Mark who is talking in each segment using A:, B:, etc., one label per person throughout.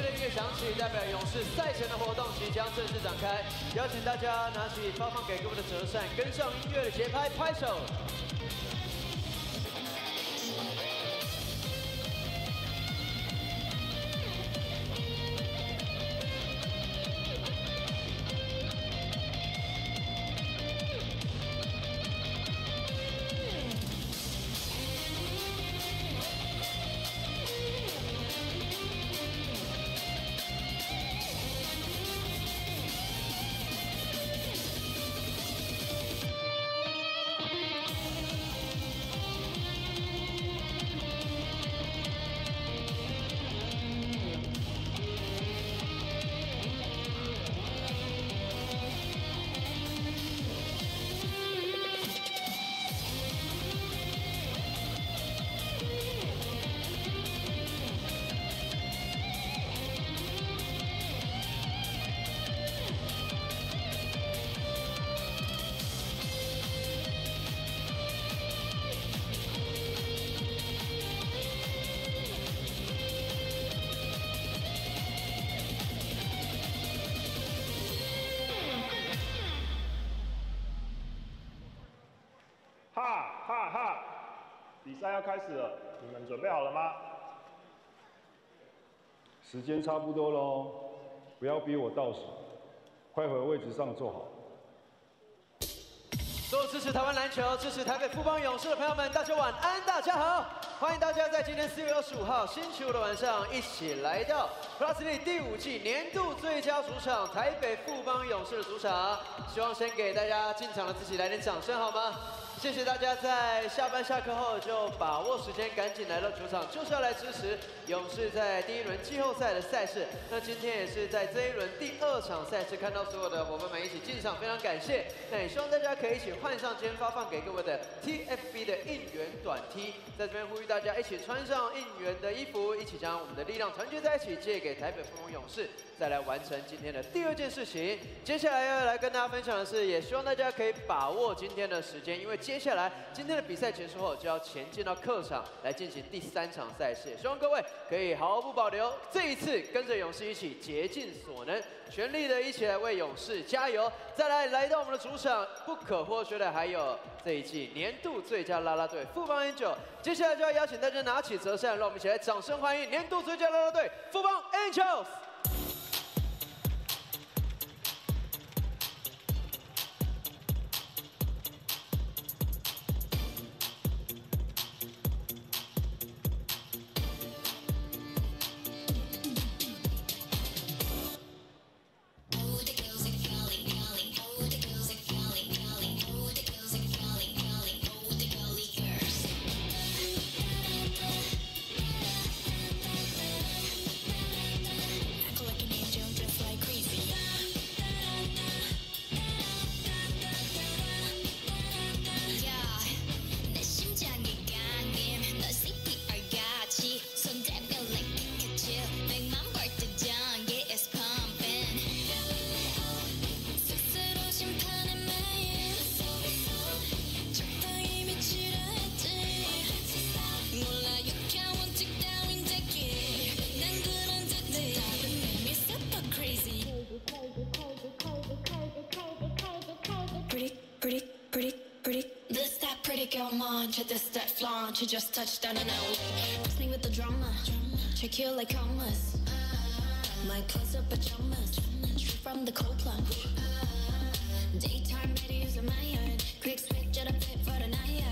A: 序的音乐响起，代表勇士赛前的活动即将正式展开。邀请大家拿起发放给各位的折扇，跟上音乐的节拍，拍手。
B: 哈哈哈！比赛要开始了，你们准备好了吗？
C: 时间差不多喽，不要逼我倒数，快回位置上坐好。
A: 所有支持台湾篮球、支持台北富邦勇士的朋友们，大家晚安，大家好！欢迎大家在今天4月25号星期五的晚上，一起来到 P.LEAGUE 第5季年度最佳主场台北富邦勇士的主场。希望先给大家进场的自己来点掌声好吗？ 谢谢大家在下班下课后就把握时间，赶紧来到球场，就是要来支持勇士在第1轮季后赛的赛事。那今天也是在这一轮第2场赛事，看到所有的伙伴们一起进场，非常感谢。那也希望大家可以一起换上今天发放给各位的 TFB 的应援短 T， 在这边呼吁大家一起穿上应援的衣服，一起将我们的力量团结在一起，借给台北富邦勇士，再来完成今天的第2件事情。接下来要来跟大家分享的是，也希望大家可以把握今天的时间，因为接下来今天的比赛结束后，就要前进到客场来进行第3场赛事。希望各位可以毫不保留，这一次跟着勇士一起竭尽所能，全力的一起来为勇士加油。再来到我们的主场，不可或缺的还有这一季年度最佳啦啦队富邦 Angel。接下来就要邀请大家拿起折扇，让我们一起来掌声欢迎年度最佳啦啦队富邦 Angels。
D: This that flaunt, you just touched down and out. Kiss me with the drama, check you like commas. My clothes are pajamas, straight from the cold plunge. Daytime ladies in my yard, quick switch at a pit for the night.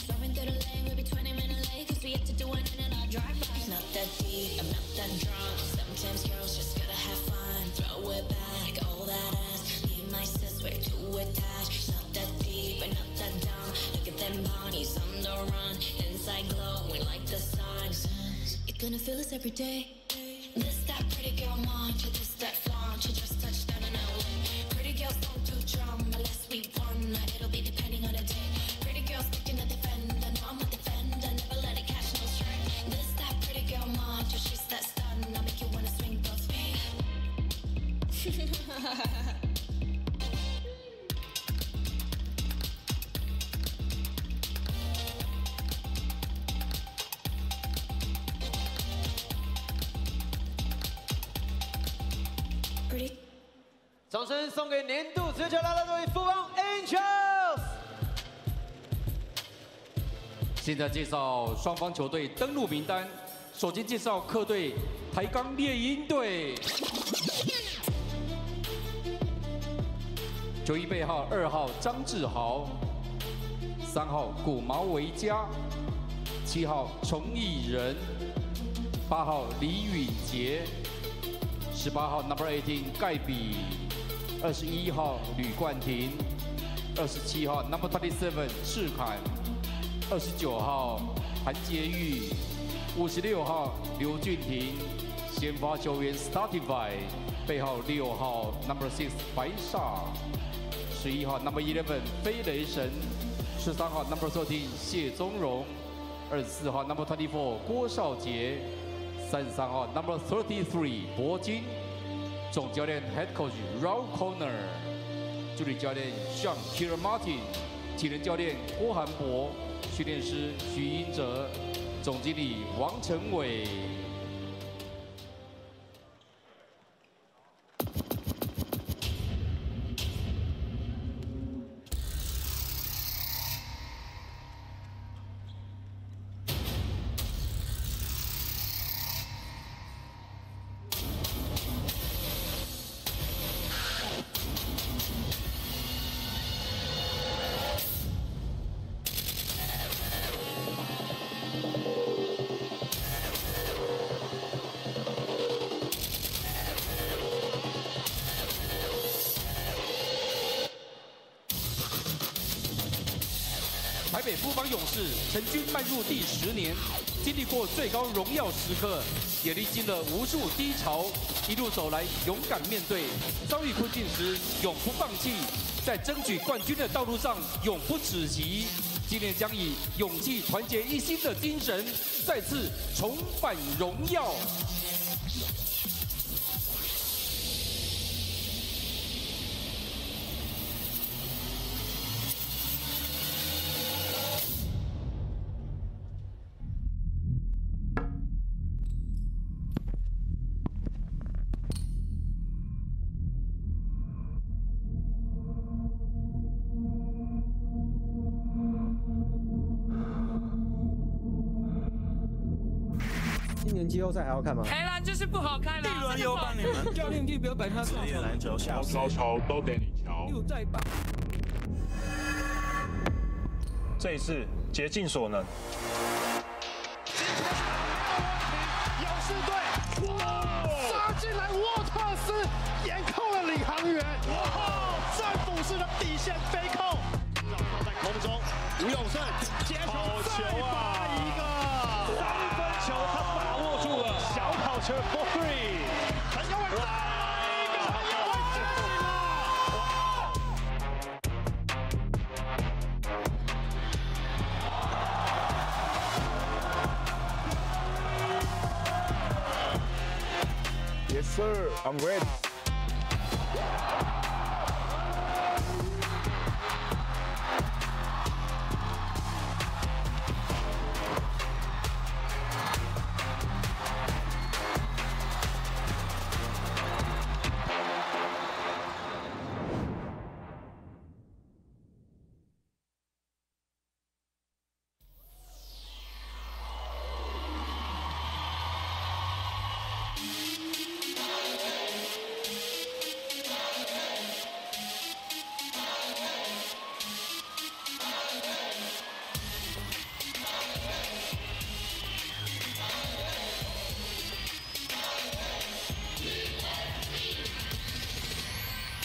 D: Driving through the lane, we'll be 20 minutes late, cause we have to do it in our drive-by. It's not that deep, I'm not that drunk. Sometimes girls just gotta have fun, throw it back, all that ass. Me and my sis, we're too attached. Not that deep, but not that dumb. Look at them bodies on the run, inside glowing like the sun. You're gonna feel this every day. This that pretty girl munch, this that flaunt, you just touched down and out. Pretty girls don't do drama unless we won. It'll be depending on the day. Pretty girls looking to defend, no I'm a defender, never let it catch no strike. This that pretty girl munch, she's that stun, I make you wanna swing both feet. pretty.
A: 掌声送给年度最佳啦啦队富邦 Angels。
E: 现在介绍双方球队登录名单。首先介绍客队台钢猎鹰队，球衣背号2号张志豪，3号古毛维嘉，7号崇义仁，8号李允杰，18号 Number 18盖比，21号吕冠廷，27号 Number 27赤坎，29号韩杰玉，56号刘俊廷，先发球员 Startify， 背号6号 Number 6白煞，11号 Number 11飞雷神，13号 Number 13谢宗荣，24号 Number 24郭少杰，33号 Number 33铂金，总教练 Head Coach Raul Corner， 助理教练 Sean Kira Martin， 体能教练郭涵博，训练师徐英哲。总经理王成伟。台北富邦勇士成军迈入第10年，经历过最高荣耀时刻，也历经了无数低潮，一路走来勇敢面对，遭遇困境时永不放弃，在争取冠军的道路上永不止息。今年将以勇气、团结一心的精神，再次重返荣耀。
F: 今年季后赛还要看吗？
G: 台篮就是不好看啦！
H: 第轮有帮你们，
F: 教练地不要摆他
H: 职业篮球小
B: 高潮都给你瞧。
F: 又在吧。
B: 这一次竭尽所能。
I: 勇士队杀进来，沃特斯严控了领航员，哇！战斧式的底线飞扣，绕跳在空中，吴永胜接球再发一个3分球，他把握住了小跑车 for three， 陈友伟再一个，陈友伟进了，Yes
B: sir, I'm ready.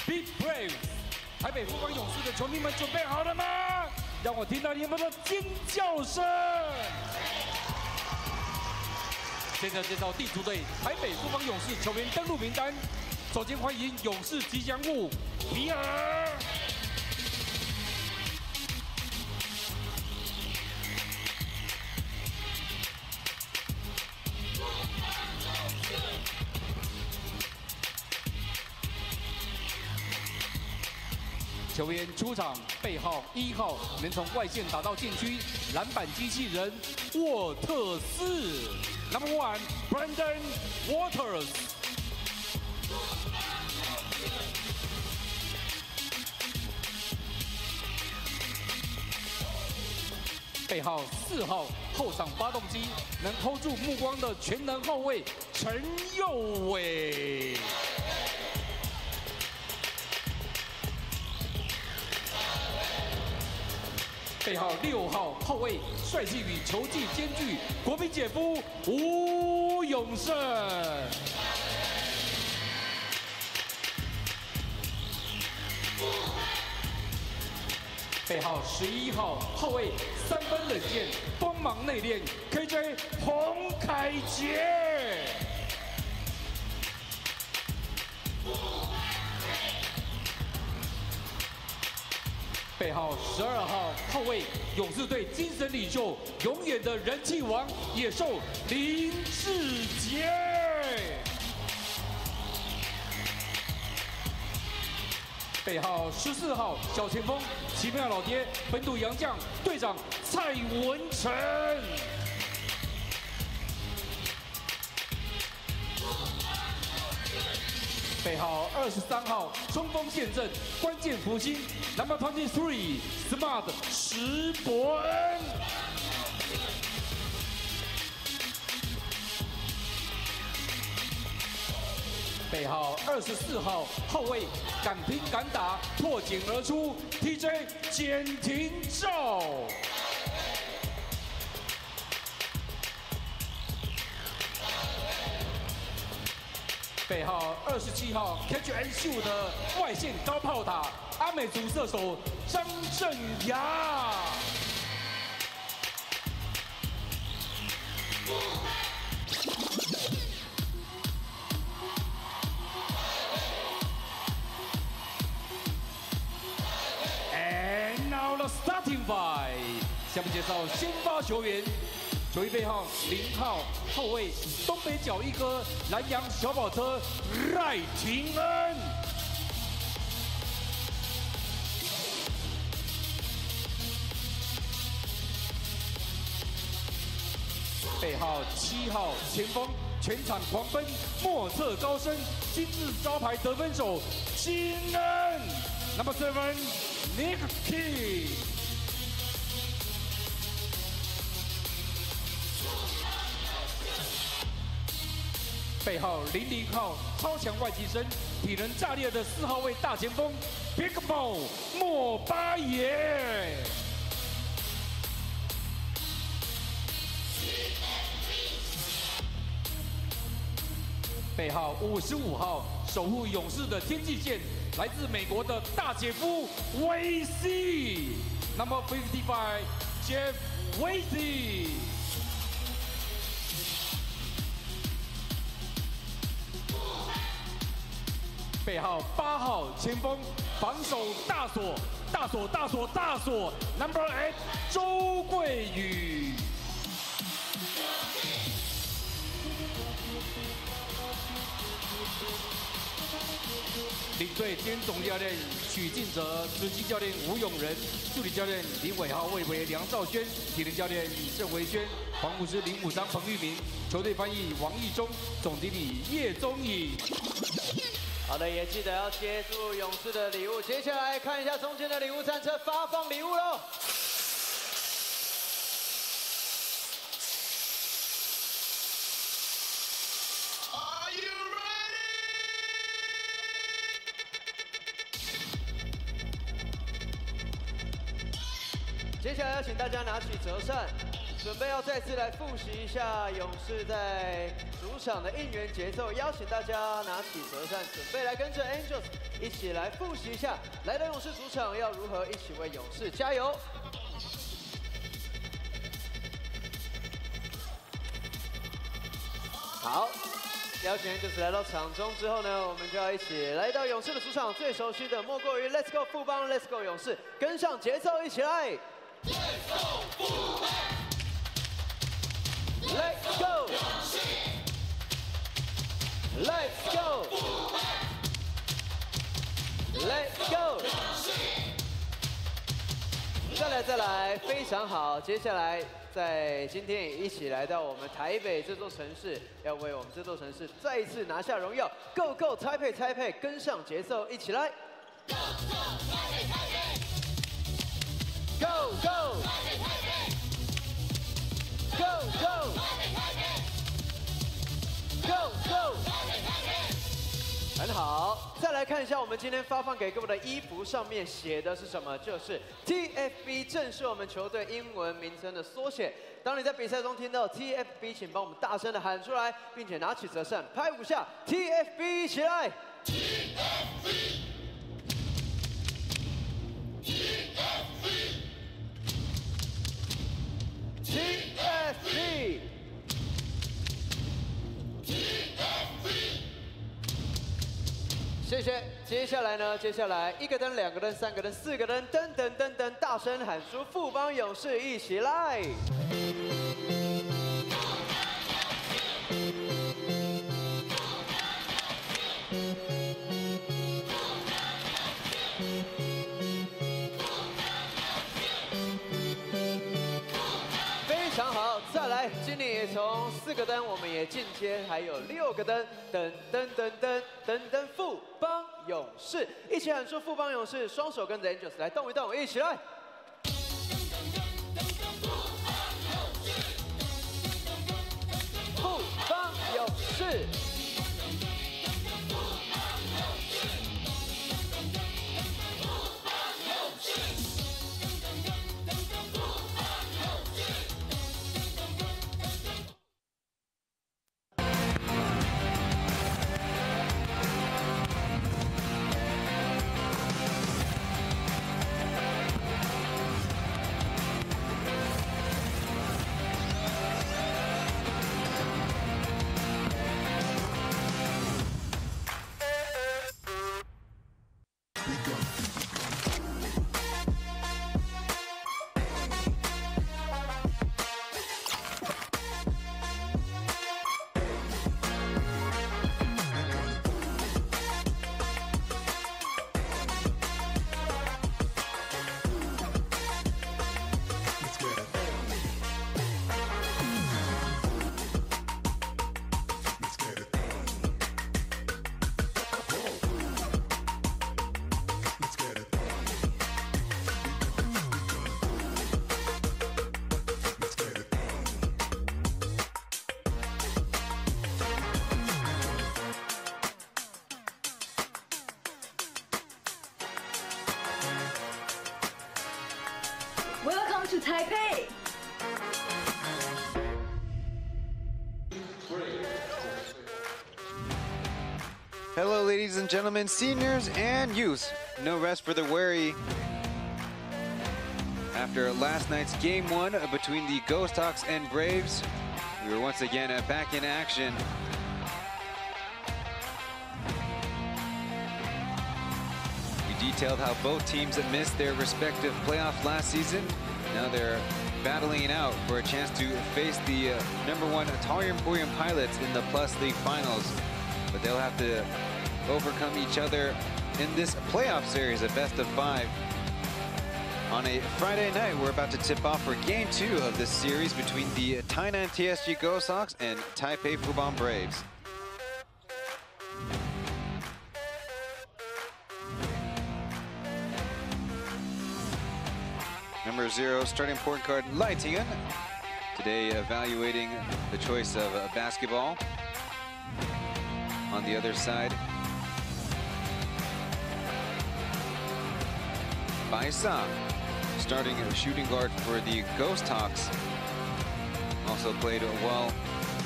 E: Be brave！ 台北富邦勇士的球迷们准备好了吗？让我听到你们的尖叫声！现在介绍地主队台北富邦勇士球员登录名单。首先欢迎勇士吉祥物比尔。球员出场背号1号，能从外线打到禁区，篮板机器人沃特斯 ，Number 1 Brandon Waters。背号4号后场发动机，能 hold 住目光的全能后卫陈佑伟。背号6号后卫，帅气与球技兼具，国民姐夫吴永胜。背号11号后卫，3分冷箭，锋芒内敛 ，KJ 洪凯杰。背号12号后卫，勇士队精神领袖，永远的人气王，野兽林志杰。背号14号小前锋，奇妙老爹，本土洋将，队长蔡文成。背号23号冲锋陷阵，关键福星 ，Number 23 Smart 石伯恩。背号24号后卫，敢拼敢打，破茧而出 ，TJ 简廷照。背号27号 Catch and Shoot 的外线高炮塔，阿美族射手张镇雅。And now the starting five， 下面介绍先发球员。球衣背号0号后卫，东北角一哥，南洋小跑车赖廷恩。背号7号前锋，全场狂奔，莫测高深，金字招牌得分手金恩。Number 7 Nick Key。背号00号超强外籍生，体能炸裂的4号位大前锋 Big Ball 莫巴耶。背号55号守护勇士的天际线，来自美国的大姐夫威西 ，Number 55 Jeff Weezy。背号8号前锋，防守大锁，Number 8周桂宇。领队兼总教练许晋哲，执行教练吴永仁，助理教练林伟豪、魏维、梁兆轩，体能教练郑维轩，防护师林武章、彭玉明，球队翻译王义忠，总经理叶宗颖。
A: 好的，也记得要接住勇士的礼物。接下来看一下中间的礼物战车发放礼物喽。接下来要请大家拿起折扇，准备要再次来复习一下勇士在主场的应援节奏，邀请大家拿起折扇，准备来跟着 Angels 一起来复习一下，来到勇士主场要如何一起为勇士加油。好，邀请 Angels 来到场中之后呢，我们就要一起来到勇士的主场，最熟悉的莫过于 Let's Go 富邦 ，Let's Go 勇士，跟上节奏一起来。Let's go 富邦 ，Let's go 勇士 ，Let's go 富邦 ，Let's go 勇士。再来，非常好。接下来在今天也一起来到我们台北这座城市，要为我们这座城市再一次拿下荣耀。Go Go 台北，跟上节奏，一起来。Go Go 台北 ，Go Go 台北很好，再来看一下我们今天发放给各位的衣服上面写的是什么，就是 TFB， 正是我们球队英文名称的缩写。当你在比赛中听到 TFB， 请帮我们大声的喊出来，并且拿起折扇拍5下 TFB 起来。TFB。谢谢。接下来呢？接下来1个灯、2个灯、3个灯、4个灯，噔噔噔噔，大声喊出富邦勇士一起来！非常好，再来，今年也从4个灯，我们也进阶，还有6个灯，噔噔噔噔噔噔，富邦勇士，一起喊出富邦勇士，双手跟着 Angels 来动一动，一起来。富邦勇士。
G: Welcome to Taipei.
J: Hello, ladies and gentlemen, seniors and youth. No rest for the weary. After last night's Game 1 between the Ghosthawks and Braves, we were once again back in action. We detailed how both teams missed their respective playoffs last season. Now they're battling it out for a chance to face the #1 Tainan Pilots in the Plus League Finals. But they'll have to overcome each other in this playoff series, a best-of-5. On a Friday night, we're about to tip off for Game 2 of this series between the Tainan TSG Ghosthawks and Taipei Fubon Braves. Number 0, starting point guard Tainan. Today evaluating the choice of basketball. On the other side, Baisa, starting shooting guard for the Ghosthawks. Also played well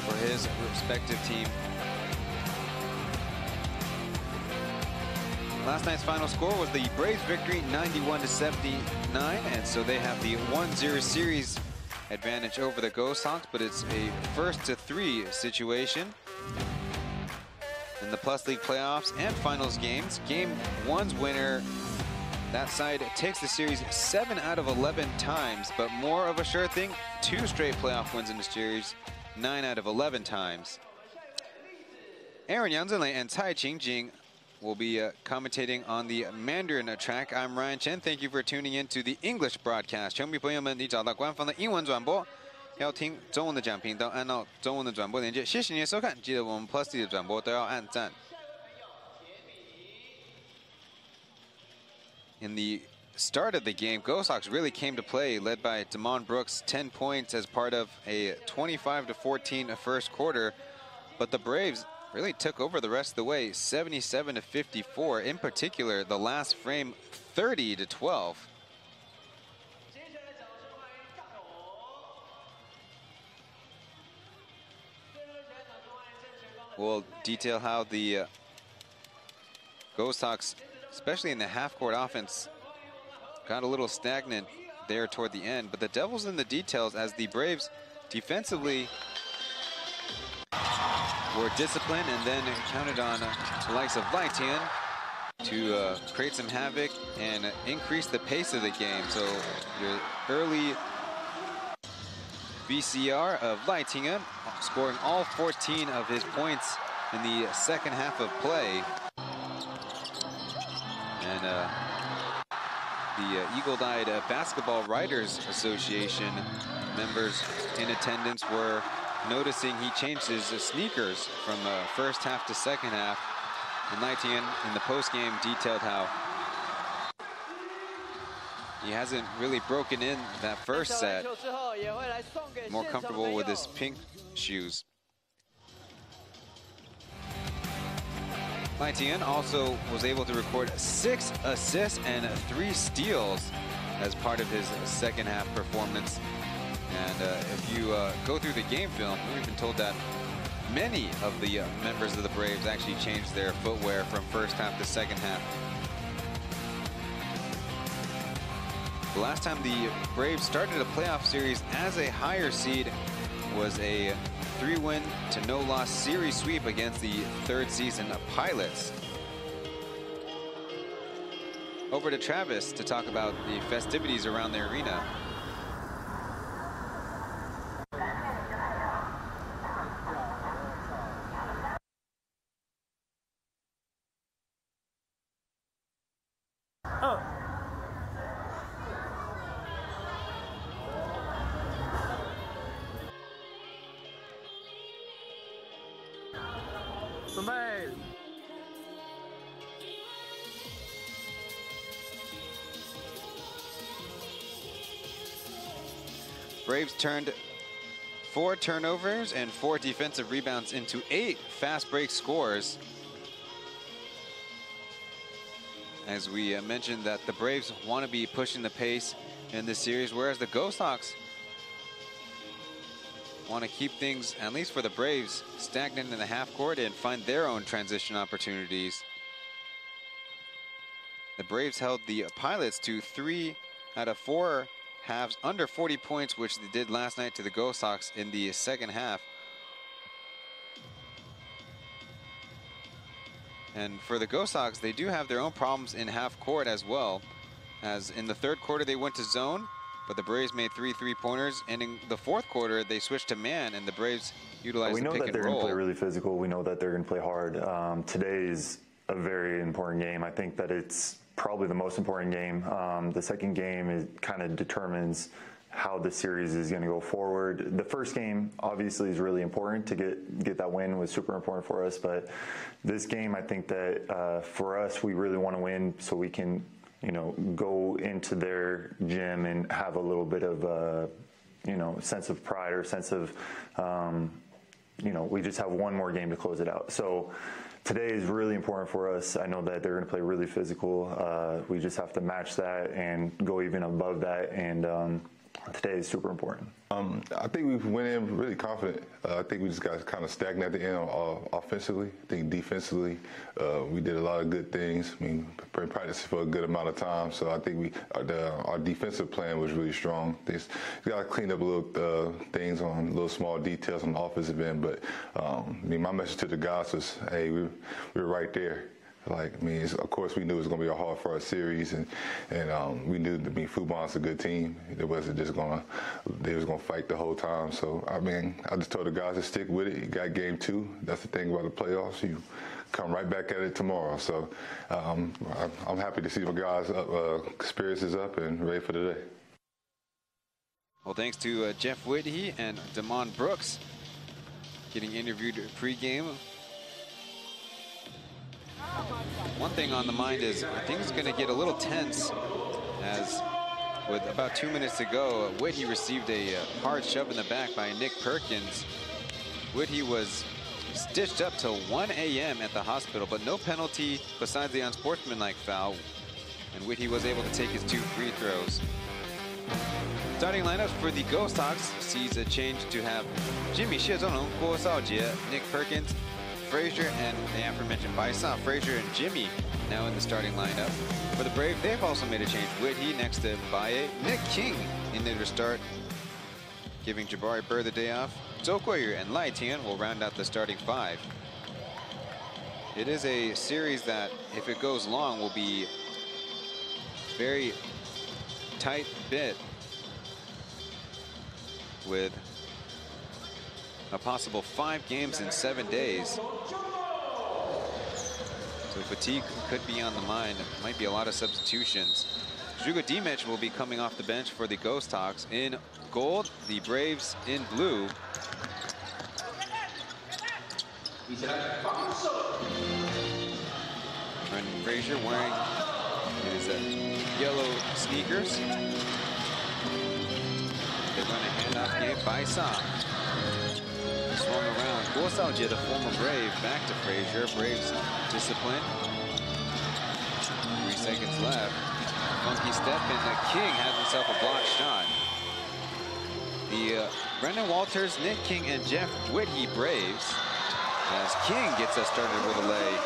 J: for his respective team. Last night's final score was the Braves victory, 91-79, and so they have the 1-0 series advantage over the Ghosthawks, but it's a 1-3 situation. In the Plus League playoffs and finals games, Game 1's winner, that side takes the series 7 out of 11 times, but more of a sure thing, 2 straight playoff wins in the series, 9 out of 11 times. Aaron Yang Zhenlei and Cai Qingjing will be commentating on the Mandarin track. I'm Ryan Chen. Thank you for tuning in to the English broadcast. 球迷朋友们，你找到官方的英文转播，要听中文的讲频道，按照中文的转播连接。谢谢您的收看，记得我们 Plus 的转播都要按赞。In the start of the game, Ghosthawks really came to play, led by Damon Brooks, 10 points as part of a 25-14 first quarter. But the Braves really took over the rest of the way, 77-54. In particular, the last frame, 30-12. We'll detail how the Ghosthawks, especially in the half-court offense, got a little stagnant there toward the end. But the devil's in the details as the Braves defensively were disciplined and then counted on the likes of Tainan to create some havoc and increase the pace of the game. So your early VCR of Tainan scoring all 14 of his points in the second half of play. And the Eagle-Eyed Basketball Writers Association members in attendance were noticing he changed his sneakers from first half to second half. And Tainan in the postgame detailed how he hasn't really broken in that first set. More comfortable with his pink shoes. Tainan also was able to record 6 assists and 3 steals as part of his second half performance. And if you go through the game film, we've been told that many of the members of the Braves actually changed their footwear from first half to second half. The last time the Braves started a playoff series as a higher seed was a 3-win to no-loss series sweep against the third season Pilots. Over to Travis to talk about the festivities around the arena. Braves turned 4 turnovers and 4 defensive rebounds into 8 fast break scores. As we mentioned that the Braves want to be pushing the pace in this series, whereas the Ghosthawks want to keep things, at least for the Braves, stagnant in the half court and find their own transition opportunities. The Braves held the Pilots to 3 out of 4 halves under 40 points, which they did last night to the Ghosthawks in the second half. And for the Ghosthawks, they do have their own problems in half court as well, as in the third quarter they went to zone, but the Braves made 3 3-pointers, and in the fourth quarter they switched to man, and the Braves utilized the pick and roll.
K: We know that they're going to play really physical. We know that they're going to play hard. Today is a very important game. I think that it's probably the most important game. The second game it kind of determines how the series is going to go forward. The first game obviously is really important to get that win, was super important for us. But this game, I think that for us, we really want to win so we can, go into their gym and have a little bit of sense of pride or sense of, we just have one more game to close it out. So today is really important for us. I know that they're going to play really physical. We just have to match that and go even above that. And today is super important.
L: I think we went in really confident. I think we just got kind of stagnant at the end offensively. I think defensively, we did a lot of good things. I mean, been practicing for a good amount of time, so I think our defensive plan was really strong. We got to clean up little things on little small details on the offensive end. But my message to the guys was, hey, we were right there. Of course, we knew it was going to be a hard-fought series, and we knew Fubon's a good team. It wasn't just they was going to fight the whole time. So, I just told the guys to stick with it. You got game 2. That's the thing about the playoffs. You come right back at it tomorrow. So, I'm happy to see the guys' spirits is up and ready for the day.
J: Well, thanks to Jeff Whitty and Damon Brooks getting interviewed pregame. One thing on the mind is I think it's going to get a little tense as with about 2 minutes to go, Whitty received a hard shove in the back by Nick Perkins. Whitty was stitched up till 1 a.m. at the hospital, but no penalty besides the unsportsmanlike foul. And Whitty was able to take his 2 free throws. Starting lineups for the Ghosthawks sees a change to have Jimmy, Xie Zhonglong, Guo Shaojie, Nick Perkins, Frazier, and the aforementioned Baisa, Frazier, and Jimmy now in the starting lineup. For the Brave, they've also made a change. Whitty next to Baye, Nick King in there to start, giving Jabari Bird the day off. Zhou Guoyu and Lai Tian will round out the starting 5. It is a series that, if it goes long, will be very tight bit, with a possible 5 games in 7 days. So fatigue could be on the mind. It might be a lot of substitutions. Zhuge Dimech will be coming off the bench for the Ghosthawks in gold, the Braves in blue. Brendan Frazier wearing his yellow sneakers. They run a handoff game. Baisa swung around. Guo Shaojie, the former Brave, back to Frazier. Braves discipline. 3 seconds left. Funky step, and the King has himself a blocked shot. The Brendan Walters, Nick King, and Jeff Whitty Braves, as King gets us started with a lay.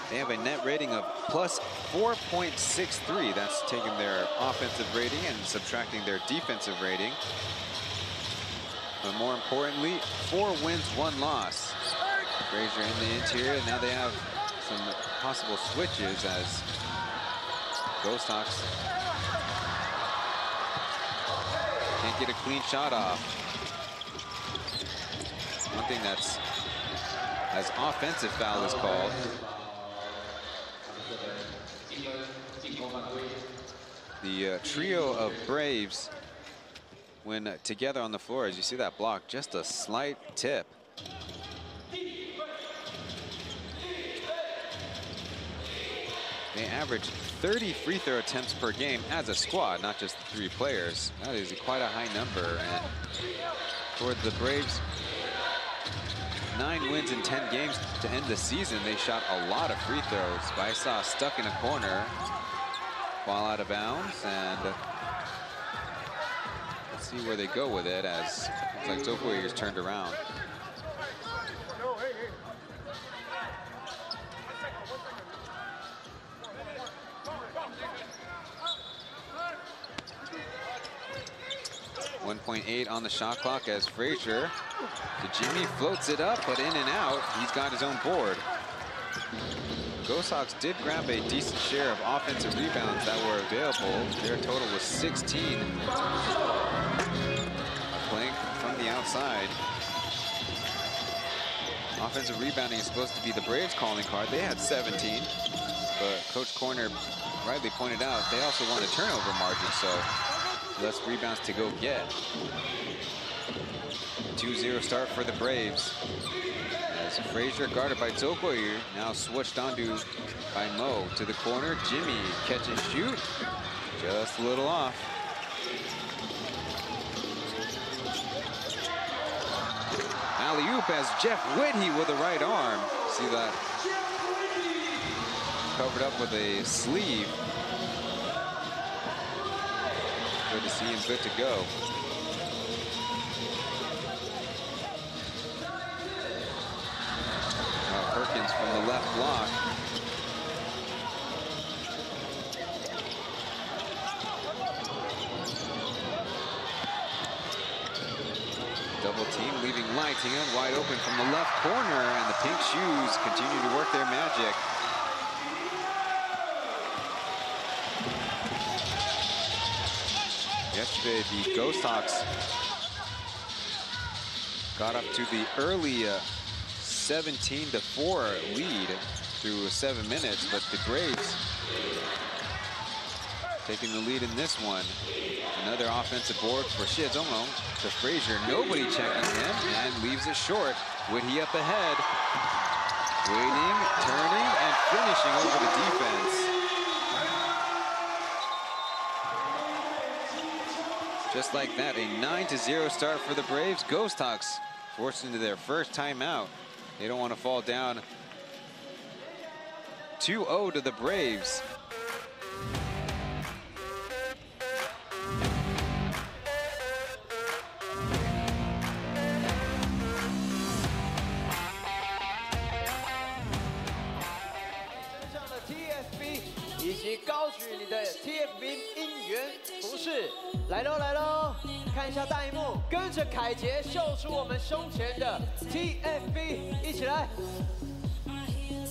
J: They have a net rating of plus 4.63. That's taking their offensive rating and subtracting their defensive rating. But more importantly, 4 wins, 1 loss. Frazier in the interior. Now they have some possible switches as Ghosthawks can't get a clean shot off. One thing that's, as offensive foul is called. The trio of Braves, when together on the floor, as you see that block, just a slight tip. They average 30 free throw attempts per game as a squad, not just the 3 players. That is quite a high number. And for the Braves, 9 wins in 10 games to end the season. They shot a lot of free throws. Baisa stuck in a corner. Ball out of bounds, and let's see where they go with it, as it's like Zhou Guoyu is turned around. .8 on the shot clock as Frazier to Jimmy, floats it up, but in and out. He's got his own board. Ghosthawks did grab a decent share of offensive rebounds that were available. Their total was 16. Playing from the outside. Offensive rebounding is supposed to be the Braves' calling card. They had 17, but Coach Corner rightly pointed out they also want a turnover margin, so less rebounds to go get. 2-0 start for the Braves. As Frazier guarded by Zhou Guoyu, now switched onto by Mo to the corner. Jimmy catch and shoot, just a little off. Alley-oop as Jeff Whitty with the right arm. See that? Covered up with a sleeve. Good to see him good to go. Perkins from the left block. Double team, leaving Lai Tian wide open from the left corner, and the pink shoes continue to work their magic. Yesterday, the Ghosthawks got up to the early 17-4 lead through 7 minutes, but the Braves taking the lead in this one. Another offensive board for Xie Zhonglong to Frazier. Nobody checking him, and leaves it short. Whitty up ahead. Waiting, turning, and finishing over the defense. Just like that, a 9-0 start for the Braves. Ghosthawks forced into their first timeout. They don't want to fall down 2-0 to the Braves.
A: 以及高举你的 TFB 应援服饰，来喽来喽！看一下大荧幕，跟着凯杰秀出我们胸前的 TFB， 一起来！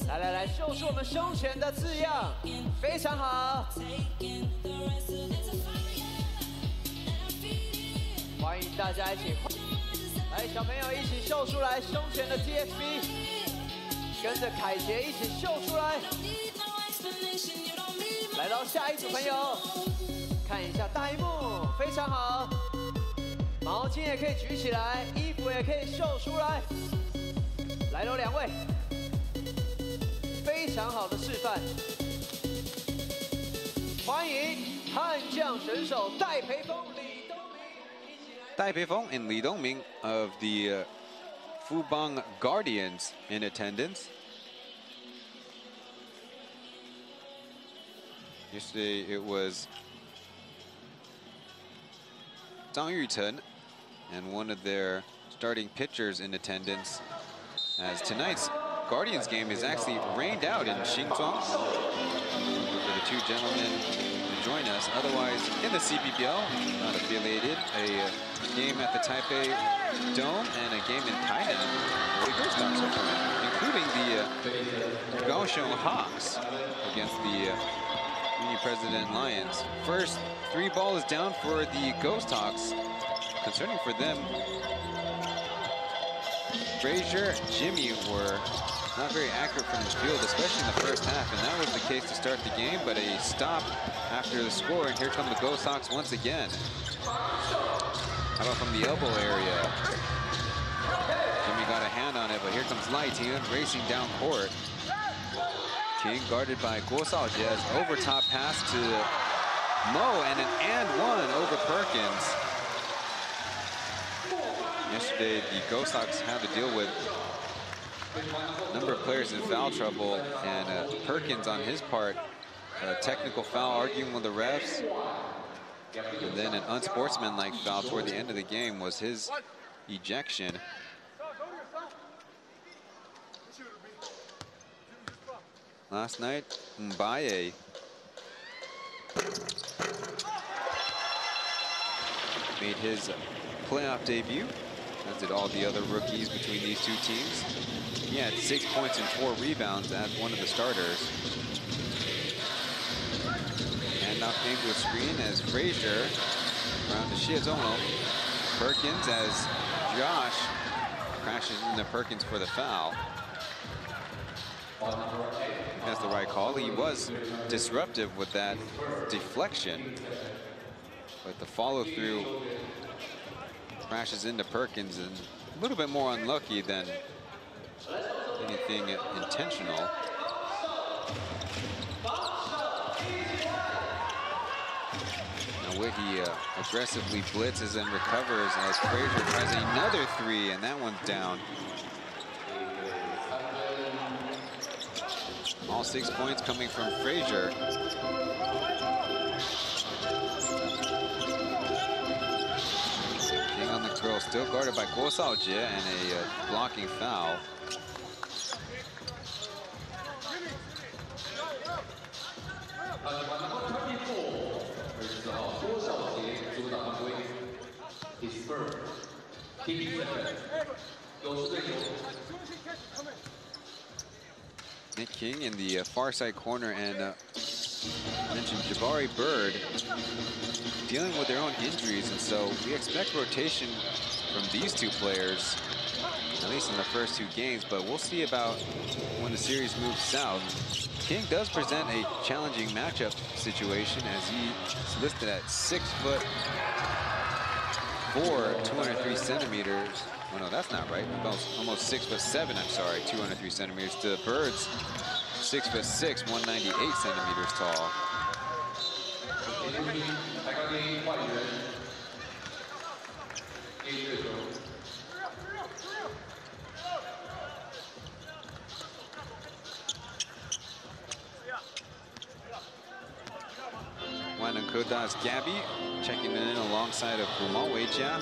A: 来来来，秀出我们胸前的字样，非常好！欢迎大家一起，来小朋友一起秀出来胸前的 TFB， 跟着凯杰一起秀出来。 来到下一组朋友，看一下大荧幕，非常好。毛巾也可以举起来，衣服也可以秀出来。来喽，两位，非常好的示范。欢迎悍将选手戴培峰、李东明。
J: 戴培峰 and Li Dongming of the Fubon Guardians in attendance. Yesterday it was Zhang Yuchen and one of their starting pitchers in attendance, as tonight's Guardians game is actually rained out in Xinzhuang. For the two gentlemen to join us. Otherwise, in the CPBL, not affiliated, a game at the Taipei Dome and a game in Tainan, where the Ghosthawks are from, including the Ghosthawks against the Uni President Lions. First 3 ball is down for the Ghosthawks. Concerning for them, Frazier, Jimmy were not very accurate from the field, especially in the first half, and that was the case to start the game, but a stop after the score, and here come the Ghosthawks once again. How about from the elbow area? Jimmy got a hand on it, but here comes Lai Ting racing down court. King guarded by Guo Shaojie, over top pass to Mo, and an and-one over Perkins. Yesterday, the Ghosthawks had to deal with a number of players in foul trouble, and Perkins on his part, a technical foul arguing with the refs, and then an unsportsmanlike foul toward the end of the game was his ejection. Last night, Mbaye made his playoff debut, as did all the other rookies between these two teams. He had 6 points and 4 rebounds as one of the starters. And knocked into a screen as Frazier around to Shiazono. Perkins as Josh crashes into Perkins for the foul. That's the right call. He was disruptive with that deflection, but the follow-through crashes into Perkins, and a little bit more unlucky than anything intentional. Now Whitty aggressively blitzes and recovers as Frazier tries another 3, and that one's down. All 6 points coming from Frazier. King on the curl, still guarded by Guo Shaojie, and a blocking foul. Nick King in the far side corner, and mentioned Jabari Bird dealing with their own injuries, and so we expect rotation from these two players, at least in the first 2 games, but we'll see about when the series moves south. King does present a challenging matchup situation, as he's listed at 6'4", 203 centimeters. Oh no, that's not right. Almost 6'7", I'm sorry, 203 centimeters to Bird's 6'6", 198 centimeters tall. Koda's Gabby checking in alongside of Gumao Weijia.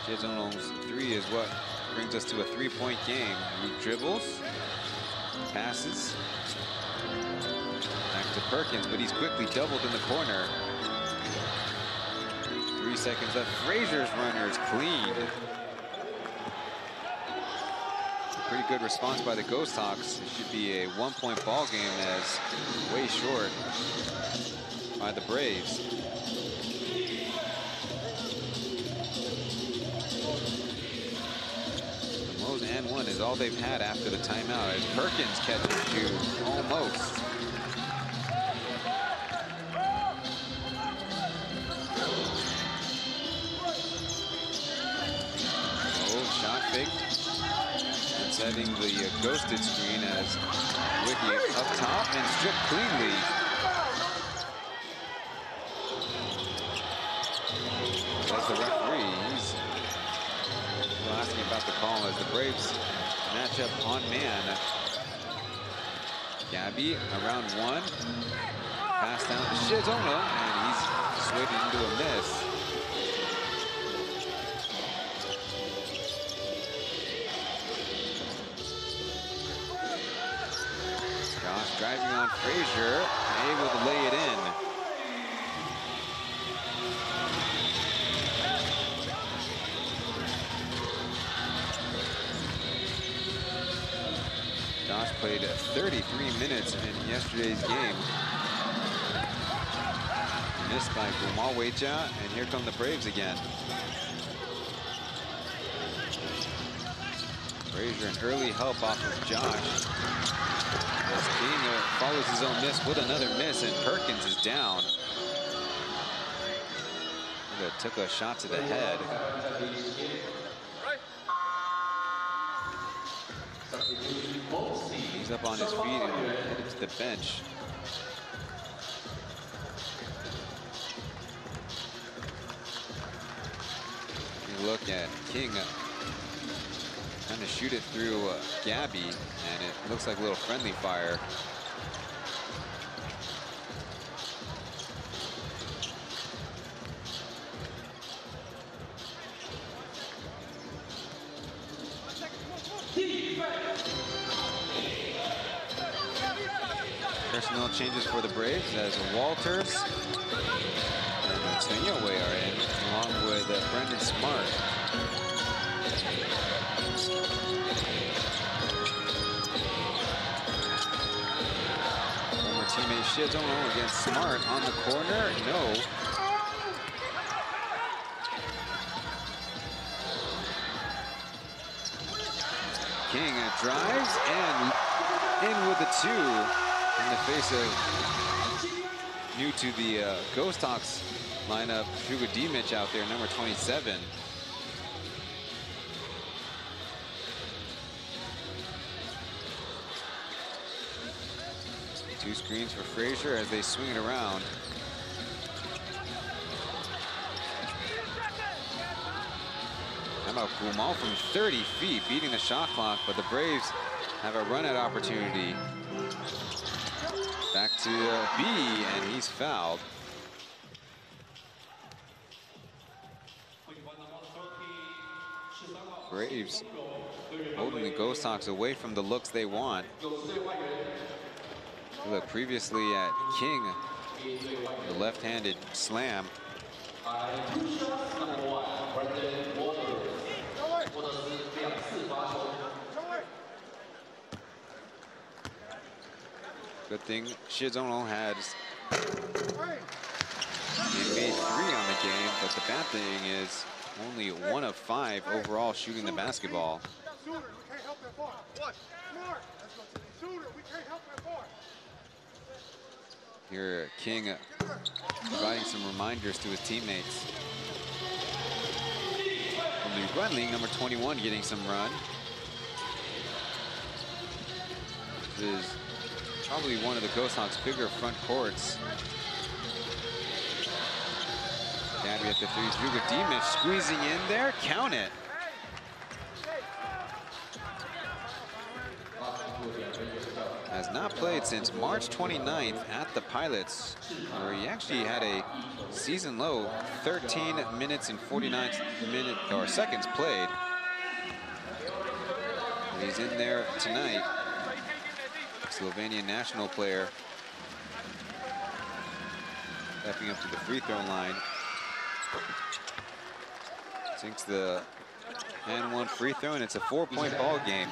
J: Xie Zhonglong's 3 is what brings us to a 3-point game. He dribbles, passes, back to Perkins, but he's quickly doubled in the corner. 3 seconds left. Frazier's runner is clean. Pretty good response by the Ghosthawks. It should be a 1-point ball game as way short by the Braves. The Mo's and 1 is all they've had after the timeout as Perkins catches Ju almost. Oh, shot faked. Setting the ghosted screen as Wiki up top and stripped cleanly. That's the referee. He's asking about the call as the Braves match up on man. Gabby around 1. Pass down to Xie Zhonglong and he's swayed into a miss. Driving on Frazier, able to lay it in. Josh played 33 minutes in yesterday's game. Missed by Gumao Weijia, and here come the Braves again. Frazier an early help off of Josh. As King follows his own miss with another miss, and Perkins is down. Took a shot to the head. He's up on his feet and headed to the bench. You look at King trying to shoot it through Gabby, and it looks like a little friendly fire. Personnel changes for the Braves as Walters and Chen are in, along with Brendan Smart. Teammate Xie Zhonglong against Smart on the corner. No. King drives and in with the 2 in the face of new to the Ghosthawks lineup, Hugo Dimich out there, number 27. 2 screens for Frazier as they swing it around. How about Gumao from 30 feet beating the shot clock, but the Braves have a run-out opportunity. Back to B, and he's fouled. Braves holding the Ghosthawks away from the looks they want. Look, previously at King, the left-handed slam. Good thing Xie Zhonglong had made 3 on the game, but the bad thing is only 1 of 5 overall shooting the basketball. Here, King providing some reminders to his teammates. Only Runling, number 21, getting some run. This is probably one of the Ghosthawks' bigger front courts. Gabby at the 3, Hugo Dimich squeezing in there, count it. has not played since March 29th at the Pilots, where he actually had a season low 13 minutes and 49 seconds played. He's in there tonight. Slovenian national player stepping up to the free throw line. Sinks the and one free throw, and it's a 4-point ball game.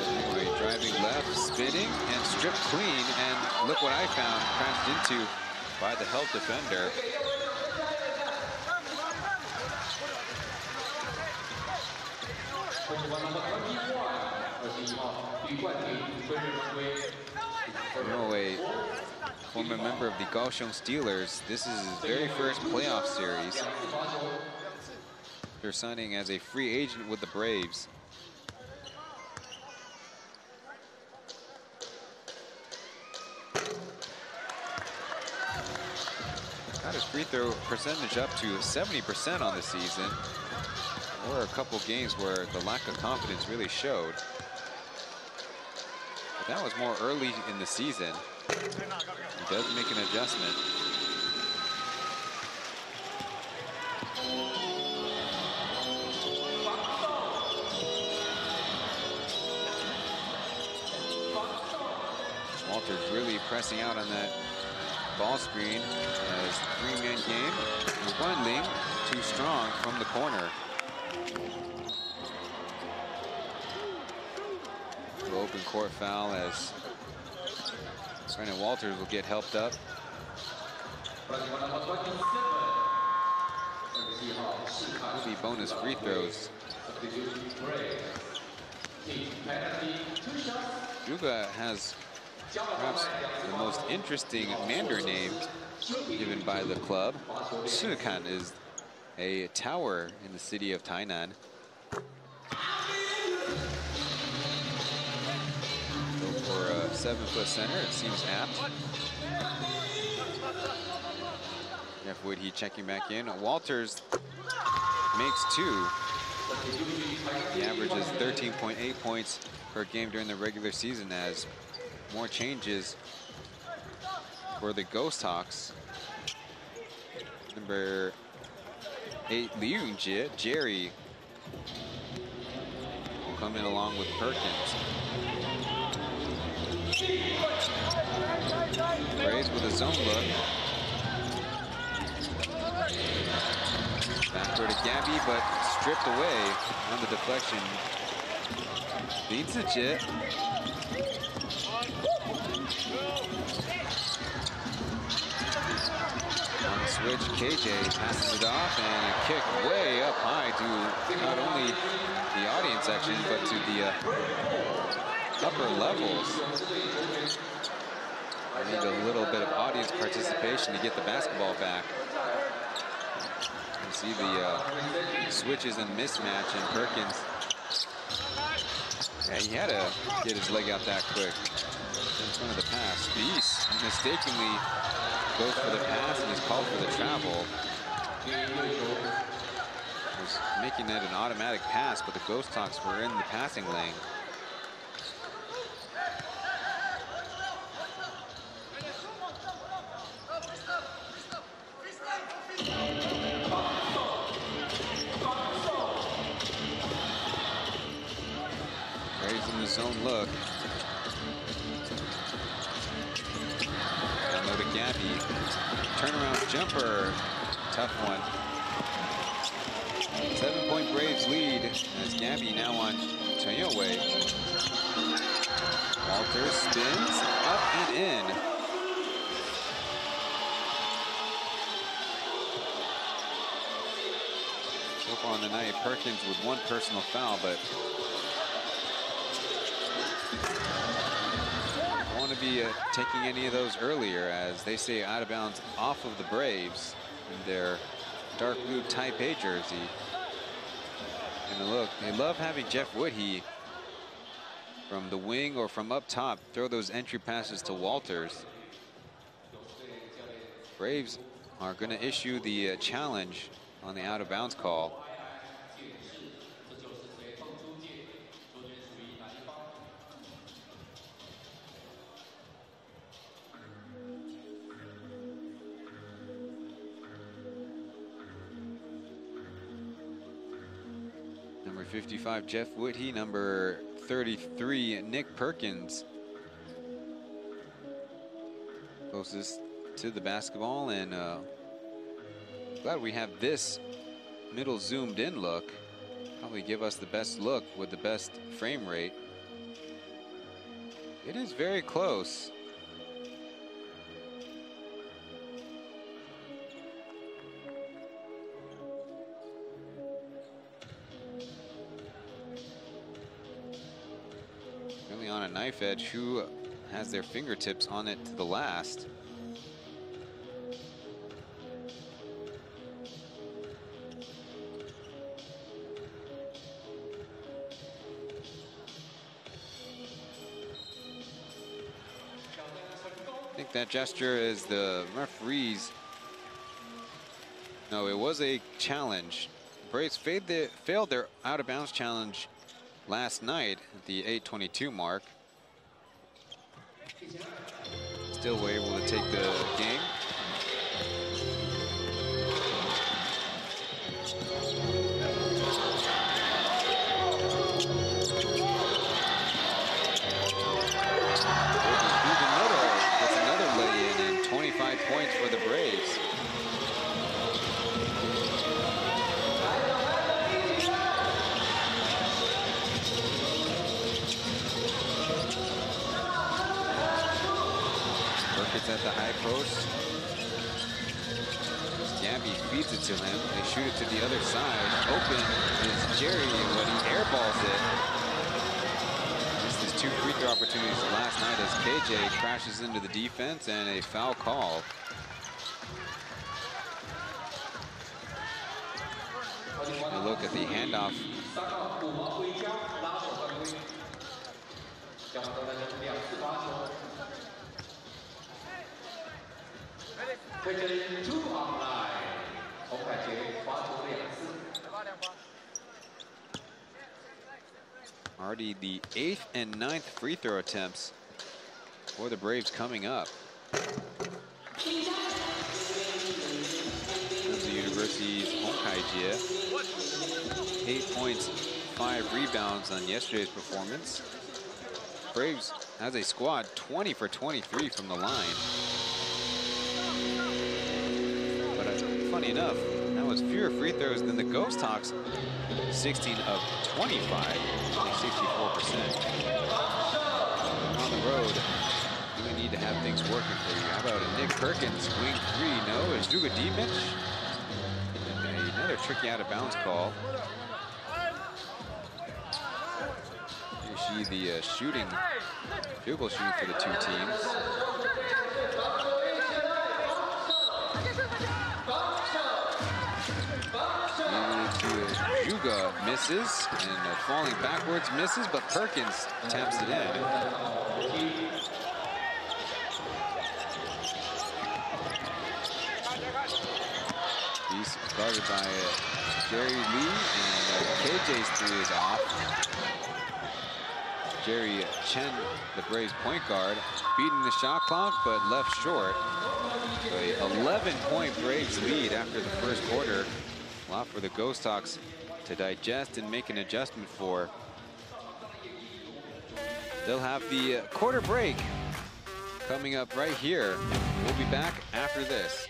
J: Anyway, driving left, spinning, and stripped clean. And look what I found, crashed into by the help defender. A former member of the Kaohsiung Steelers. This is his very first playoff series. They're signing as a free agent with the Braves. Got his free throw percentage up to 70% on the season. There were a couple games where the lack of confidence really showed. But that was more early in the season. He does make an adjustment. Walters really pressing out on that ball screen as three-man game. Guanling too strong from the corner. Open court foul as Brandon Walters will get helped up. Will be bonus free throws. Juga has perhaps the most interesting Mandarin name given by the club. Shikan is a tower in the city of Tainan. For a 7-foot center, it seems apt. Jeff Wood, he checking back in. Walters makes two. He averages 13.8 points per game during the regular season, as more changes for the Ghosthawks. Number 8, Liujie, Jerry, will come in along with Perkins. Braves with a zone look. Backdoor to Gabby, but stripped away on the deflection. Beats the Jit. On the switch, KJ passes it off, and a kick way up high to not only the audience section, but to the upper levels. I need a little bit of audience participation to get the basketball back. You see the switches and mismatch, and Perkins, yeah, he had to get his leg out that quick in front of the pass. Beast mistakenly goes for the pass and is called for the travel. Was making that an automatic pass, but the Ghosthawks were in the passing lane. Zone look. Down low to Gabby. Turnaround jumper. Tough one. 7-point Braves lead as Gabby now on Toyoe. Walters spins up and in. So far on the night, Perkins with one personal foul, but to be taking any of those earlier, as they say out of bounds off of the Braves in their dark blue Taipei jersey. And look, they love having Jeff Woodhey from the wing or from up top throw those entry passes to Walters. Braves are going to issue the challenge on the out of bounds call. Number 55, Jeff Whitty. Number 33, Nick Perkins. Closest to the basketball, and glad we have this middle zoomed in look. Probably give us the best look with the best frame rate. It is very close. Really on a knife edge. Who has their fingertips on it to the last? I think that gesture is the referees. No, it was a challenge. Braves failed their out of bounds challenge last night at the 8:22 mark. Still were able to take the game. Gets another lay-in and 25 points for the Braves. Perkins at the high post. Gabby feeds it to him. They shoot it to the other side. Open is Jerry, but he airballs it. Missed his 2 free throw opportunities last night as KJ crashes into the defense and a foul call. A look at the handoff. Already the 8th and 9th free throw attempts for the Braves coming up. That's the University's Honkaijie. 8 points, 5 rebounds on yesterday's performance. Braves, as a squad, 20 for 23 from the line. But funny enough, that was fewer free throws than the Ghosthawks. 16 of 25, 64%. On the road, we need to have things working for you. How about a Nick Perkins wing 3? No, it's Dugadimic. Another tricky out of bounds call. You see the field goal shooting for the two teams. Juga misses, and falling backwards misses, but Perkins taps it in. He's guarded by Jerry Lee, and KJ's 3 is off. Jerry Chen, the Braves point guard, beating the shot clock, but left short. So a 11-point Braves lead after the first quarter. A lot for the Ghosthawks to digest and make an adjustment for. They'll have the quarter break coming up right here. We'll be back after this.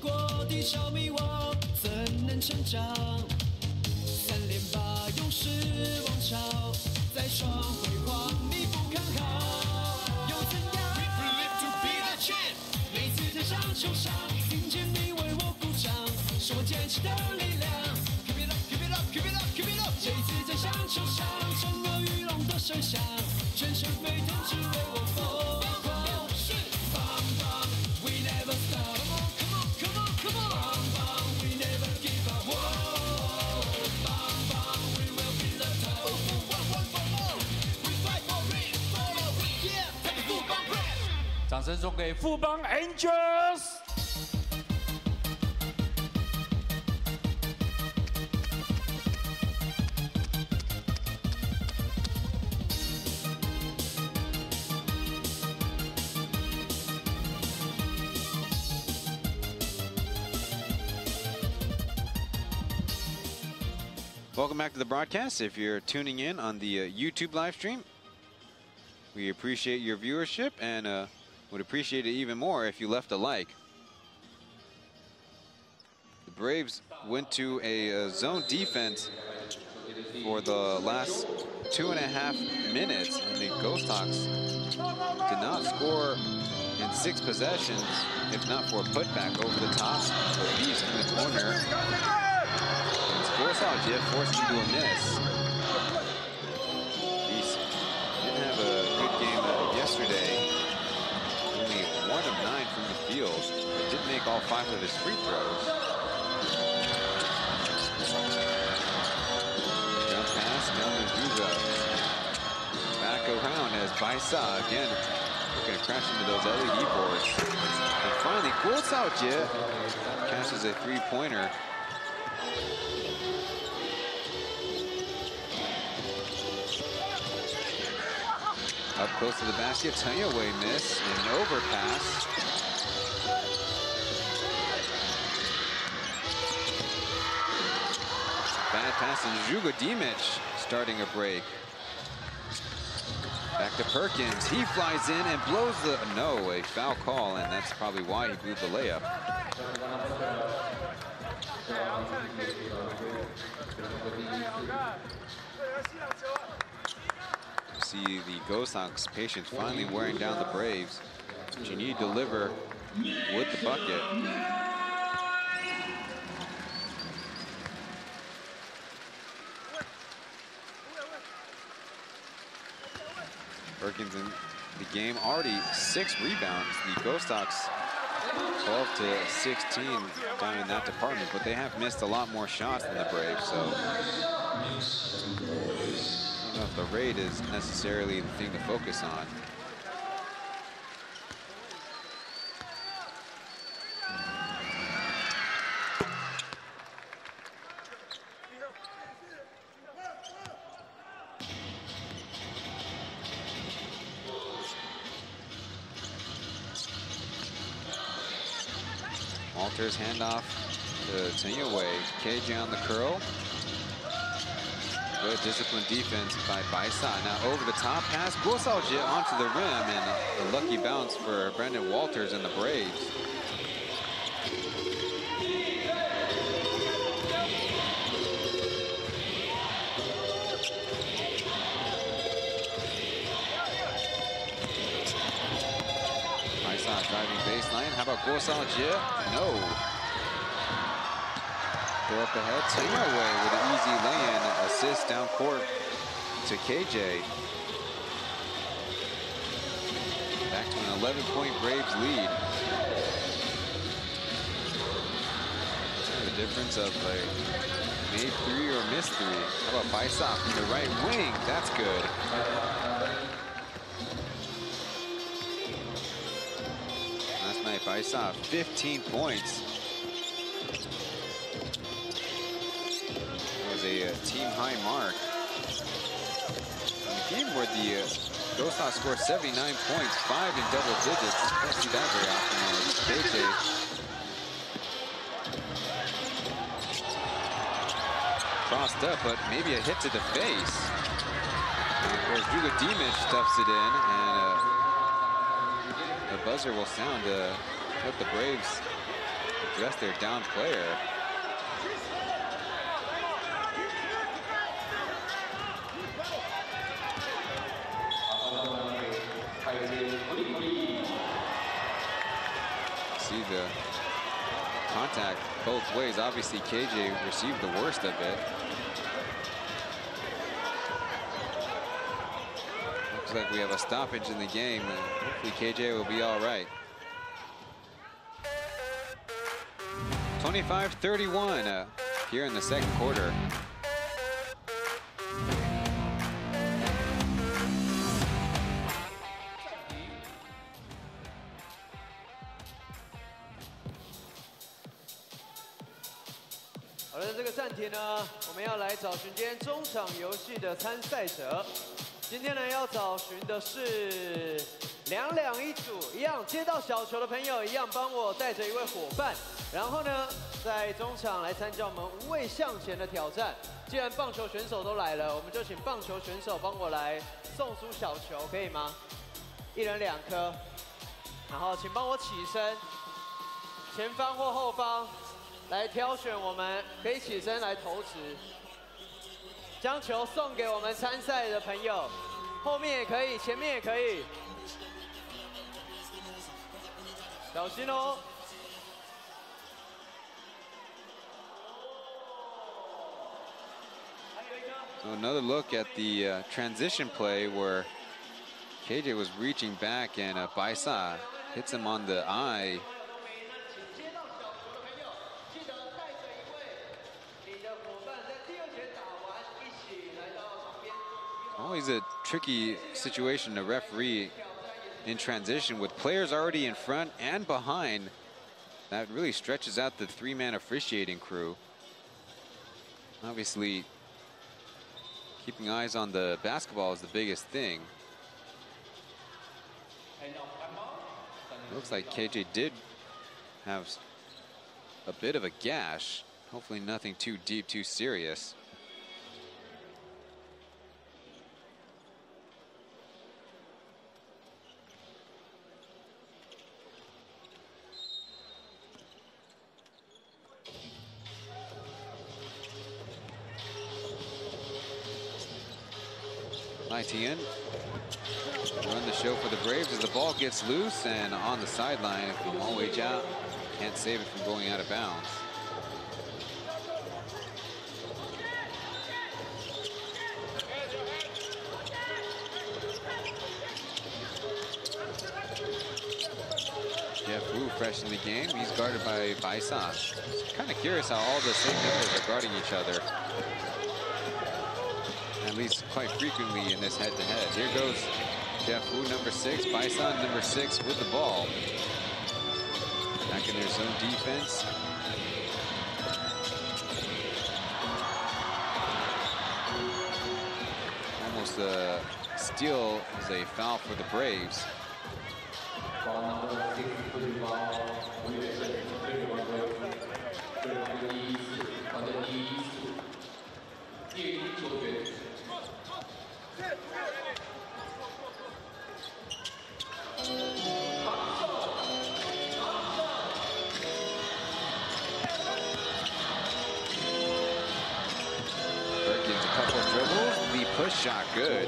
M: 过的小迷惘，怎能成长？3连霸勇士王朝，再创辉煌，你不看好？又怎样 ？We live to be the champ。每次在上球场，听见你为我鼓掌，是我坚持的力量。Keep it up, keep it up, keep it up, keep it up。这次在上球场，震耳欲聋的声响，全身沸腾，只为我疯狂。棒棒 ，We never stop。Come on, come on, come on。棒棒 ，We never give up。棒棒 ，We will be the top。One for more, we fight for it, follow it, yeah。富邦 rap。
E: 掌声送给富邦 Angels。Welcome
J: back to the broadcast. If you're tuning in on the YouTube live stream, we appreciate your viewership and would appreciate it even more if you left a like. The Braves went to a zone defense for the last 2.5 minutes, and the Ghosthawks did not score in 6 possessions, if not for a putback over the top of Beast in the corner. Ghosthawks forced him to a miss. Beast didn't have a good game yesterday. Only 1 of 9 from the field. But did make all 5 of his free throws. Jump pass, Ghosthawks. Back around as Baisa again going to crash into those LED boards. And finally, Ghosthawks catches a 3-pointer. Up close to the basket, Chen miss, and an overpass. Bad pass, and Ghosthawks starting a break. Back to Perkins, he flies in and blows the, no, a foul call, and that's probably why he blew the layup. See the Ghosthawks' patience finally wearing down the Braves. But you need to deliver with the bucket. Perkins in the game, already 6 rebounds. The Ghosthawks 12 to 16 down in that department, but they have missed a lot more shots than the Braves, so I don't know if the rate is necessarily the thing to focus on. Walters handoff to Chen. KJ on the curl. Good disciplined defense by Baisa. Now over the top pass. Ghosthawks onto the rim, and a lucky bounce for Brendan Walters and the Braves. Driving baseline. How about Ghosthawks? No. Go up ahead. Chen with an easy lay-in. Assist down court to KJ. Back to an 11-point Braves lead. The difference of a made 3 or missed 3. How about Baisa from the right wing? That's good. Baisa, 15 points. It was a team-high mark. In a game where the Ghosthawks scored 79 points, 5 in double digits. You don't see that very often. KJ. Crossed up, but maybe a hit to the face. And of course, Ghosthawks stuffs it in, and the buzzer will sound to let the Braves address their down player. See the contact both ways. Obviously, KJ received the worst of it. Looks like we have a stoppage in the game, and hopefully KJ will be all right. 25-31 here in the second quarter.
A: 好的，这个暂停呢，我们要来找寻今天中场游戏的参赛者。今天呢，要找寻的是2两1组，一样接到小球的朋友，一样帮我带着一位伙伴。然后呢，在中场来参加我们无畏向前的挑战。既然棒球选手都来了，我们就请棒球选手帮我来送出小球，可以吗？1人2颗。然后请帮我起身，前方或后方。 来挑选我们可以起身来投掷，将球送给我们参赛的朋友，后面也可以，前面也可以，小心哦。
J: So another look at the transition play where KJ was reaching back and Baisa hits him on the eye. Always a tricky situation to referee in transition with players already in front and behind. That really stretches out the 3-man officiating crew. Obviously, keeping eyes on the basketball is the biggest thing. Looks like KJ did have a bit of a gash. Hopefully nothing too deep, too serious. Tainan run the show for the Braves as the ball gets loose and on the sideline from all the way out. Can't save it from going out of bounds. Jeff Wu fresh in the game. He's guarded by Baisa. Kind of curious how all the same members are guarding each other. At least quite frequently in this head-to-head. Here goes Jeff Wu, number 6, Baisa, number 6 with the ball. Back in their zone defense. Almost a steal is a foul for the Braves. Ball number 6 for the ball. Perkins, a couple of dribbles, the push shot good.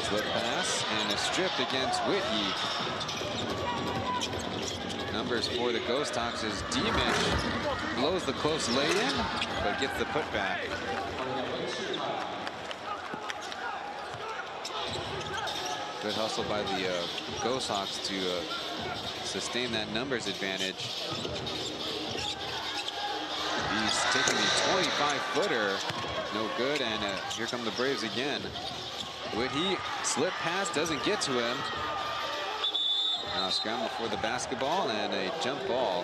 J: Slip pass and a strip against Whitney. Numbers for the Ghosthawks is Dimish blows the close lay-in, but gets the putback. Good hustle by the Ghosthawks to sustain that numbers advantage. He's taking the 25-footer, no good, and here come the Braves again. Whitney, slip pass, doesn't get to him. Now scramble for the basketball and a jump ball.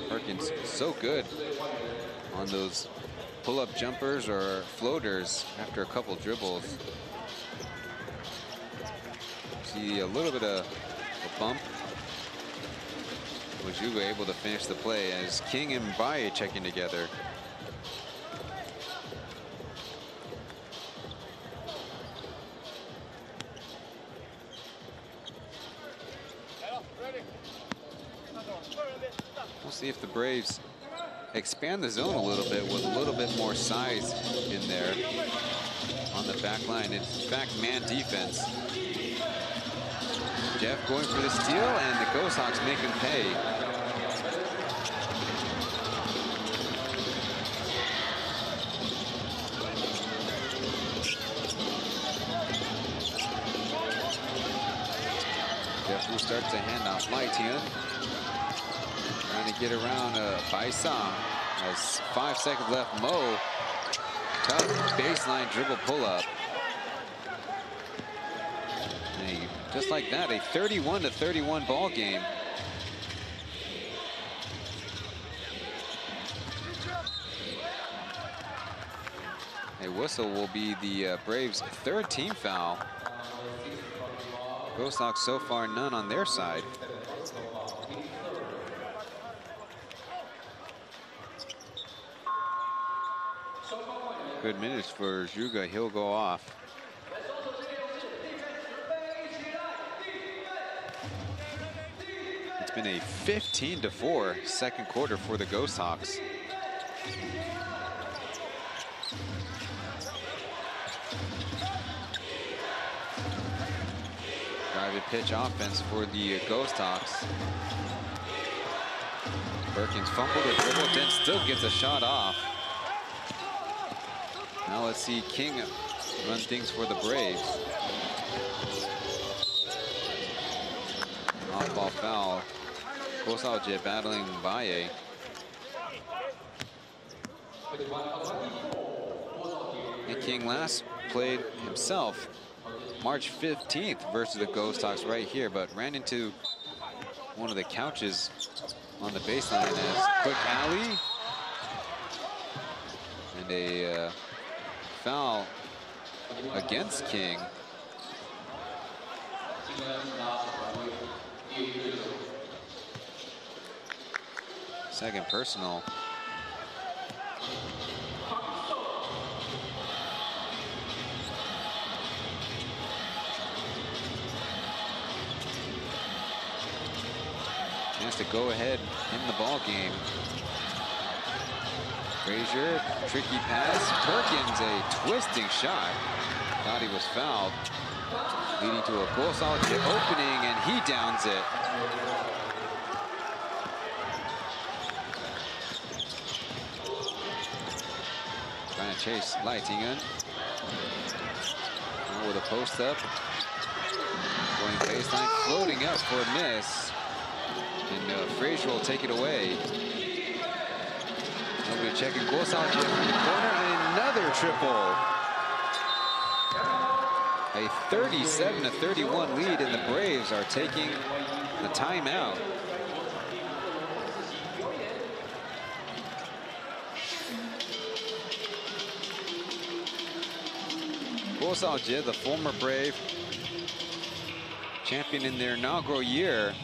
J: Perkins so good on those pull-up jumpers or floaters after a couple dribbles. See a little bit of bump. Was Hugo able to finish the play as King and Baye checking together. We'll see if the Braves expand the zone a little bit with a little bit more size in there on the back line. It's in fact man defense. Jeff going for the steal, and the Ghosthawks make him pay. Jeff will start to hand off Tainan. Trying to get around Baisang. Has 5 seconds left. Mo, tough baseline dribble pull-up. Just like that, a 31-31 ball game. A whistle will be the Braves' 3rd team foul. Ghosthawks so far none on their side. Good minutes for Zhuge. He'll go off. It's been a 15-4 second quarter for the Ghosthawks. Private pitch offense for the Ghosthawks. Perkins fumbled a dribble, then still gets a shot off. Now let's see King run things for the Braves. Off-ball foul. Ghosthawks battling Baye. And King last played himself March 15th versus the Ghosthawks right here, but ran into one of the couches on the baseline as quick alley. And a foul against King. Second personal. Chance to go ahead in the ball game. Frazier, tricky pass. Perkins, a twisting shot. Thought he was fouled. Leading to a Ghosthawks opening, and he downs it. Trying to chase Tainan. With a post up. Going baseline, floating up for a miss. And Frazier will take it away. Nobody checking. Ghosthawks from the corner, and another triple. A 37-31 lead, and the Braves are taking the timeout. Ghosthawks, the former Brave champion in their inaugural year,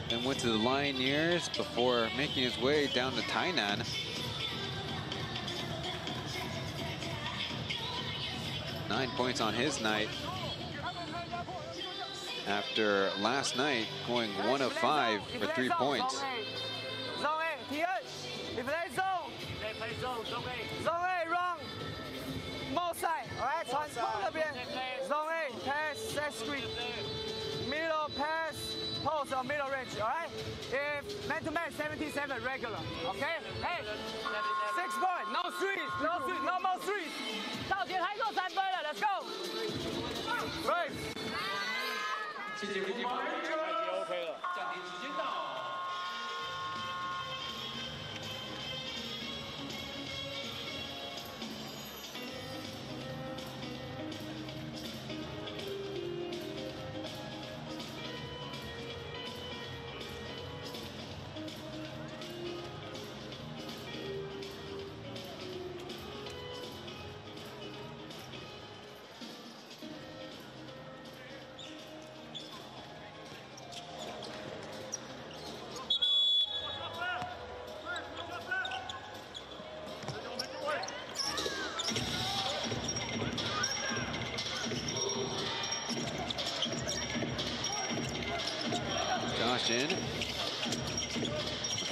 J: then went to the Lioneers before making his way down to Tainan. Nine points on his night after last night going 1 of 5 for 3 points.
M: Zone A, Tian, if they zone, they play zone A. Zone A, wrong. Both side, all right? Zone A, pass, set screen. Middle pass, post or middle range, all right? If man-to-man, 77 regular, okay? Hey, 6 points, no threes, no more threes. 到节还够3分了 ，Let's go. Right. 谢谢飞机炮，OK 了，暂停时间到。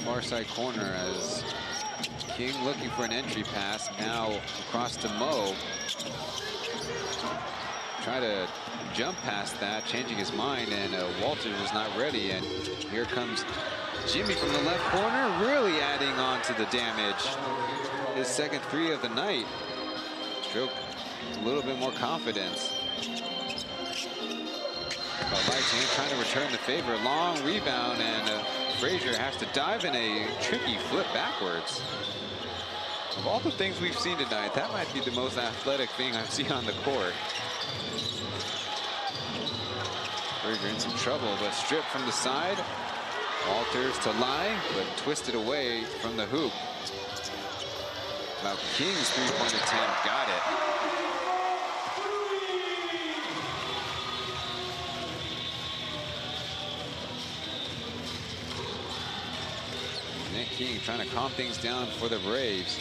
J: far side corner as King looking for an entry pass. Now across to Mo. Try to jump past that, changing his mind, and Walter was not ready. And here comes Jimmy from the left corner, really adding on to the damage. His second three of the night. Stroke a little bit more confidence. But right hand trying to return the favor. Long rebound, and Frazier has to dive in a tricky flip backwards. Of all the things we've seen tonight, that might be the most athletic thing I've seen on the court. Frazier in some trouble, but stripped from the side. Walters to lie, but twisted away from the hoop. Now King's three-point attempt, got it. Nick King trying to calm things down for the Braves.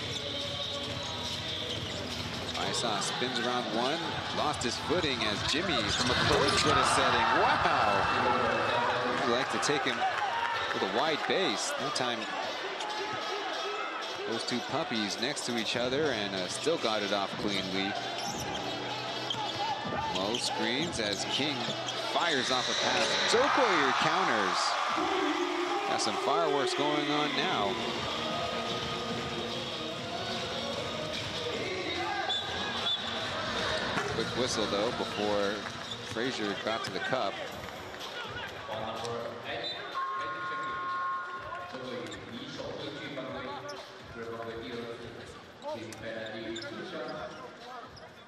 J: Isa spins around one, lost his footing as Jimmy from a close foot setting. Wow! I'd like to take him with a wide base. No time. Those two puppies next to each other, and still got it off cleanly. Low screens as King fires off a pass. Zokoyer counters. Got some fireworks going on now. Quick whistle though before Frazier got to the cup.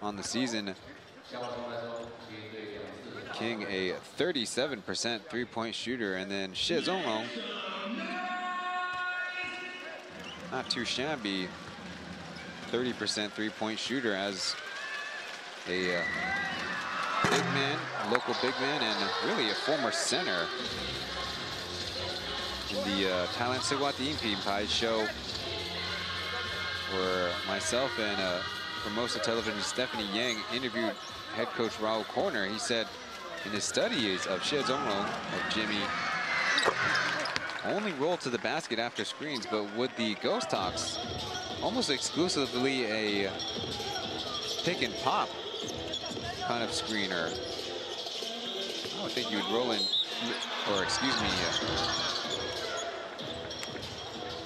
J: On the season, King a 37% three-point shooter, and then Shizono, not too shabby, 30% three-point shooter as a big man, a local big man, and really a former center in the Thailand Sigwati Impimpai show, where myself and Formosa Television Stephanie Yang interviewed head coach Raul Corner. He said in his studies of Shizono, of Jimmy, only rolled to the basket after screens, but with the Ghosthawks, almost exclusively a pick and pop kind of screener. I would think you would roll in, or excuse me,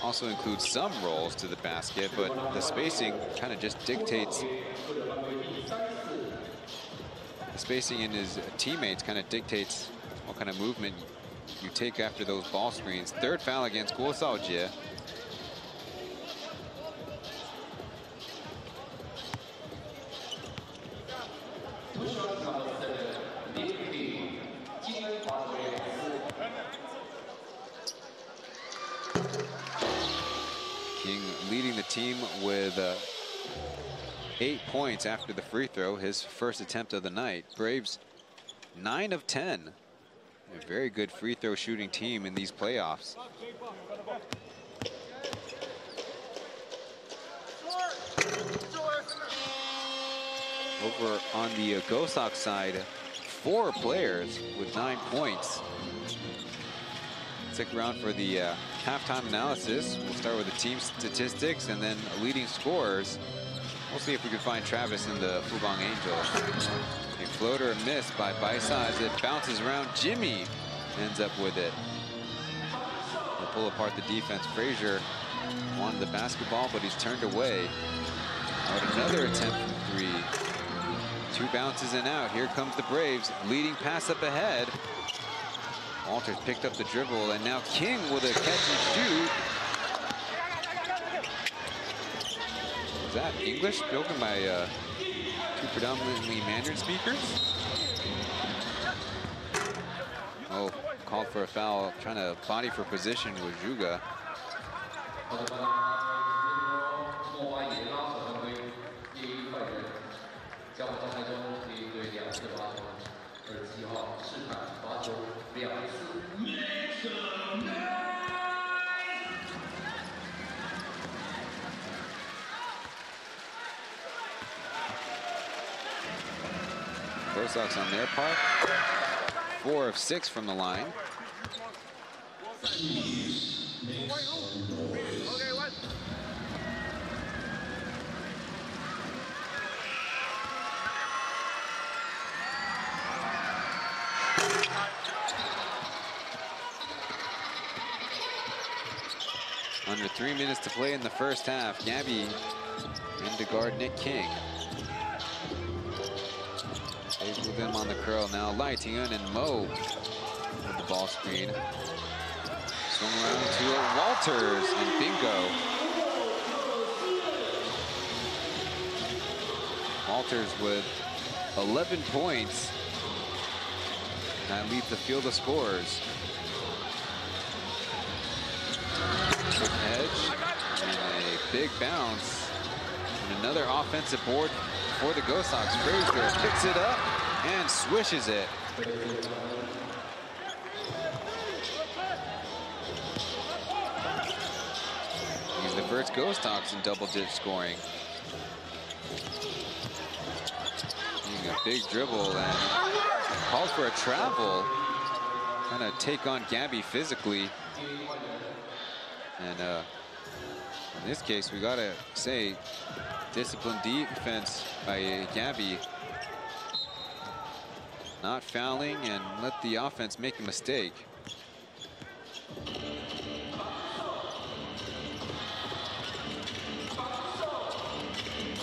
J: also includes some rolls to the basket, but the spacing kind of just dictates. The spacing in his teammates kind of dictates what kind of movement you take after those ball screens. Third foul against Ghosthawks. King leading the team with 8 points after the free throw, his first attempt of the night. Braves 9 of 10. A very good free throw shooting team in these playoffs. Over on the Ghosthawks side, 4 players with 9 points. Stick around for the halftime analysis. We'll start with the team statistics and then leading scorers. We'll see if we can find Travis in the Fubon Angels. A floater missed by Baisa as it bounces around. Jimmy ends up with it. They'll pull apart the defense. Frazier wanted the basketball, but he's turned away. Out another attempt from 3. 2 bounces and out. Here comes the Braves. Leading pass up ahead. Walters picked up the dribble, and now King with a catch and shoot. Is that English spoken by 2 predominantly Mandarin speakers? Oh, called for a foul, trying to body for position with Juga. Ghosthawks on their part, 4 of 6 from the line. Under 3 minutes to play in the first half. Gabby in to guard Nick King. Stays with him on the curl now. Lai Ting-un and Mo with the ball screen. Swung around to Walters and bingo. Walters with 11 points. That leads the field of scores. Quick edge and a big bounce. And another offensive board for the Ghosthawks. Frazier picks it up and swishes it. He's the first Ghosthawks in double-digit scoring. Using a big dribble and calls for a travel. Trying to take on Gabby physically. And in this case, we gotta say, disciplined defense by Gabby. Not fouling and let the offense make a mistake.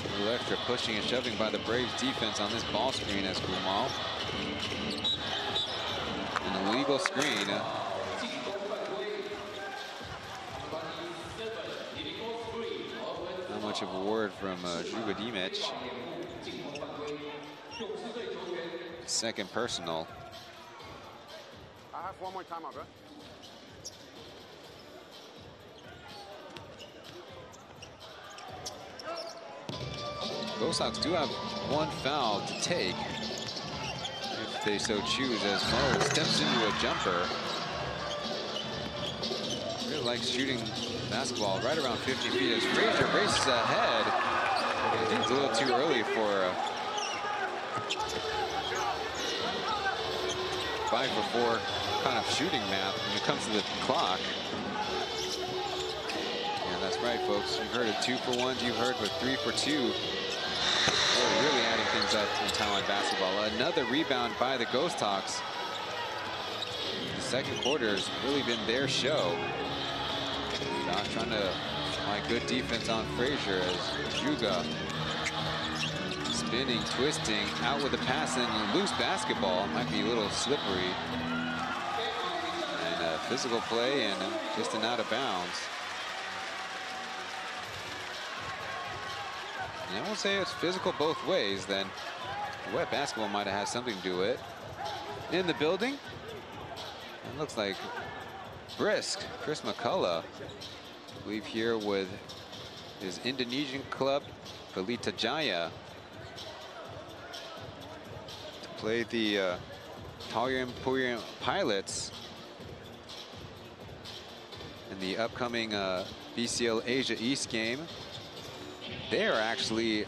J: A little extra pushing and shoving by the Braves defense on this ball screen as Gumal. An illegal screen. Not much of a word from Zhugadimitch. Second personal.
N: I have one more time, bro.
J: Ghosthawks do have one foul to take if they so choose, as Mo steps into a jumper. Really likes shooting basketball right around 50 feet as Frazier races ahead. I think it's a little too early for 5-for-4 kind of shooting math when it comes to the clock. Yeah, that's right, folks. You've heard of 2-for-1s. You've heard with 3-for-2. They're really adding things up in Taiwan basketball. Another rebound by the Ghosthawks. The second quarter has really been their show. Josh trying to find good defense on Frazier as Juga spinning, twisting, out with a pass and loose basketball. Might be a little slippery. And physical play and just an out of bounds. And I won't say it's physical both ways, then wet basketball might have had something to do with it. In the building, it looks like Brisk, Chris McCullough, I believe here with his Indonesian club, Pelita Jaya, to play the Taoyuan Pilots in the upcoming BCL Asia East game. They are actually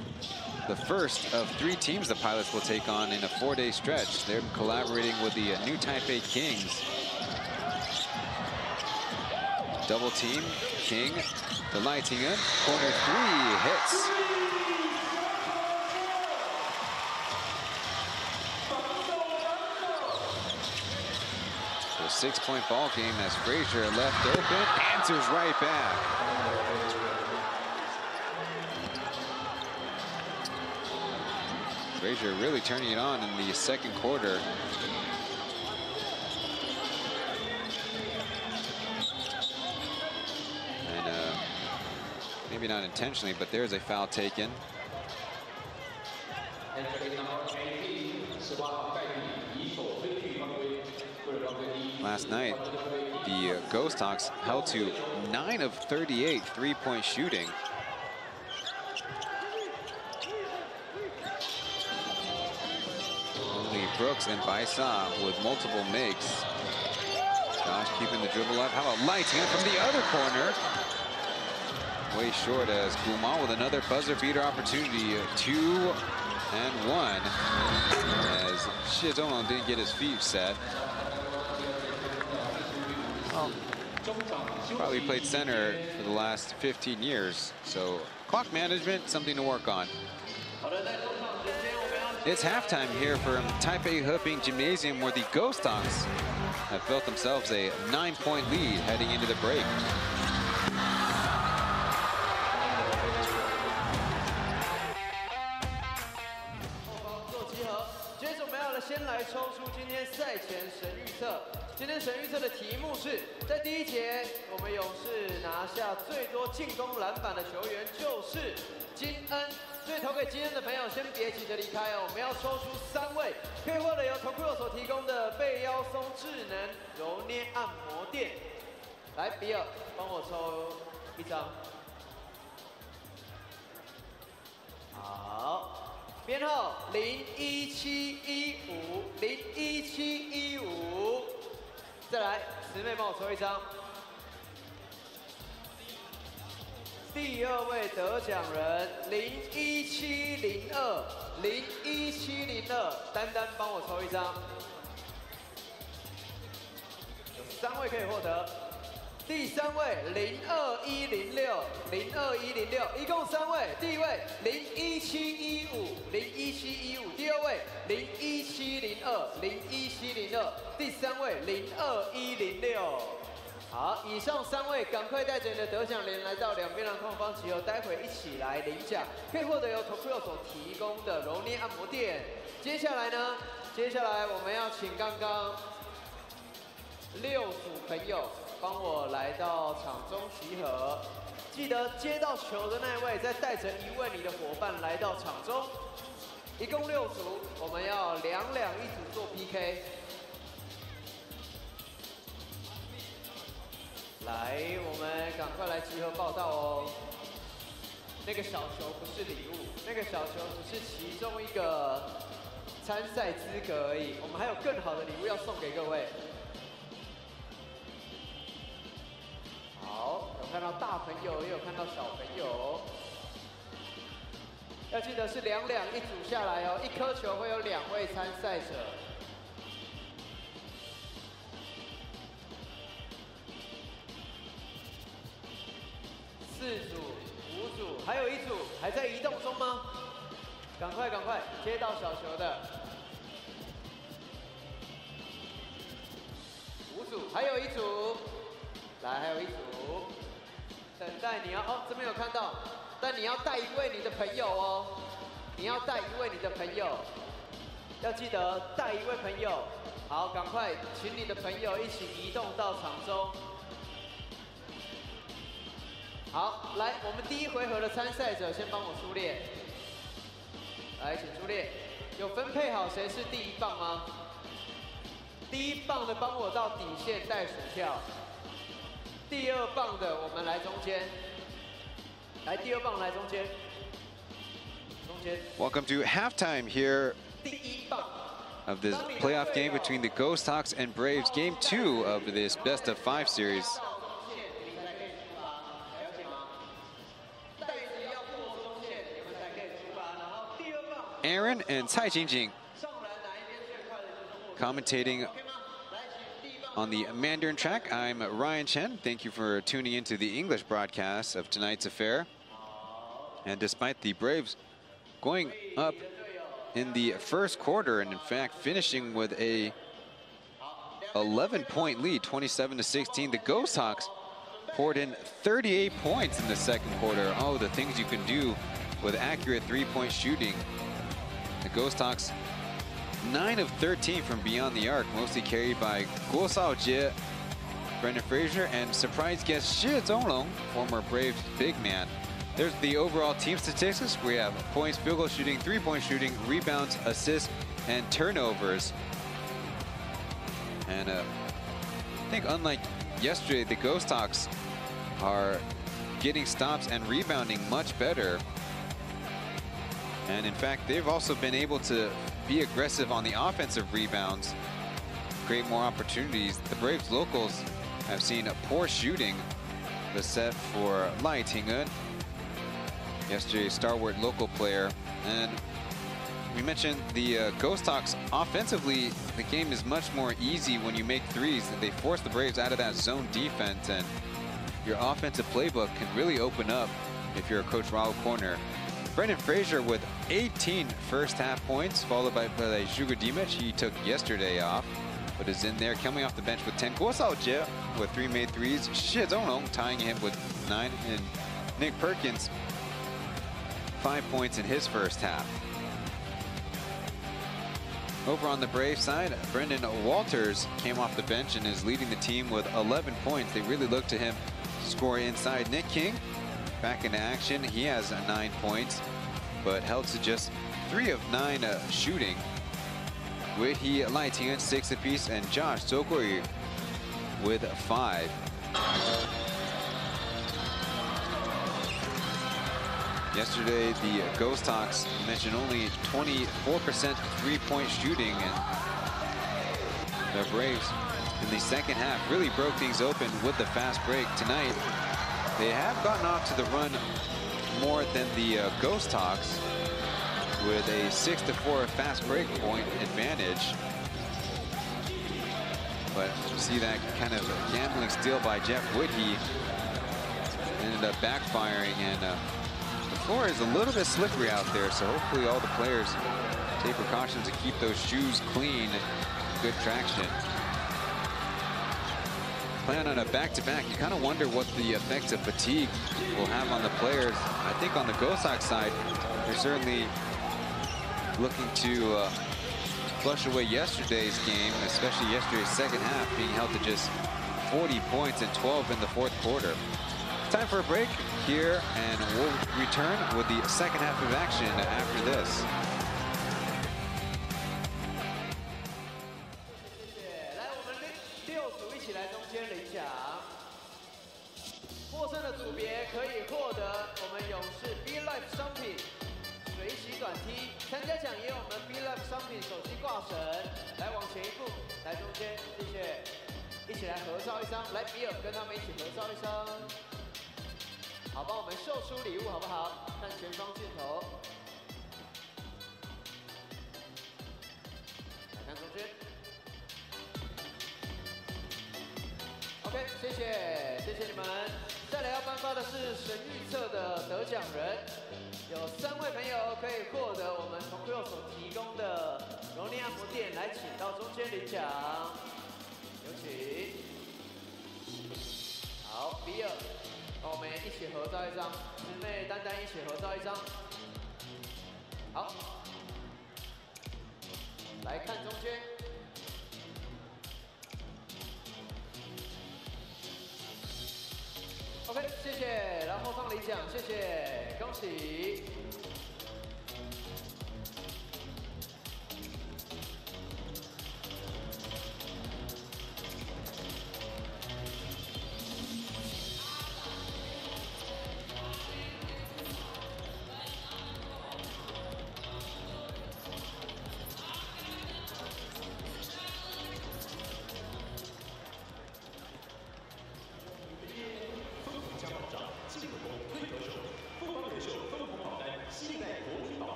J: the first of 3 teams the Pilots will take on in a 4-day stretch. They're collaborating with the new Taipei Kings. Double team, King, the Lai Ting-un, corner 3 hits. So a 6-point ball game as Frazier left open, answers right back. Frazier really turning it on in the second quarter. And maybe not intentionally, but there's a foul taken. Last night, the Ghosthawks held to 9 of 38 3-point shooting. Brooks and Baisa with multiple makes. Josh keeping the dribble up. How about Lighting it from the other corner? Way short as Gumal with another buzzer beater opportunity. 2 and 1 as Shizono didn't get his feet set. Well, Probably played center for the last 15 years. So clock management, something to work on. It's halftime here from Taipei Heping Gymnasium, where the Ghosthawks have built themselves a 9-point lead heading into the break.
A: 今天神预测的题目是在第一节，我们勇士拿下最多进攻篮板的球员就是金恩，所以投给金恩的朋友先别急着离开哦，我们要抽出3位，可以获得由 Tokyo 所提供的背腰松智能揉捏按摩垫。来，比尔，帮我抽1张。好。 编号01715，01715，再来，慈妹帮我抽1张。第2位得奖人01702，01702，丹丹帮我抽1张。有3位可以获得。第3位02106，02106，一共3位。第1位01715，01715；第2位01702，01702；第3位02106。好，以上3位赶快带着你的得奖联来到两边篮筐方集合，待会一起来领奖，可以获得由 Tokyo 所提供的揉捏按摩垫。接下来呢？接下来我们要请刚刚6组朋友。 帮我来到场中集合，记得接到球的那位再带着1位你的伙伴来到场中，一共6组，我们要2一组做 PK。来，我们赶快来集合报道哦。那个小球不是礼物，那个小球只是其中一个参赛资格而已，我们还有更好的礼物要送给各位。 好，有看到大朋友，也有看到小朋友。要记得是2一组下来哦，一颗球会有2位参赛者。4组、5组，还有1组还在移动中吗？赶快，接到小球的。5组，还有1组。 来，还有1组，等待你要哦，这边有看到，但你要带1位你的朋友哦，你要带1位你的朋友，要记得带1位朋友。好，赶快请你的朋友一起移动到场中。好，来，我们第1回合的参赛者先帮我出列，来，请出列。有分配好谁是第1棒吗？第1棒的帮我到底线带薯条。 第2棒的，我们来中间。来，第2棒来中间。中间。
J: Welcome to halftime here of this playoff game between the Ghosthawks and Braves, Game 2 of this best-of-5 series. Aaron and Cai Jingjing commentating on the Mandarin track. I'm Ryan Chen. Thank you for tuning into the English broadcast of tonight's affair. And despite the Braves going up in the first quarter, and in fact finishing with a 11-point lead, 27-16, the Ghosthawks poured in 38 points in the second quarter. Oh, the things you can do with accurate three-point shooting. The Ghosthawks 9 of 13 from beyond the arc, mostly carried by Guo Shaojie, Brendan Fraser, and surprise guest Shi Zonglong, former Braves big man. There's the overall team statistics. We have points, field goal shooting, three-point shooting, rebounds, assists, and turnovers. And I think unlike yesterday, the Ghosthawks are getting stops and rebounding much better. And in fact, they've also been able to be aggressive on the offensive rebounds, create more opportunities. The Braves locals have seen a poor shooting. The set for Lai Tingun, yesterday's stalwart local player. And we mentioned the Ghosthawks offensively, the game is much more easy when you make threes. They force the Braves out of that zone defense, and your offensive playbook can really open up if you're a Coach Raul corner. Brendan Frazier with 18 first half points, followed by Zhuge Dimich. He took yesterday off, but is in there coming off the bench with 10. Ghosthawks with 3 made threes. Xie Zongnong tying him with 9, and Nick Perkins 5 points in his first half. Over on the Brave side, Brendan Walters came off the bench and is leading the team with 11 points. They really look to him to score inside. Nick King back into action. He has 9 points, but held to just 3 of 9 shooting. Wei He, Lai Ting'en 6 apiece, and Josh Zhou with 5. Yesterday, the Ghosthawks mentioned only 24% three-point shooting, and the Braves in the second half really broke things open with the fast break. Tonight, they have gotten off to the run more than the Ghosthawks with a 6-4 fast break point advantage. But you see that kind of gambling steal by Jeff Whitty ended up backfiring, and the floor is a little bit slippery out there, so hopefully all the players take precautions to keep those shoes clean, good traction. Playing on a back-to-back, you kind of wonder what the effects of fatigue will have on the players. I think on the Ghosthawks side, they're certainly looking to flush away yesterday's game, especially yesterday's second half, being held to just 40 points and 12 in the fourth quarter. Time for a break here, and we'll return with the second half of action after this.
A: 获胜的组别可以获得我们勇士 P.LEAGUE 商品水洗短 T， 参加奖也有我们 P.LEAGUE 商品手机挂绳。来往前一步，来中间，谢谢，一起来合照一张。来，比尔跟他们一起合照一张。好，帮我们秀出礼物好不好？看前方镜头，来看中间。OK， 谢谢，谢谢你们。再来要颁发的是神预测的得奖人，有3位朋友可以获得我们从 Q 所提供的柔力按摩垫，来请到中间领奖，有请。好，比尔，帮我们一起合照一张，师妹、丹丹一起合照一张。好，来看中间。OK， 谢谢，然后放领奖，谢谢，恭喜。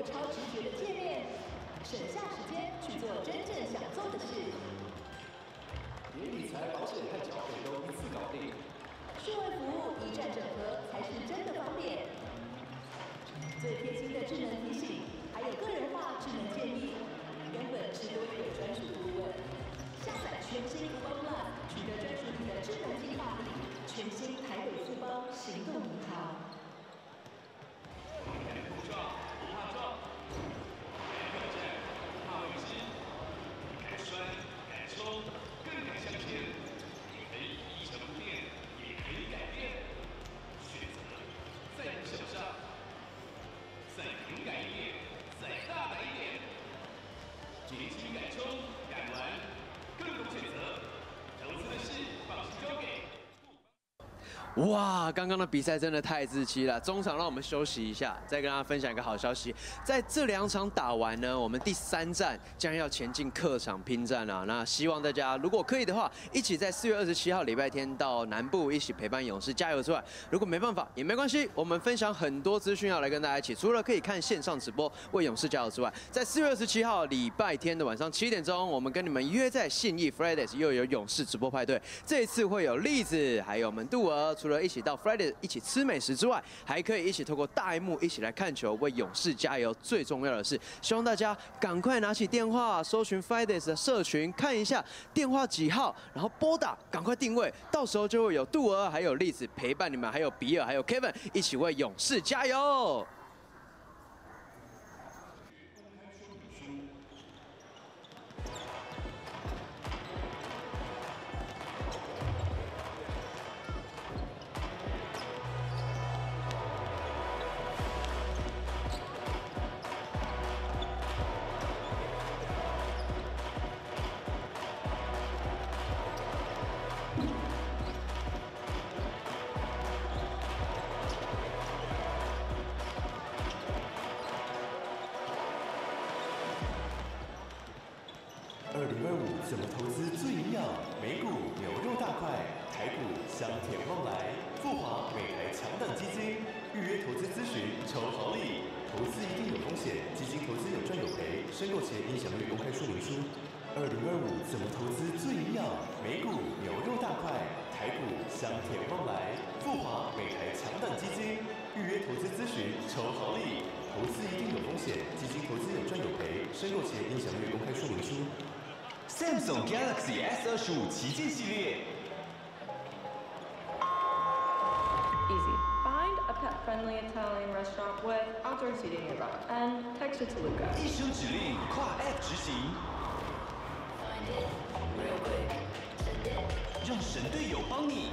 G: 超直觉的界面，省下时间去做真正想做的事。
O: 连理财、保险和缴费都一次搞定。
G: 数位服务一站整合才是真的方便。最贴心的智能提醒，还有个人化智能建议，根本是多一个专属顾问。下载全新Fubon Plus，取得专属你的智能计划力。全新台北富邦行动银行。
A: 哇，刚刚的比赛真的太刺激了。中场让我们休息一下，再跟大家分享一个好消息。在这2场打完呢，我们第3站将要前进客场拼战啊。那希望大家如果可以的话，一起在4月27号礼拜天到南部一起陪伴勇士加油之外，如果没办法也没关系，我们分享很多资讯要来跟大家一起。除了可以看线上直播为勇士加油之外，在4月27号礼拜天的晚上7点钟，我们跟你们约在信义 Fridays 又有勇士直播派对。这一次会有栗子，还有我们杜儿。除了一起到 Friday 一起吃美食之外，还可以一起透过大荧幕一起来看球，为勇士加油。最重要的是，希望大家赶快拿起电话，搜寻 Fridays 的社群，看一下电话几号，然后拨打，赶快定位，到时候就会有杜儿还有栗子陪伴你们，还有比尔还有 Kevin 一起为勇士加油。
O: 怎么投资最营养？美股牛肉大块，台股香甜旺来，富华美台强档基金，预约投资咨询抽好礼。投资一定有风险，基金投资有赚有赔，申购前应详阅公开说明书。2025怎么投资最营养？美股牛肉大块，台股香甜旺来，富华美台强档基金，预约投资咨询抽好礼。投资一定有风险，基金投资有赚有赔，申购前应详阅公开说明书。Samsung Galaxy S25旗舰系列。
P: Easy. Find a pet-friendly Italian restaurant with outdoor seating nearby and text it to Luca.
O: 一声指令，跨 App 执行，让神队友帮你。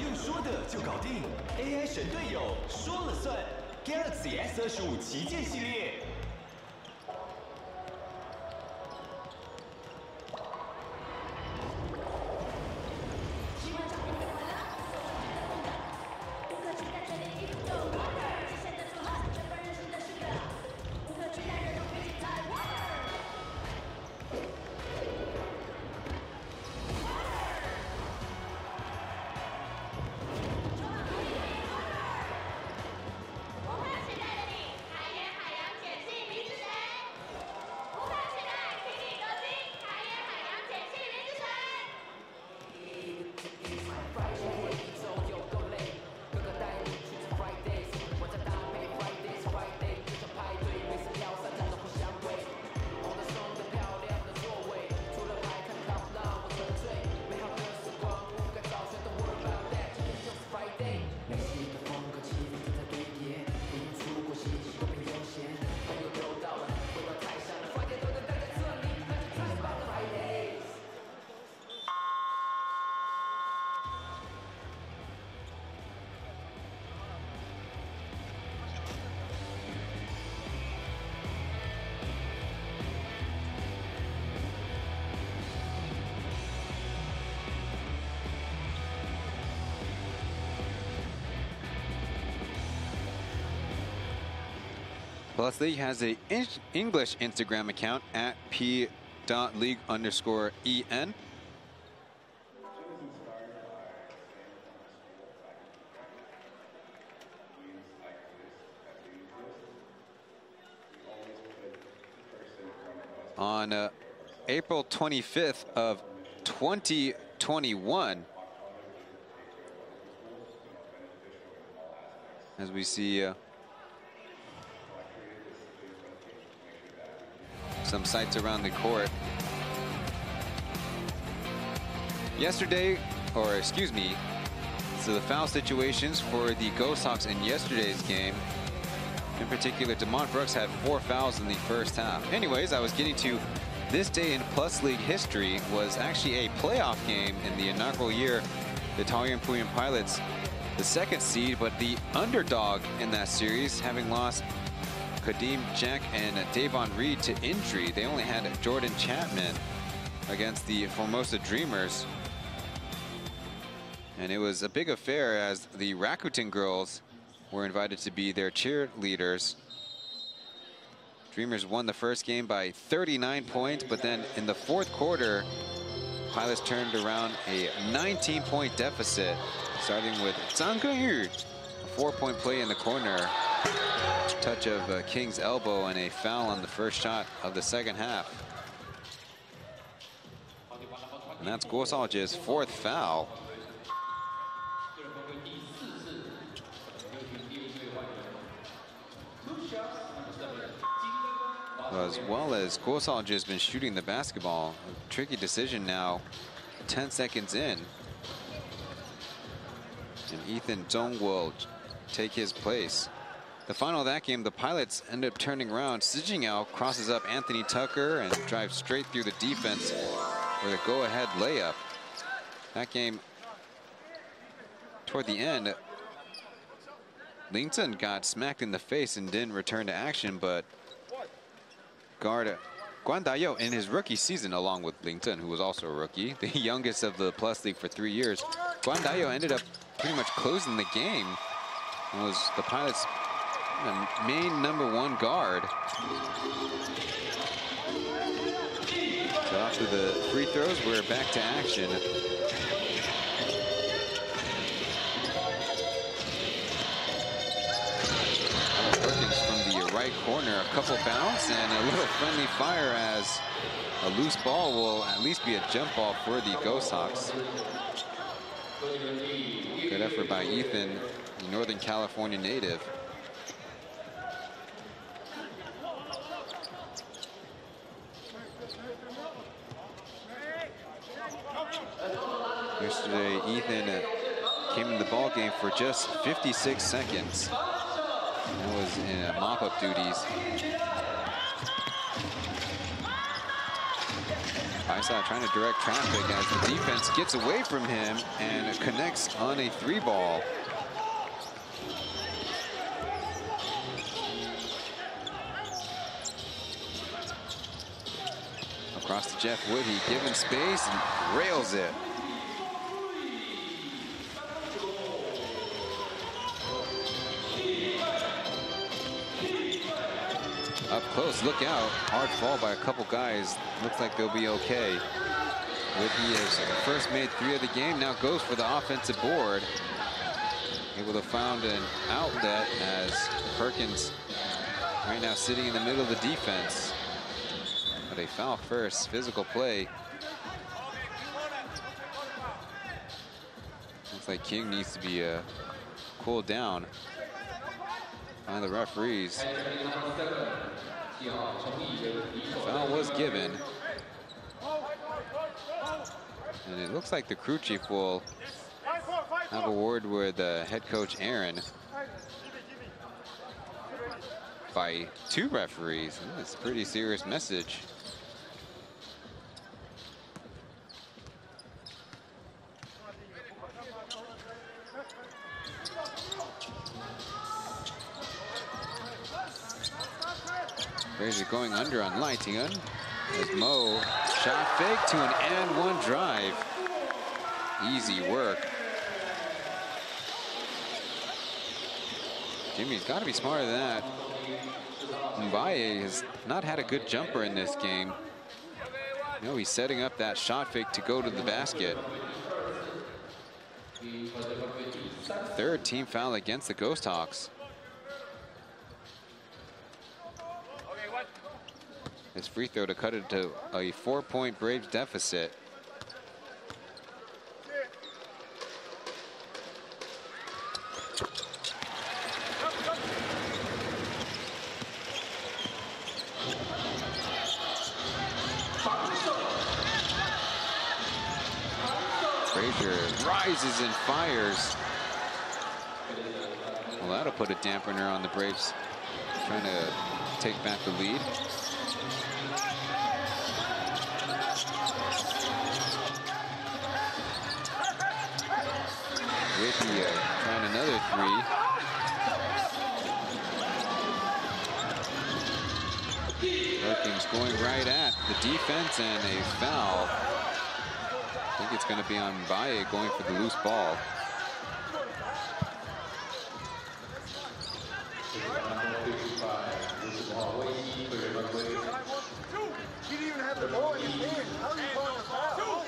O: 用说的就搞定 ，AI 神队友说了算。Galaxy S25旗舰系列。
J: P.LEAGUE has an English Instagram account at P.LEAGUE_EN. On April 25th of 2021, as we see some sights around the court. Yesterday, or excuse me, so the foul situations for the Ghosthawks in yesterday's game. In particular, Demont Brooks had 4 fouls in the first half. Anyways, I was getting to this day in P.LEAGUE history was actually a playoff game in the inaugural year. The Taoyuan Puyan Pilots, the 2nd seed, but the underdog in that series, having lost Kadeem Jack and Davon Reed to injury. They only had Jordan Chapman against the Formosa Dreamers. And it was a big affair as the Rakuten girls were invited to be their cheerleaders. Dreamers won the first game by 39 points, but then in the fourth quarter, Pilots turned around a 19-point deficit, starting with Zhang Geyu, a 4-point play in the corner, touch of King's elbow, and a foul on the first shot of the second half. And that's Ghosthawks' fourth foul. As well as Ghosthawks has been shooting the basketball. A tricky decision now, 10 seconds in. And Ethan Zhong will take his place. The final of that game, the Pilots end up turning around. Sijingao crosses up Anthony Tucker and drives straight through the defense with a go-ahead layup. That game, toward the end, Lington got smacked in the face and didn't return to action, but guard Guan Dayo in his rookie season, along with Lington, who was also a rookie, the youngest of the Plus League for 3 years, Guan Dayo ended up pretty much closing the game and was the Pilots' main #1 guard. So after the free throws, we're back to action. Perkins from the right corner, a couple bounce and a little friendly fire as a loose ball will at least be a jump ball for the Ghosthawks. Good effort by Ethan, the Northern California native. Yesterday, Ethan came in the ball game for just 56 seconds. That was in mop-up duties. Paisa trying to direct traffic as the defense gets away from him and connects on a 3-ball. Across to Jeff Wood, he given space and rails it. Up close, look out. Hard fall by a couple guys. Looks like they'll be okay. Whitney has first made 3 of the game, now goes for the offensive board. Able to find an outlet as Perkins right now sitting in the middle of the defense. But a foul first, physical play. Looks like King needs to be cooled down by the referees. Foul was given. And it looks like the crew chief will have a word with head coach Aaron by 2 referees. That's a pretty serious message. Fraser going under on Lightingan as Mo shot fake to an and 1 drive. Easy work. Jimmy's got to be smarter than that. Mbaye has not had a good jumper in this game. No, he's setting up that shot fake to go to the basket. 3rd team foul against the Ghosthawks. His free throw to cut it to a 4-point Braves deficit. Frazier rises and fires. Well, that'll put a dampener on the Braves trying to take back the lead. Whitney trying another 3. Perkins going right at the defense and a foul. I think it's going to be on Baye going for the loose ball.
I: He didn't even have the ball in his hand. How are you calling a foul?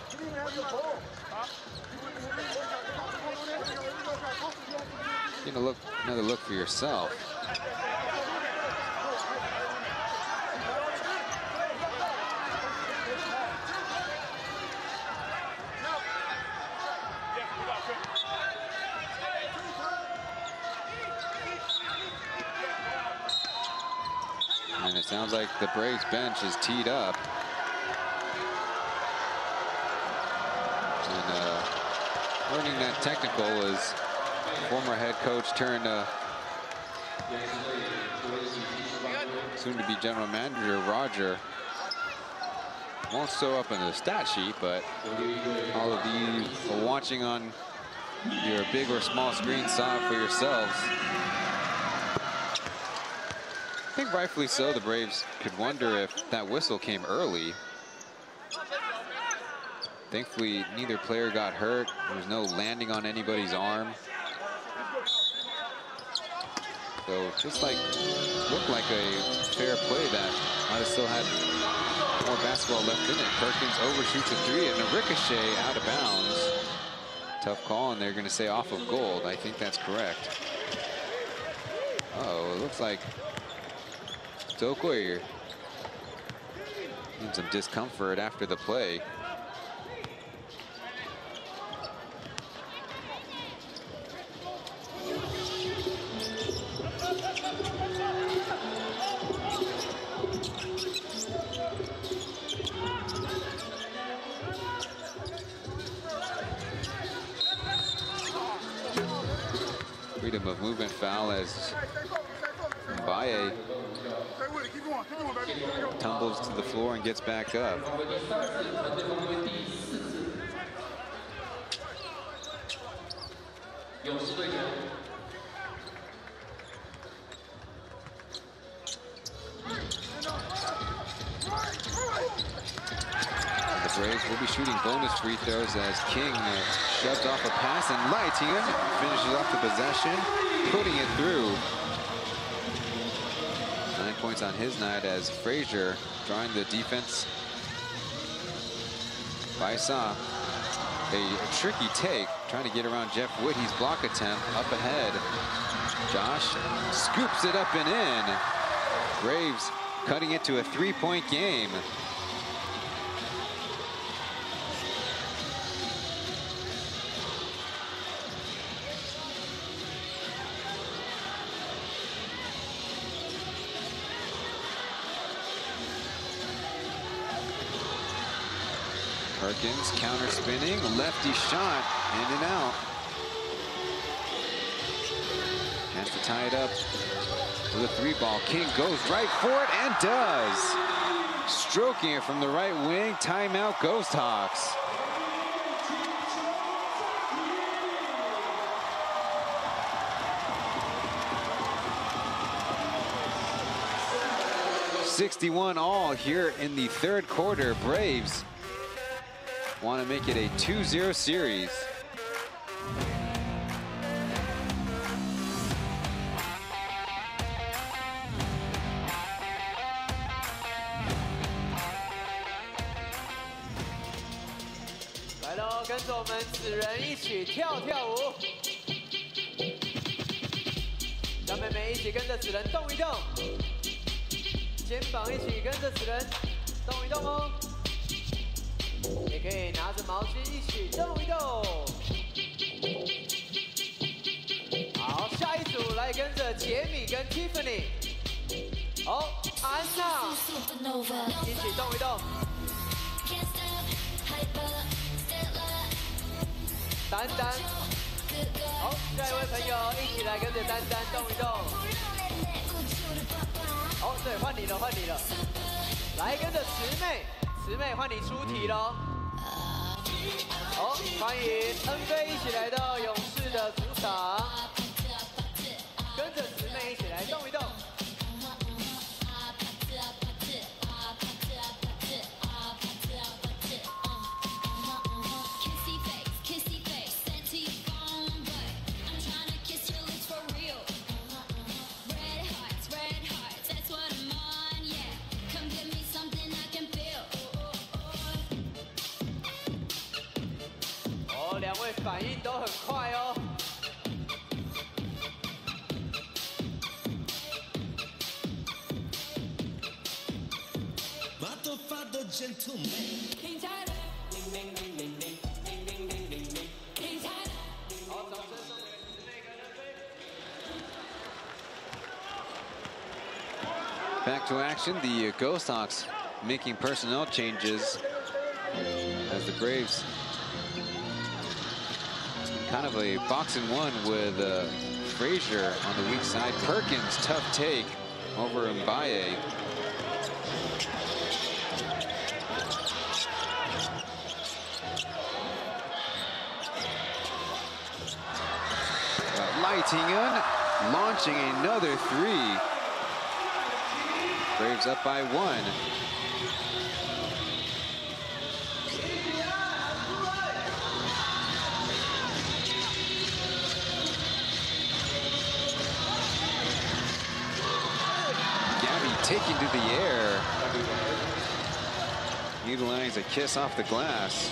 I: He didn't even have the ball.
J: Getting another look for yourself. And it sounds like the Braves bench is teed up. And learning that technical is former head coach turned soon-to-be general manager Roger. Won't show up in the stat sheet, but all of you are watching on your big or small screen saw it for yourselves. I think rightfully so, the Braves could wonder if that whistle came early. Thankfully, neither player got hurt. There was no landing on anybody's arm. So just looked like a fair play that might have still had more basketball left in it. Perkins overshoots a three and a ricochet out of bounds. Tough call, and they're going to say off of gold. I think that's correct. Uh-oh, it looks like Stokoyer had some discomfort after the play. Freedom of movement foul as Baye tumbles to the floor and gets back up. The Braves will be shooting bonus free throws as King shoves off a pass, and Lighting finishes off the possession, putting it through. 9 points on his night as Frazier drawing the defense. Baisa, a tricky take, trying to get around Jeff Whitty's block attempt. Up ahead, Josh scoops it up and in. Braves cutting it to a 3-point game. Perkins counter spinning, lefty shot, in and out. Chance to tie it up with a 3-ball. King goes right for it and does. Stroking it from the right wing. Timeout, Ghosthawks. .61 here in the third quarter. Braves want to make it a 2-0 series.
A: 来喽，跟着我们此人一起跳跳舞，小妹妹一起跟着此人动一动，肩膀一起跟着此人动一动哦。也可以拿着毛巾一起动一动。好，下一组来跟着杰米跟 Tiffany。好，安娜一起动一动。丹丹，好，下一位朋友一起来跟着丹丹动一动。好，对，换你了，换你了。来跟着慈妹。慈妹换你出题喽！好，欢迎恩菲一起来到勇士的主场，跟着慈妹一起来动一动。两位反应都很快哦。
J: Back to action, the Ghosthawks making personnel changes as the Braves. It's been kind of a boxing one with Frazier on the weak side. Perkins, tough take over Mbaye. Tainan launching another three. Braves up by 1. Gabby taken to the air. Utilizing a kiss off the glass.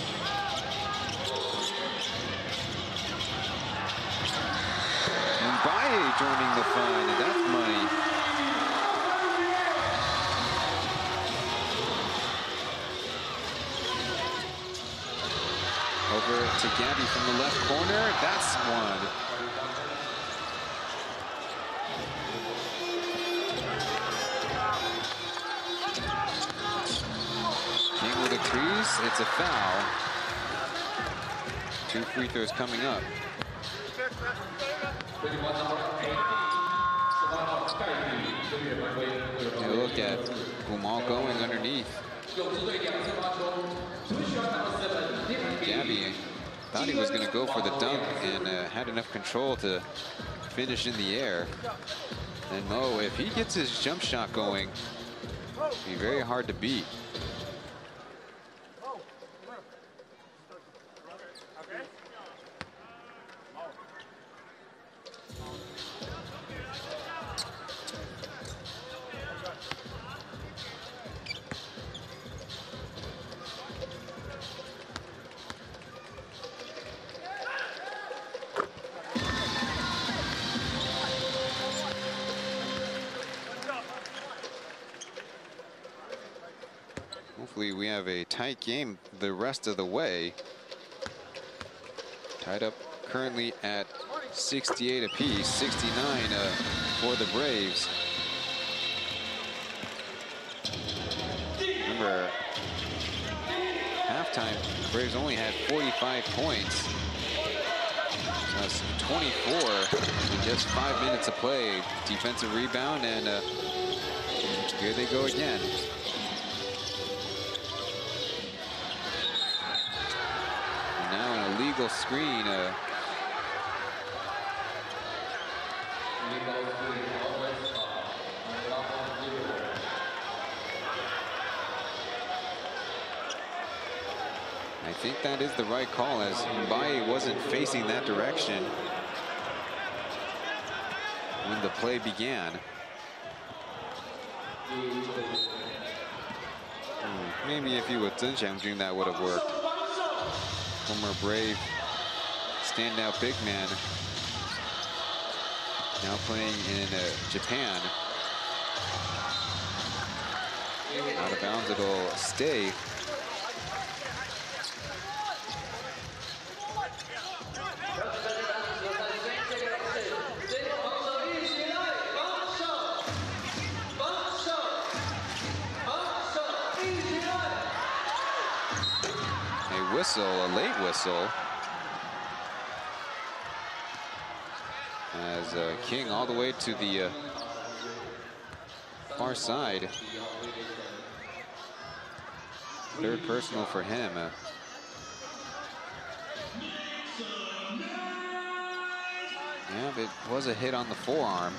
J: Mbaye joining the fun, and that's money. Over to Gabby from the left corner, that's one. King with a crease, it's a foul. 2 free throws coming up. Take a look at Gumal going underneath. Gabby thought he was going to go for the dunk and had enough control to finish in the air. And Mo, if he gets his jump shot going, it'll be very hard to beat. Hopefully we have a tight game the rest of the way. Tied up currently at 68 apiece, 69 for the Braves. Remember, halftime, the Braves only had 45 points. So that's 24 in just 5 minutes of play. Defensive rebound, and here they go again. Now an illegal screen. I think that is the right call, as Mbaye wasn't facing that direction when the play began. Maybe if you were Chen Xiangjun, that would have worked. Former Brave standout big man, now playing in Japan. Out of bounds, it'll stay. Whistle, a late whistle, as King all the way to the far side. Third personal for him. Yeah, but it was a hit on the forearm.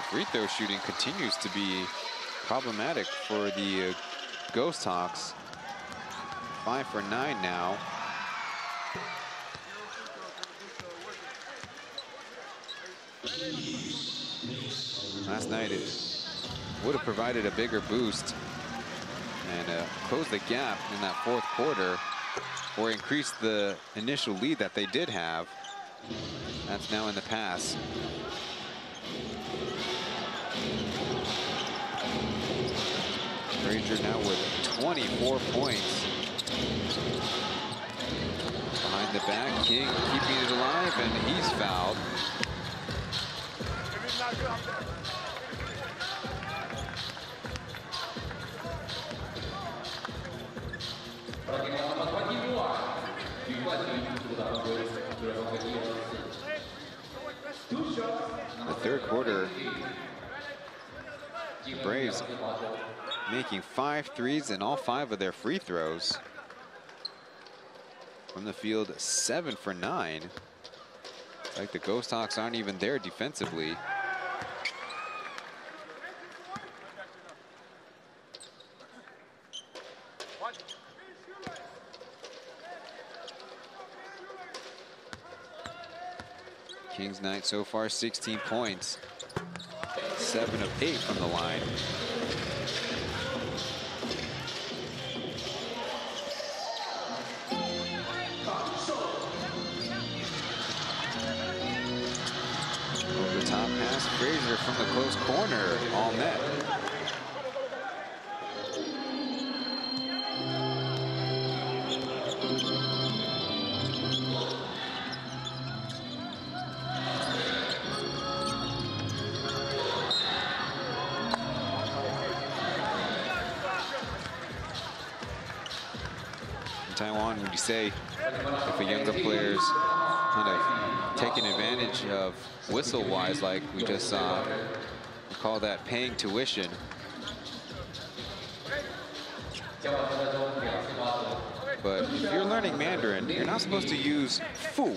J: Free throw shooting continues to be problematic for the Ghosthawks. 5 for 9 now. Last night it would have provided a bigger boost and close the gap in that fourth quarter, or increase the initial lead that they did have. That's now in the past. Frazier now with 24 points. Behind the back, King keeping it alive, and he's fouled. The third quarter, the Braves making 5 threes and all 5 of their free throws. From the field, 7 for 9. It's like the Ghosthawks aren't even there defensively. Kings night so far, 16 points. 7 of 8 from the line. Over the top pass, Frazier from the close corner, all net. Taiwan, would you say if a younger player's kind of taking advantage of whistle-wise, like we just saw, we call that paying tuition? But if you're learning Mandarin, you're not supposed to use fu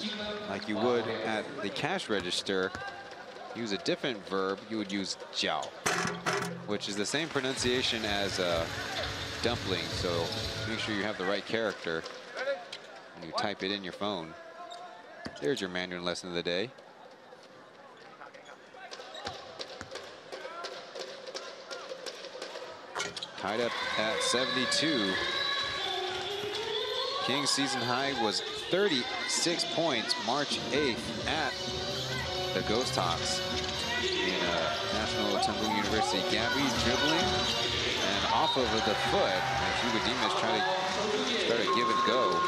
J: like you would at the cash register. Use a different verb. You would use jiao, which is the same pronunciation as dumpling, so make sure you have the right character when you type it in your phone. There's your Mandarin lesson of the day. Tied up at 72. King's season high was 36 points March 8th at the Ghosthawks in National Tunggung University. Gabby dribbling and off over the foot, and Hugo Dimas trying to start a give and go.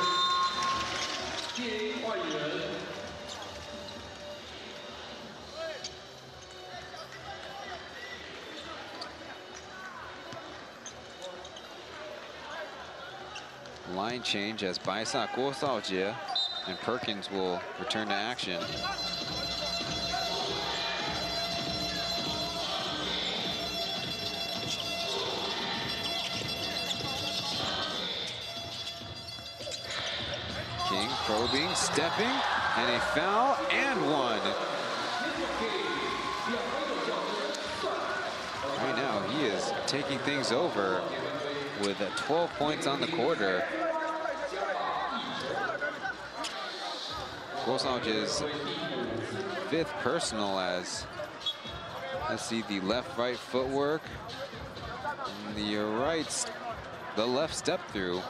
J: Line change as Baisa Ghosthawks and Perkins will return to action. King probing, stepping, and a foul, and one. Right now, he is taking things over with 12 points on the quarter. Ghosthawks' 5th personal, as let's see the left-right footwork, and the left step through.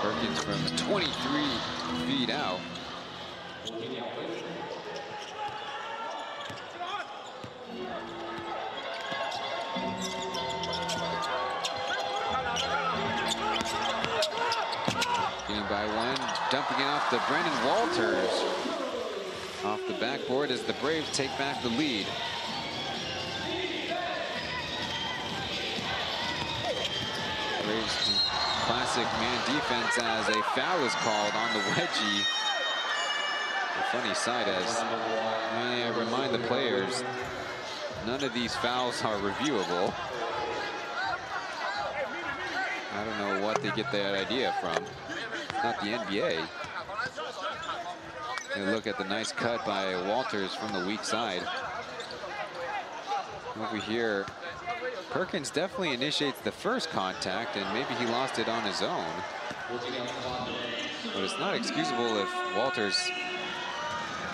J: Perkins from 23 feet out. Getting by one, dumping it off to Brendan Walters. Off the backboard as the Braves take back the lead. Braves classic man defense as a foul is called on the wedgie. The funny side as I remind the players, none of these fouls are reviewable. I don't know what they get that idea from. It's not the NBA. And look at the nice cut by Walters from the weak side. Over here, Perkins definitely initiates the first contact, and maybe he lost it on his own. But it's not excusable if Walters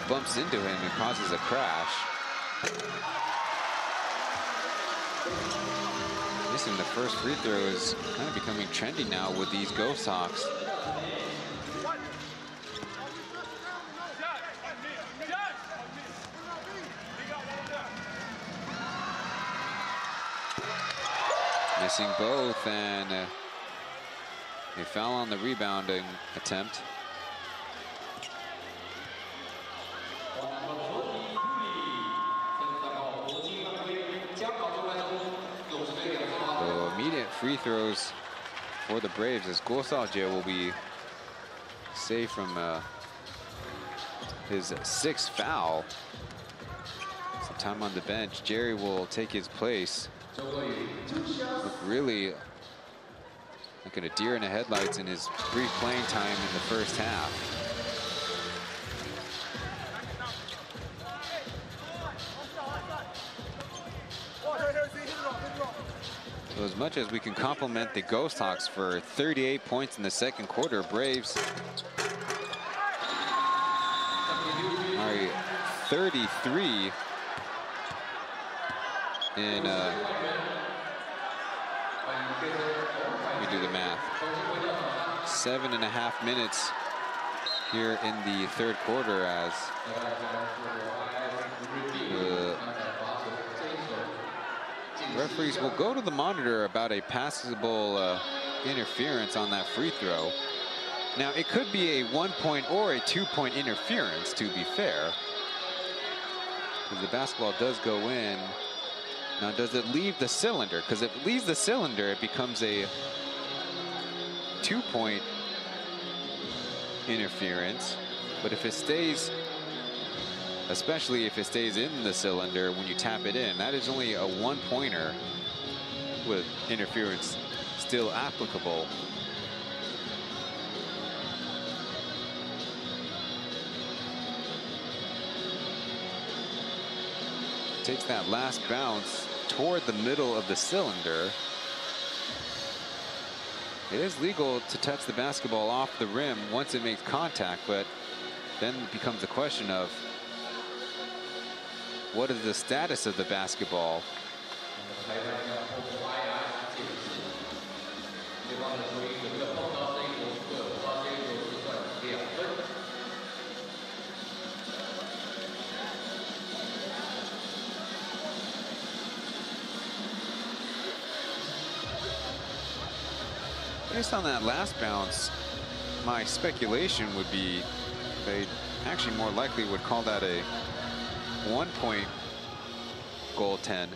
J: bumps into him and causes a crash. Missing the first free throw is kind of becoming trendy now with these Ghosthawks. Missing both, and a foul on the rebounding attempt. So immediate free throws for the Braves as Ghosthawks will be saved from his 6th foul. Some time on the bench. Jerry will take his place. Look really like a deer in the headlights in his brief playing time in the first half. So as much as we can compliment the Ghosthawks for 38 points in the second quarter, Braves are 33 in let me do the math. 7.5 minutes here in the third quarter as the referees will go to the monitor about a passable interference on that free throw. Now, it could be a 1-point or a 2-point interference, to be fair, because the basketball does go in. Now, does it leave the cylinder? Because if it leaves the cylinder, it becomes a 2-point interference. But if it stays, especially if it stays in the cylinder when you tap it in, that is only a 1-pointer with interference still applicable. Takes that last bounce toward the middle of the cylinder. It is legal to touch the basketball off the rim once it makes contact, but then it becomes a question of what is the status of the basketball? Based on that last bounce, my speculation would be they actually more likely would call that a 1-point goaltend.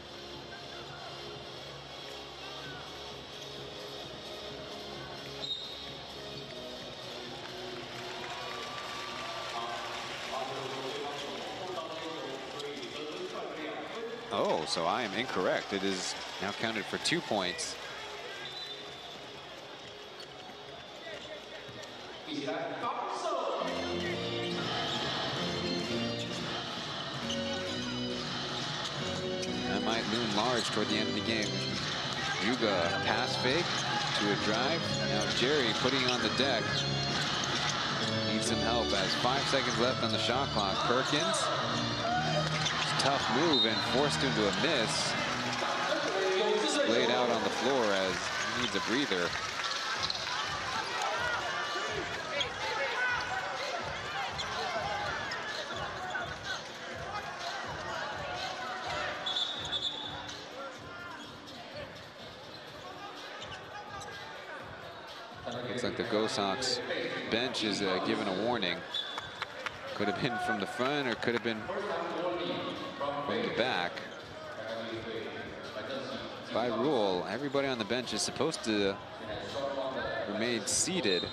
J: Oh, so I am incorrect. It is now counted for 2 points. That might loom large toward the end of the game. Yuga pass fake to a drive. Now Jerry putting on the deck. Needs some help as 5 seconds left on the shot clock. Perkins. Tough move and forced into a miss. Laid out on the floor as he needs a breather. Looks like the Ghosthawks bench is given a warning. Could have been from the front or could have been from the back. By rule, everybody on the bench is supposed to remain seated.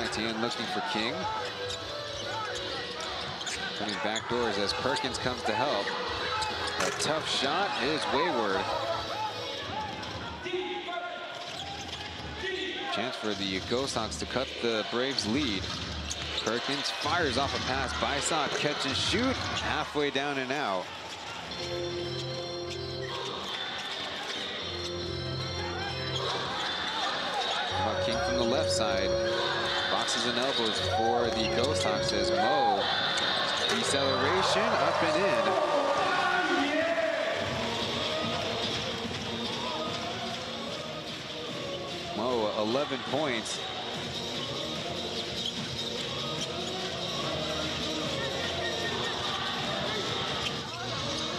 J: Tainan looking for King. Turning back doors as Perkins comes to help. A tough shot is wayward. Chance for the Ghosthawks to cut the Braves' lead. Perkins fires off a pass. Baisak catch and shoot. Halfway down and out. King from the left side. Boxes and elbows for the Ghosthawks as Mo. Deceleration up and in. Mo, 11 points.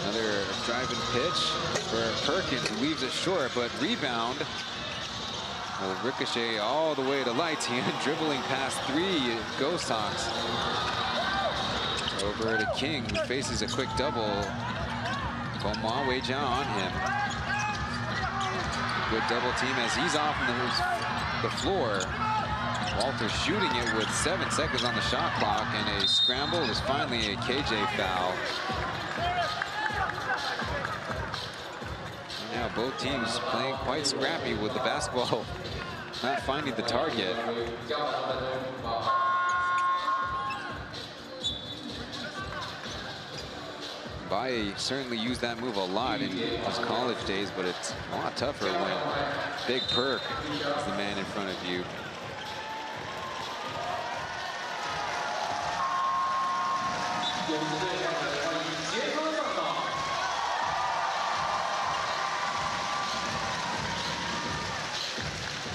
J: Another driving pitch for Perkins, who leaves it short, but rebound will ricochet all the way to Tainan, dribbling past 3 Ghosthawks. Over to King, who faces a quick double. Goma Weijia on him. Good double team as he's off the floor. Walter shooting it with 7 seconds on the shot clock, and a scramble is finally a KJ foul. Now both teams playing quite scrappy with the basketball not finding the target. Baye certainly used that move a lot in his college days, but it's a lot tougher when Big Perk is the man in front of you.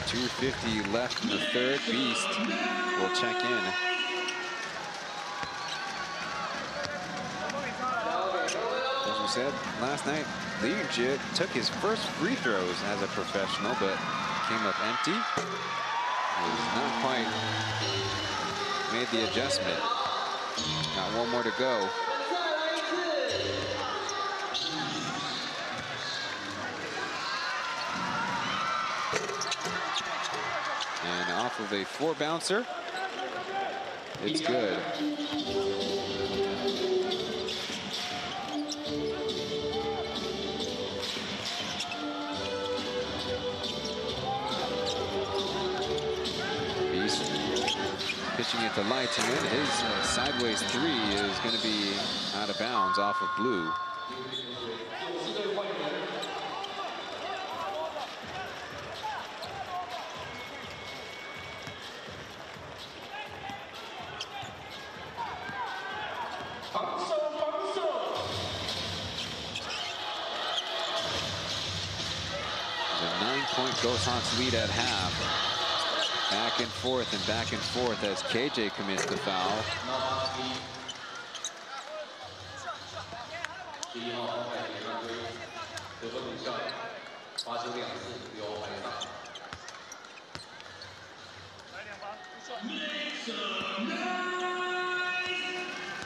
J: .250 left in the third. Beast will check in. As we said last night, PLEAGUE took his first free throws as a professional, but came up empty. He's not quite made the adjustment. Got one more to go. And off of a 4-bouncer, it's good. Beast pitching it to Tainan. His sideways 3 is going to be out of bounds off of blue. Ghosthawks lead at half. Back and forth as KJ commits the foul.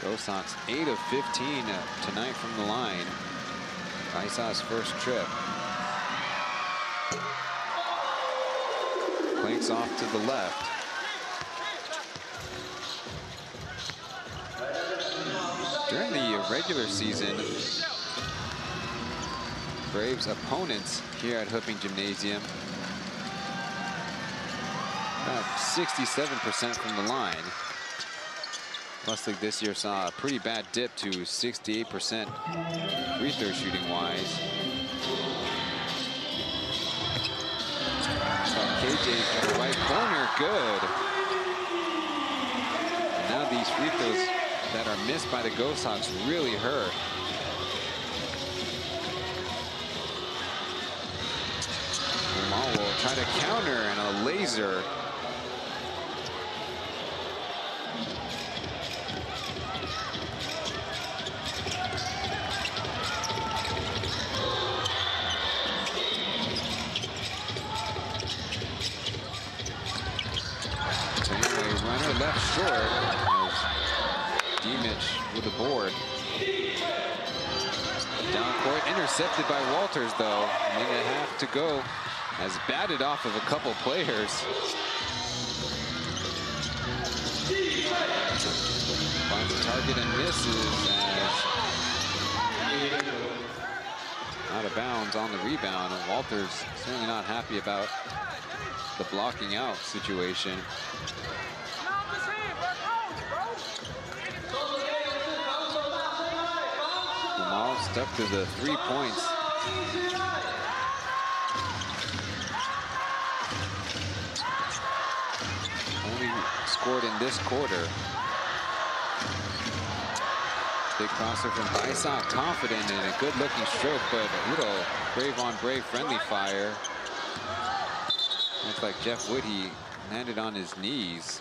J: Ghosthawks 8 of 15 tonight from the line. Isa's first trip. Clanks off to the left. During the regular season, Braves opponents here at Hooping Gymnasium, about 67% from the line. Plus League this year saw a pretty bad dip to 68% free throw shooting wise. KJ from the right corner, good. And now these free throws that are missed by the Ghosthawks really hurt. Jamal will try to counter and a laser. Left short as Dimich with the board. Down court, intercepted by Walters though. A minute and a half to go. Has batted off of a couple players. Finds a target and misses as out of bounds on the rebound, and Walters certainly not happy about the blocking out situation. Jamal stuck to the 3 points. Only scored in this quarter. Big crosser from Baisa, confident and a good-looking stroke, but a little brave-on-brave friendly fire. Looks like Jeff Whitty landed on his knees.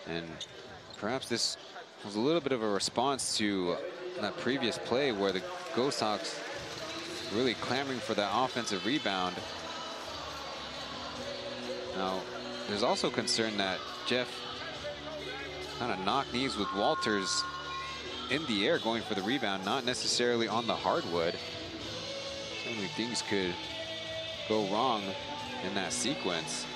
J: And perhaps this was a little bit of a response to that previous play where the Ghosthawks really clamoring for that offensive rebound. Now, there's also concern that Jeff kind of knocked knees with Walters in the air going for the rebound, not necessarily on the hardwood. Certainly things could go wrong in that sequence.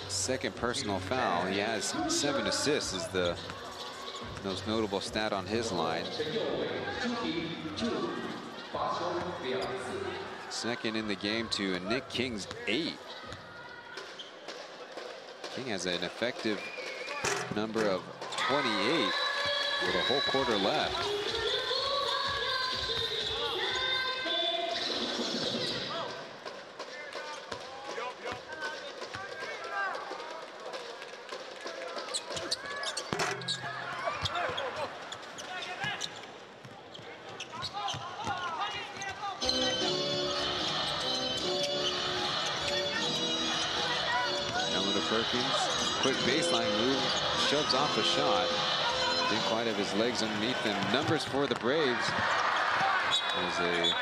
J: Second personal foul. He has 7 assists is the most notable stat on his line. Second in the game to Nick King's 8. King has an effective number of 28 with a whole quarter left. Quick baseline move, shoves off a shot. Didn't quite have his legs underneath him. Numbers for the Braves. There's a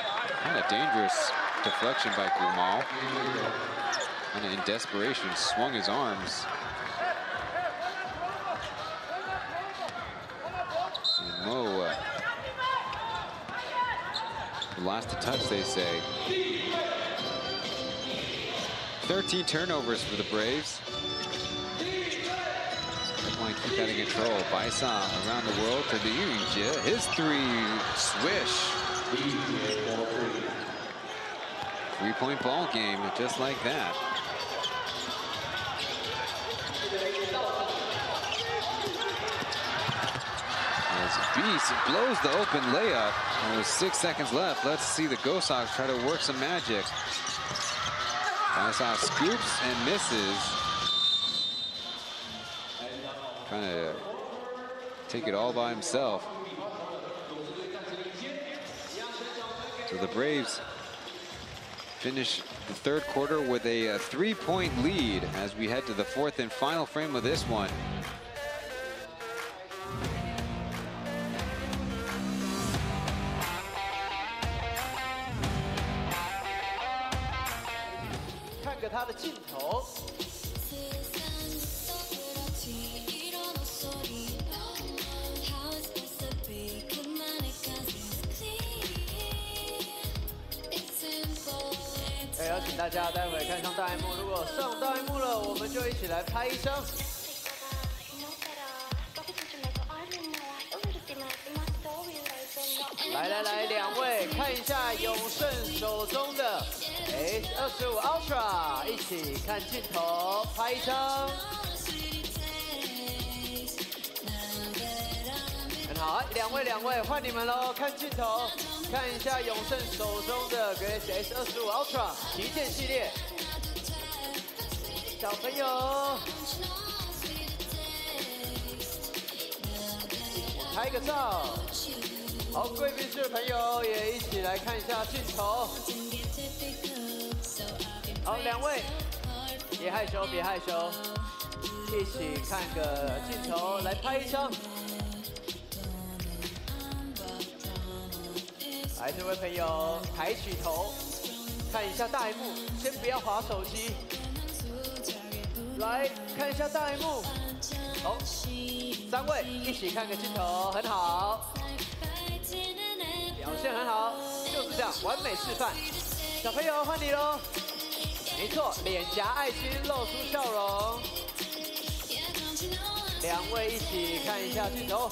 J: kind of dangerous deflection by Kumal. Kind of in desperation, swung his arms. And Mo, the last to touch, they say. 13 turnovers for the Braves. Keep that in control. Baisa around the world to Liu. His 3 swish. 3-point ball game, just like that. As Beast blows the open layup. And with 6 seconds left, let's see the Ghosthawks try to work some magic. Baisa scoops and misses. Trying to take it all by himself. So the Braves finish the third quarter with a 3-point lead as we head to the fourth and final frame of this one.
A: 邀请大家待会看上大荧幕，如果上大荧幕了，我们就一起来拍一张。来，两位看一下永胜手中的 S25 Ultra， 一起看镜头，拍一张。很好，两位换你们喽，看镜头。 看一下永胜手中的 Grace S25 Ultra 旗舰系列。小朋友，拍个照。好，贵宾室的朋友也一起来看一下镜头。好，2位，别害羞，别害羞，一起看个镜头，来拍一张。来，这位朋友抬起头，看一下大荧幕，先不要滑手机。来看一下大荧幕。好，3位一起看个镜头，很好，表现很好，就是这样，完美示范。小朋友换你喽。没错，脸颊爱心露出笑容。2位一起看一下镜头。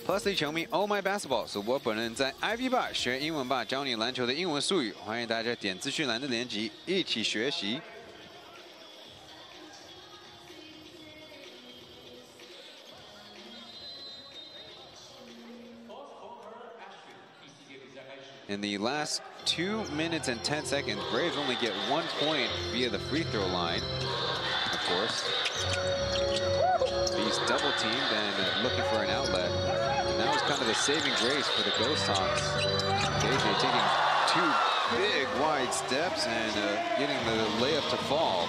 J: Plus 球迷 Oh My Basketball， 是我本人在 IV 吧学英文吧，教你篮球的英文术语。欢迎大家点资讯栏的连结，一起学习。In the last 2 minutes and 10 seconds, Braves only get 1 point via the free throw line, of course. He's double teamed and looking for an outlet. And that was kind of the saving grace for the Ghosthawks. KJ taking 2 big wide steps and getting the layup to fall.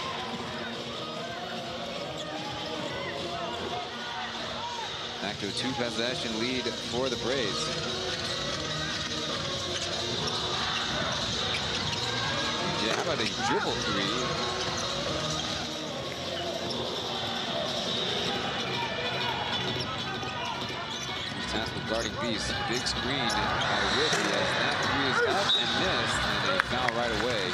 J: Back to a 2-possession lead for the Braves. Yeah, how about a dribble 3? He's tasked with guarding Beast. Big screen by Ricky as that 3 is up and missed, and a foul right away.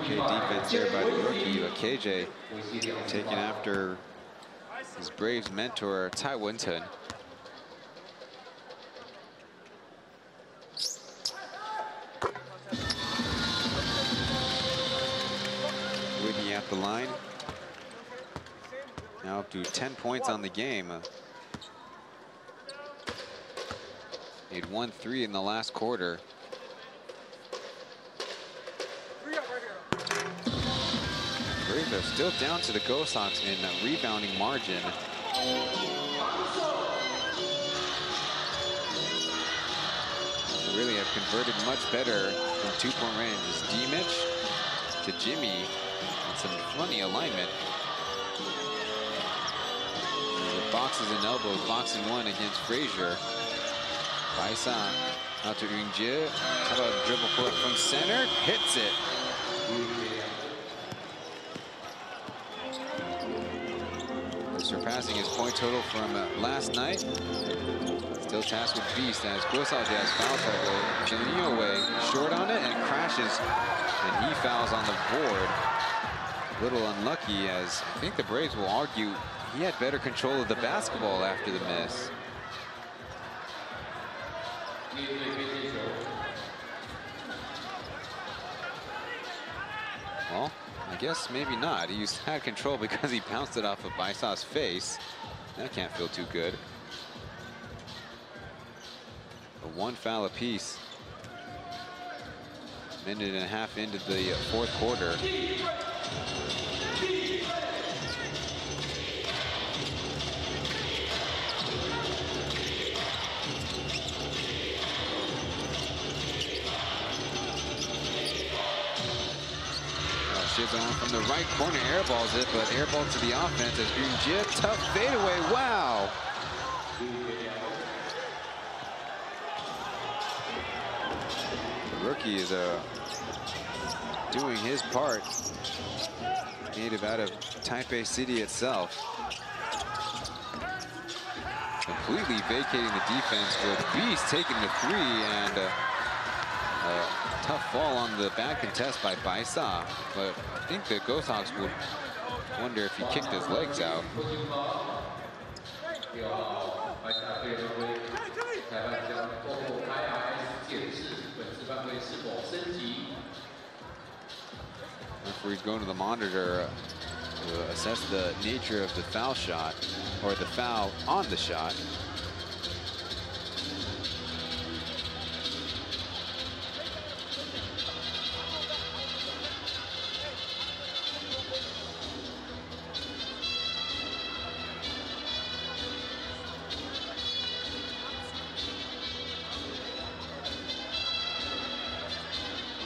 J: Okay, defense here by the rookie, but KJ taking after his Braves mentor, Tainan. Whitney at the line. Now up to 10 points on the game. Made 1-3 in the last quarter. Braves are still down to the Ghosthawks in a rebounding margin. They really have converted much better from 2-point range. It's D-Mitch to Jimmy, and some funny alignment. The boxes and elbows, boxing 1 against Frazier. Baisa out to Yungjie. How about a dribble pull up from center? Hits it. Surpassing his point total from last night. Still tasked with Beast as Ghosthawks has foul trouble. Janio short on it and crashes, and he fouls on the board. A little unlucky, as I think the Braves will argue he had better control of the basketball after the miss. Well, I guess maybe not. He had control because he bounced it off of Baisa's face. That can't feel too good. But 1 foul apiece. Minute and a half into the 4th quarter. Shizon from the right corner airballs it, but airball to the offense as Yungjie, tough fadeaway, wow. The rookie is doing his part. Native out of Taipei City itself. Completely vacating the defense with Beast taking the 3 and tough fall on the back contest by Baisa, but I think the Ghosthawks would wonder if he kicked his legs out. Referee's going to the monitor. to assess the nature of the foul shot, or the foul on the shot.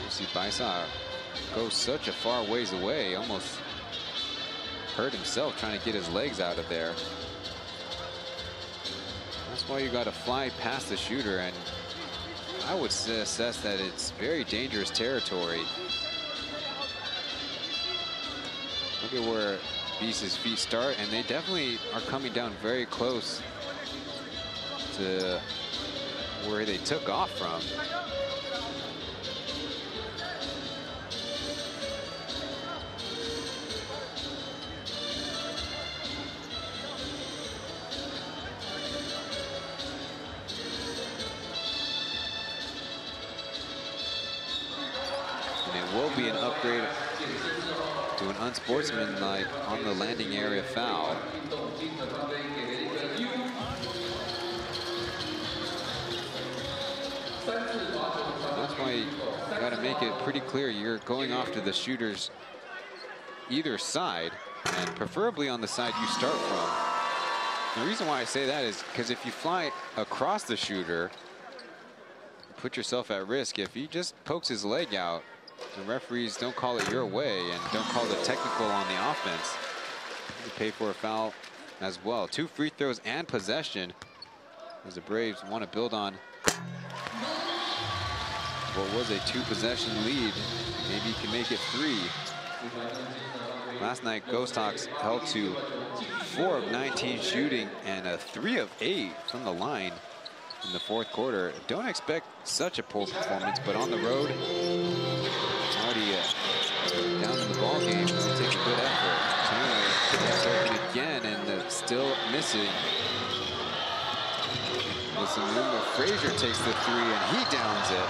J: See Baisa goes such a far ways away, almost hurt himself trying to get his legs out of there. That's why you got to fly past the shooter, and I would assess that it's very dangerous territory. Look at where Beast's feet start, and they definitely are coming down very close to where they took off from. Will be an upgrade to an unsportsmanlike on the landing area foul. That's why you got to make it pretty clear you're going off to the shooters either side, and preferably on the side you start from. The reason why I say that is because if you fly across the shooter, you put yourself at risk. If he just pokes his leg out, the referees don't call it your way and don't call the technical on the offense. You pay for a foul as well. 2 free throws and possession as the Braves want to build on what was a 2-possession lead. Maybe you can make it 3. Last night, Ghosthawks held to 4 of 19 shooting and a 3 of 8 from the line in the 4th quarter. Don't expect such a poor performance, but on the road, already down in the ball game, it'll take a good effort. Tainan open again, and still missing. With some room, Frazier takes the 3, and he downs it.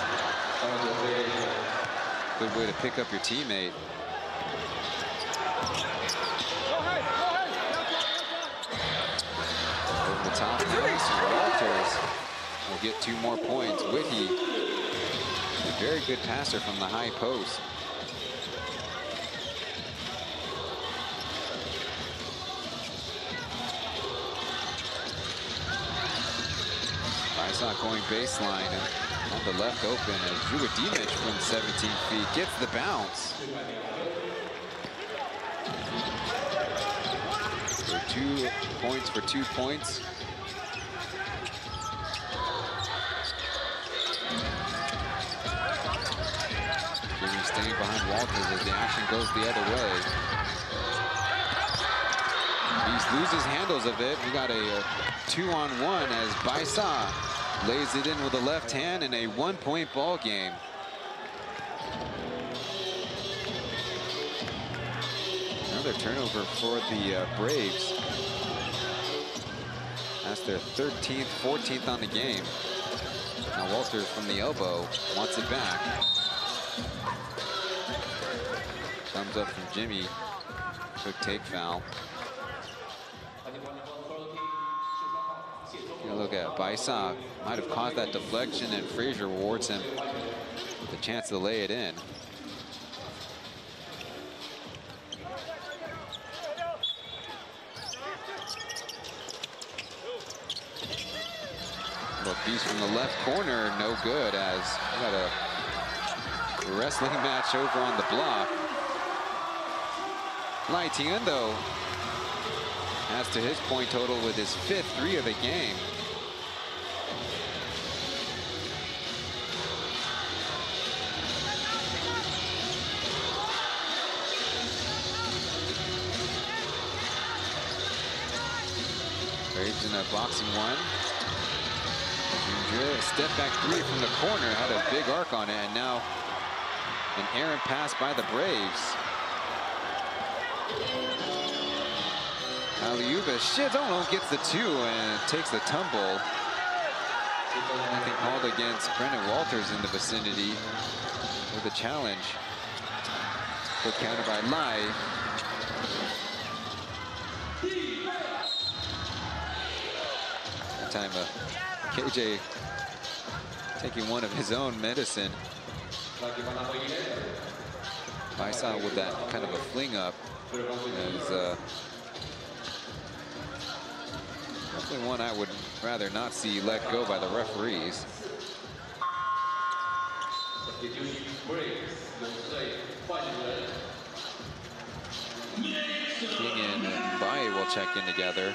J: Good way to pick up your teammate. Over the top pass, and Walters will get 2 more points. Whitty, a very good passer from the high post. Baisa going baseline on the left open, and Jugadimic from 17 feet gets the bounce. So 2 points for 2 points. Jimmy staying behind Walters as the action goes the other way. He loses handles of it. We got a 2-on-1 as Baisa lays it in with the left hand in a 1-point ball game. Another turnover for the Braves. That's their 13th, 14th on the game. Now Walters from the elbow wants it back. Thumbs up from Jimmy. Quick take foul. Look at Baisa, might have caused that deflection, and Frazier rewards him with a chance to lay it in. Look, Beast from the left corner, no good, as we got a wrestling match over on the block. Lai Tiendo adds to his point total with his 5th 3 of the game. Braves in a boxing 1. Step back 3 from the corner, had a big arc on it, and now an errant pass by the Braves. Aliuba Shidono gets the 2 and takes the tumble. Nothing called against Brendan Walters in the vicinity with a challenge. Good counter by Lai. Time KJ taking one of his own medicine. I saw with that kind of a fling up. Is definitely one I would rather not see let go by the referees. King and Bai will check in together.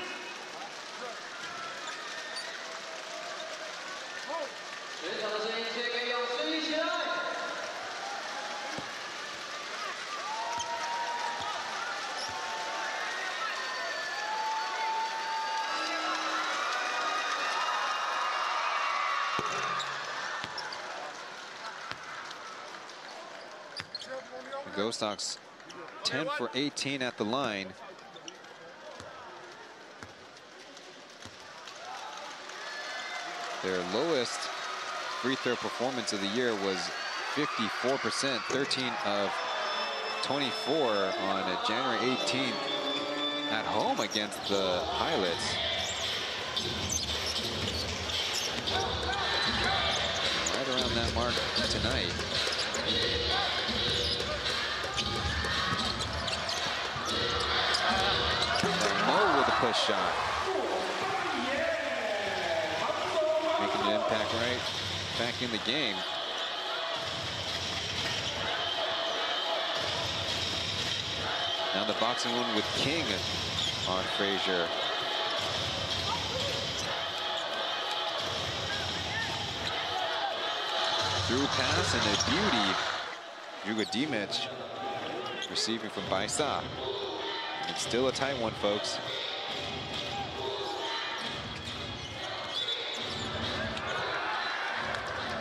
J: Ghosthawks 10 for 18 at the line. Their lowest free throw performance of the year was 54%, 13 of 24 on January 18th at home against the Pilots. Right around that mark tonight. Mo with a push shot. Making an impact right back in the game. Now the boxing one with King on Frazier. Through pass and a beauty. Juga Dimic receiving from Baisa. It's still a tight one, folks.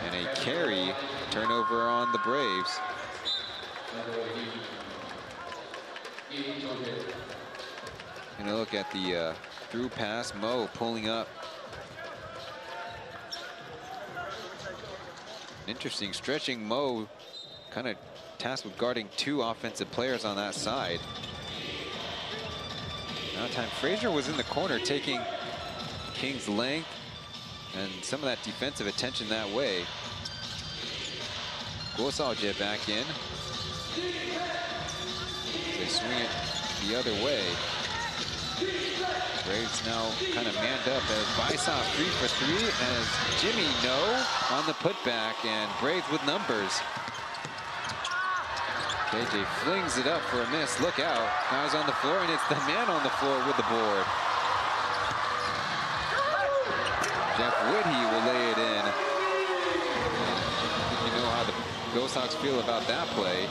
J: And a carry turnover on the Braves. And a look at the through pass. Mo pulling up. Interesting stretching. Mo kind of tasked with guarding two offensive players on that side. Now time Frazier was in the corner taking King's length and some of that defensive attention that way. Ghosthawks back in. They swing it the other way. Braves now kind of manned up as Baisa 3 for 3 as Jimmy no on the putback, and Braves with numbers. KJ flings it up for a miss. Look out. Now he's on the floor, and it's the man on the floor with the board. Jeff Whitty will lay it in. You know how the Ghosthawks feel about that play.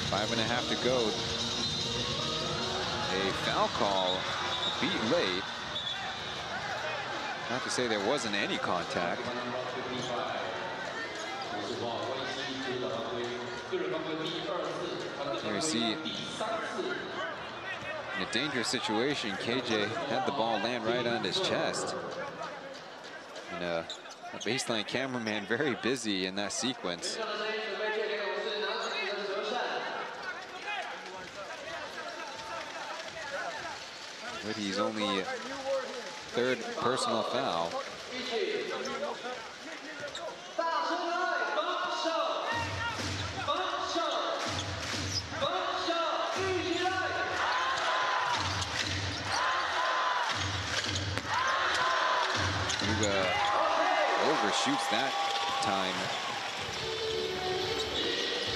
J: Five and a half to go. A foul call, a beat late. Not to say there wasn't any contact. Here you see, in a dangerous situation, KJ had the ball land right on his chest. And a baseline cameraman very busy in that sequence. But he's only third personal foul. Juga overshoots that time.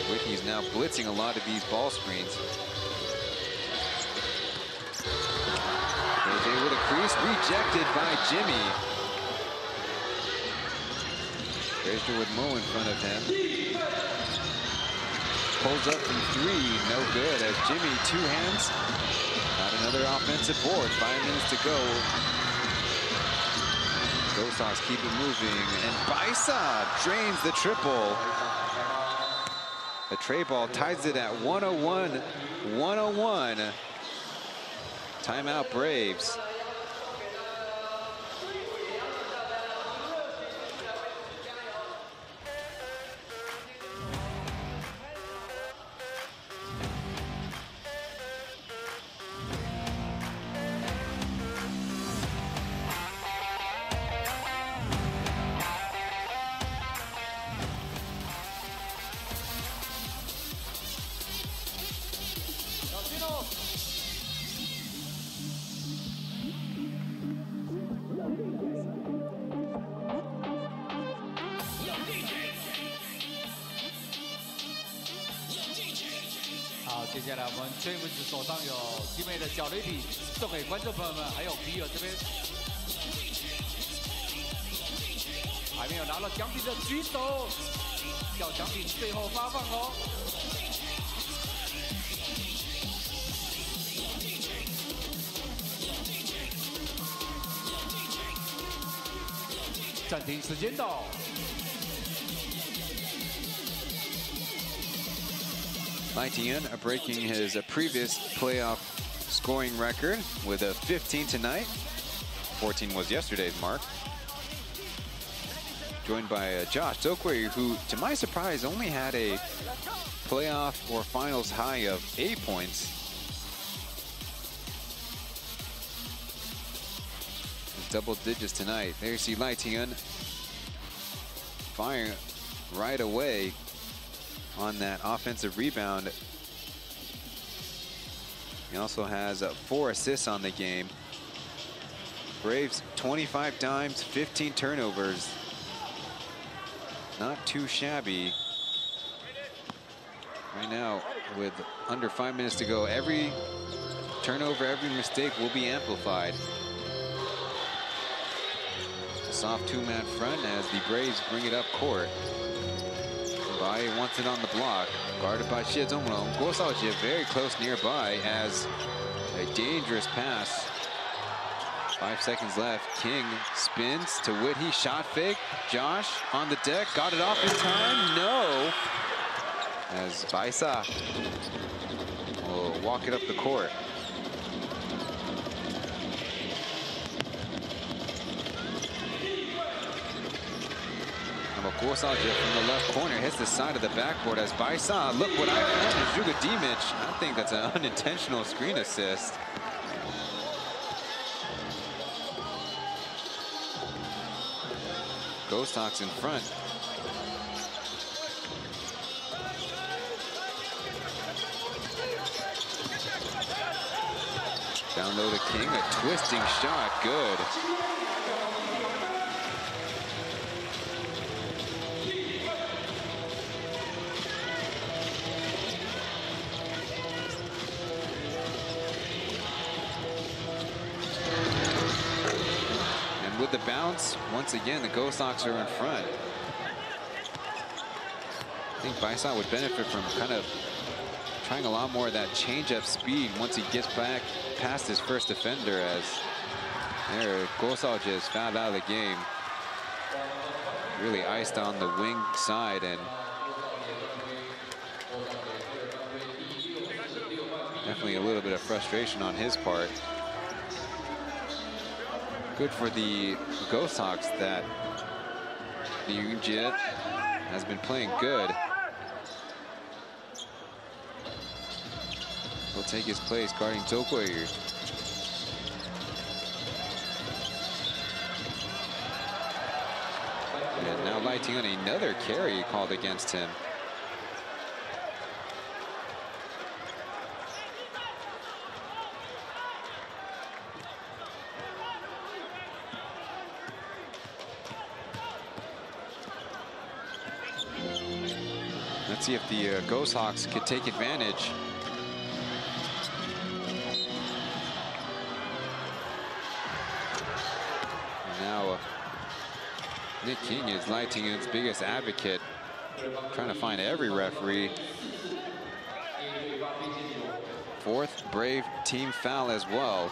J: Whitney's now blitzing a lot of these ball screens. KJ with a crease, rejected by Jimmy. Frazier with Mo in front of him. Pulls up from three, no good as Jimmy, two hands. Not another offensive board, 5 minutes to go. Ghosthawks keep it moving, and Baisa drains the triple. The tray ball ties it at 101. 101. Timeout Braves.
E: 接下来我们崔文子手上有集美的脚雷笔送给观众朋友们，还有比尔这边还没有拿到奖品的举手，小奖品最后发放哦。暂停时间到。
J: Tainan breaking his previous playoff scoring record with a 15 tonight. 14 was yesterday's mark. Joined by Josh Dokwe, who, to my surprise, only had a playoff or finals high of 8 points. Double digits tonight. There you see Tainan firing right away on that offensive rebound. He also has 4 assists on the game. Braves 25 dimes, 15 turnovers. Not too shabby. Right now, with under 5 minutes to go, every turnover, every mistake will be amplified. A soft two-man front as the Braves bring it up court. Bai wants it on the block, guarded by Xie Zhonglong. Ghosthawks very close nearby as a dangerous pass. 5 seconds left. King spins to Whitty, shot fake. Josh on the deck, got it off in time. No. As Baisa will walk it up the court. Ghosthawks from the left corner hits the side of the backboard as Baisa. Look what I found is Dimic. I think that's an unintentional screen assist. Ghosthawks in front. Down low to King, a twisting shot, good. With the bounce, once again, the Ghosthawks are in front. I think Baisa would benefit from kind of trying a lot more of that change-up speed once he gets back past his first defender, as there, Ghosthawks is fouled out of the game. Really iced on the wing side, and definitely a little bit of frustration on his part. Good for the Ghosthawks that PLEAGUE has been playing good. Will take his place guarding Dokwe. And now lighting on another carry called against him. Let's see if the Ghosthawks could take advantage. And now Nick King is Taitan's biggest advocate, trying to find every referee. 4th Brave team foul as well.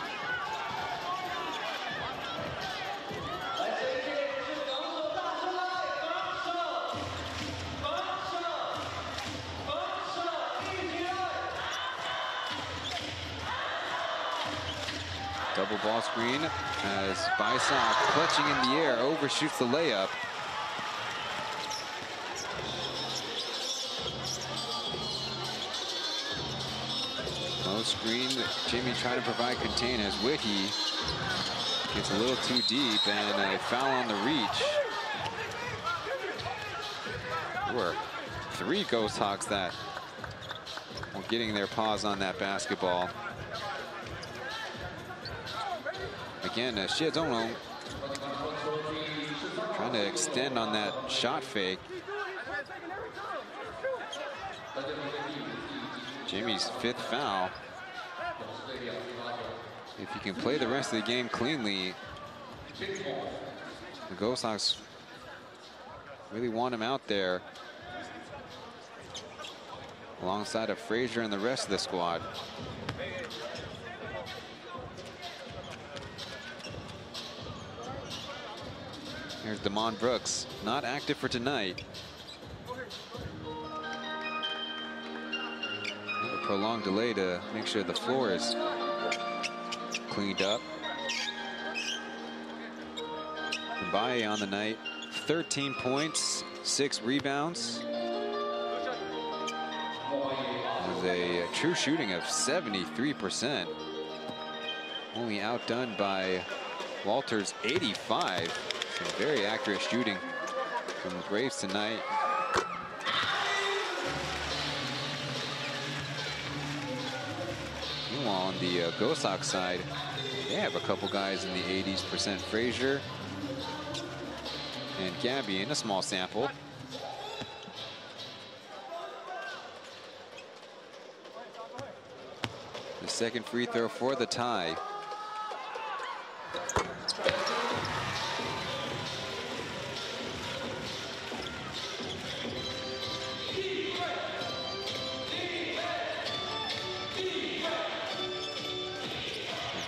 J: Double ball screen as Baisa clutching in the air, overshoots the layup. Low screen, Jimmy trying to provide contain as Whitty gets a little too deep, and a foul on the reach. There were 3 Ghosthawks that were getting their paws on that basketball. Again, Xie Zhonglong trying to extend on that shot fake. Jimmy's 5th foul. If he can play the rest of the game cleanly, the Ghosthawks really want him out there alongside of Frazier and the rest of the squad. Here's Damon Brooks, not active for tonight. A prolonged delay to make sure the floor is cleaned up. Mbaye on the night, 13 points, 6 rebounds. With a true shooting of 73%. Only outdone by Walter's 85. Some very accurate shooting from the Braves tonight. Meanwhile, on the Ghosthawks side, they have a couple guys in the 80s%. Frazier and Gabby in a small sample. The second free throw for the tie.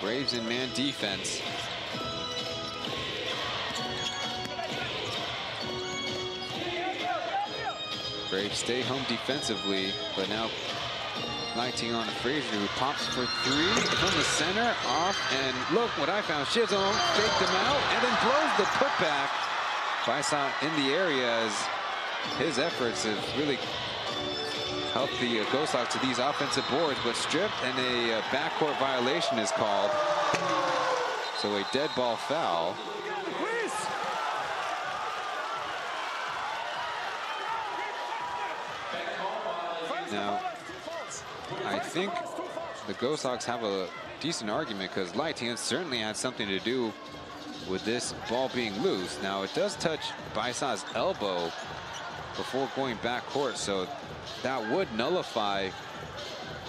J: Braves in man defense. Braves stay home defensively, but now lighting on Frazier, who pops for 3 from the center, off, and look what I found. Shizome faked him out and then blows the putback. Bison in the area as his efforts have really helped the Ghosthawks to these offensive boards, but stripped and a backcourt violation is called. So a dead ball foul. Now, I think the Ghosthawks have a decent argument because Lightian certainly had something to do with this ball being loose. Now, it does touch Baisa's elbow before going backcourt, so that would nullify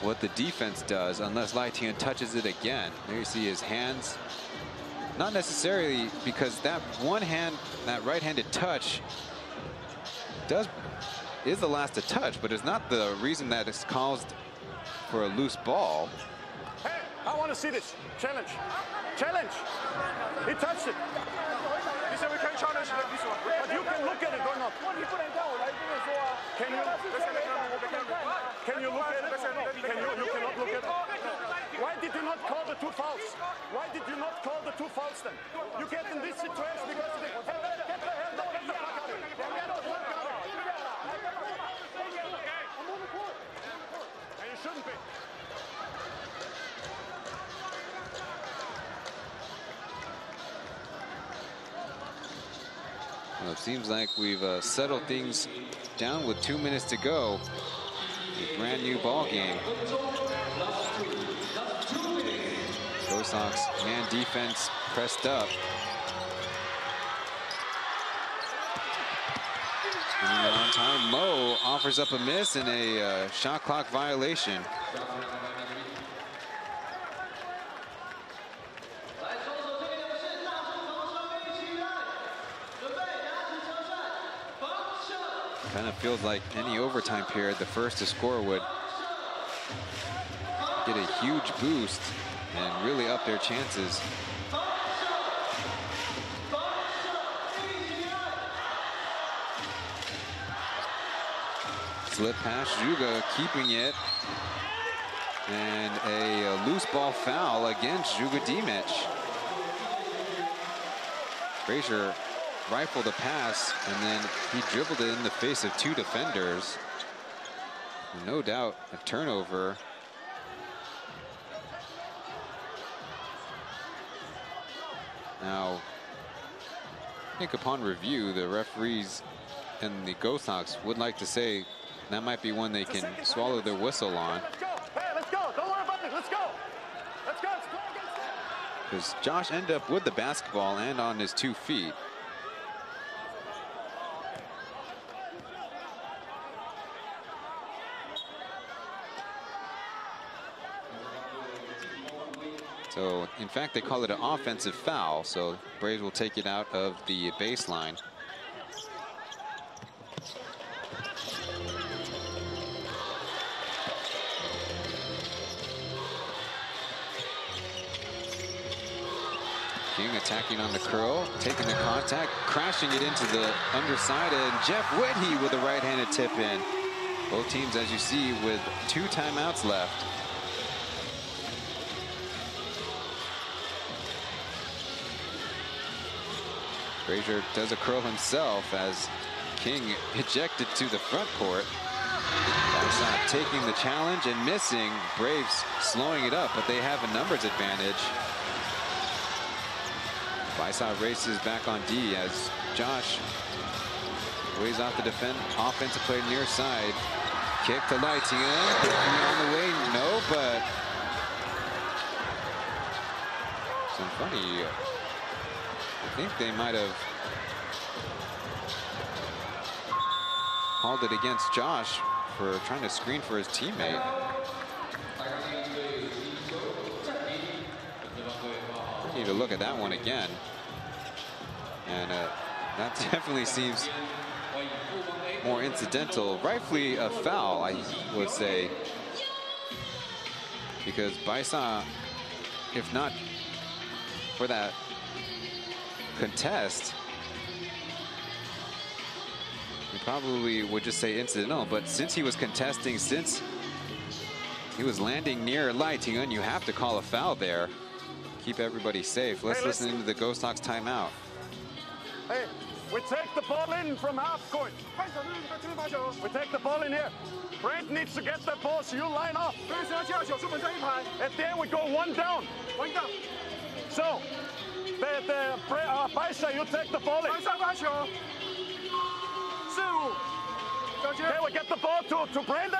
J: what the defense does unless Lightian touches it again. There you see his hands. Not necessarily, because that one hand, that right-handed touch is the last to touch, but it's not the reason that it's caused for a loose ball.
I: Hey, I want to see this. Challenge. Challenge. He touched it. He said we can challenge this one. But you can look at it or not. Can you look at it? Can you cannot look at it? Why did you not call the 2 fouls? Why did you not call the 2 fouls then? You get in this situation because they get the hand up and the fuck out of it. And you shouldn't be.
J: Well, it seems like we've settled things down with 2 minutes to go. A brand new ball game. Ghosthawks man defense pressed up. And on time, Mo offers up a miss and a shot clock violation. Kind of feels like any overtime period, the first to score would get a huge boost and really up their chances. Slip pass, Juga keeping it. And a loose ball foul against Juga Dimic. Frazier rifled the pass, and then he dribbled it in the face of 2 defenders. No doubt a turnover. Now, I think upon review, the referees and the Ghosthawks would like to say that might be one they can swallow their whistle on.
I: Hey, let's go. Don't worry about it. Let's go. Let's go.
J: Because Josh ended up with the basketball and on his 2 feet. So, in fact, they call it an offensive foul. So, Braves will take it out of the baseline. King attacking on the curl, taking the contact, crashing it into the underside, and Jeff Whitney with a right-handed tip in. Both teams, as you see, with 2 timeouts left. Frazier does a curl himself as King ejected to the front court. Baisha taking the challenge and missing. Braves slowing it up, but they have a numbers advantage. Baisha races back on D as Josh ways off the offensive play near side. Kick to Tainan. On the way, no, but some funny. I think they might have called it against Josh for trying to screen for his teammate. We need to look at that one again. And that definitely seems more incidental. Rightfully a foul, I would say. Because Baisha, if not for that contest, we probably would just say incidental, but since he was contesting, since he was landing near Tainan, you have to call a foul there. Keep everybody safe. Let's listen into the Ghosthawks timeout.
I: Hey, we take the ball in from half court. We take the ball in here. Brent needs to get the ball, so you line up. And then we go 1 down. So, Baisha, you take the ball in. Okay, we get the ball to Brandon.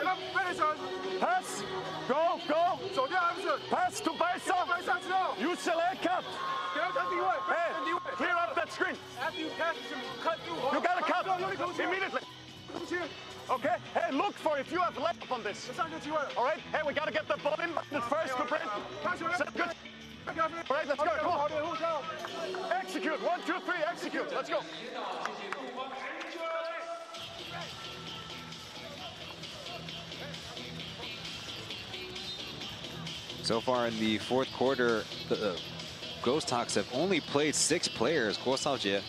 I: Pass. Go. Pass to Baisha. You select cut. Hey, clear up that screen. You gotta cut immediately. Okay, hey, look for if you have left on this. All right, hey, we gotta get the ball in first to Brandon. Good. All right, let's go. Come on. Execute. 1, 2, 3. Execute. Let's go.
J: So far in the 4th quarter, the Ghosthawks have only played 6 players. Ghosthawks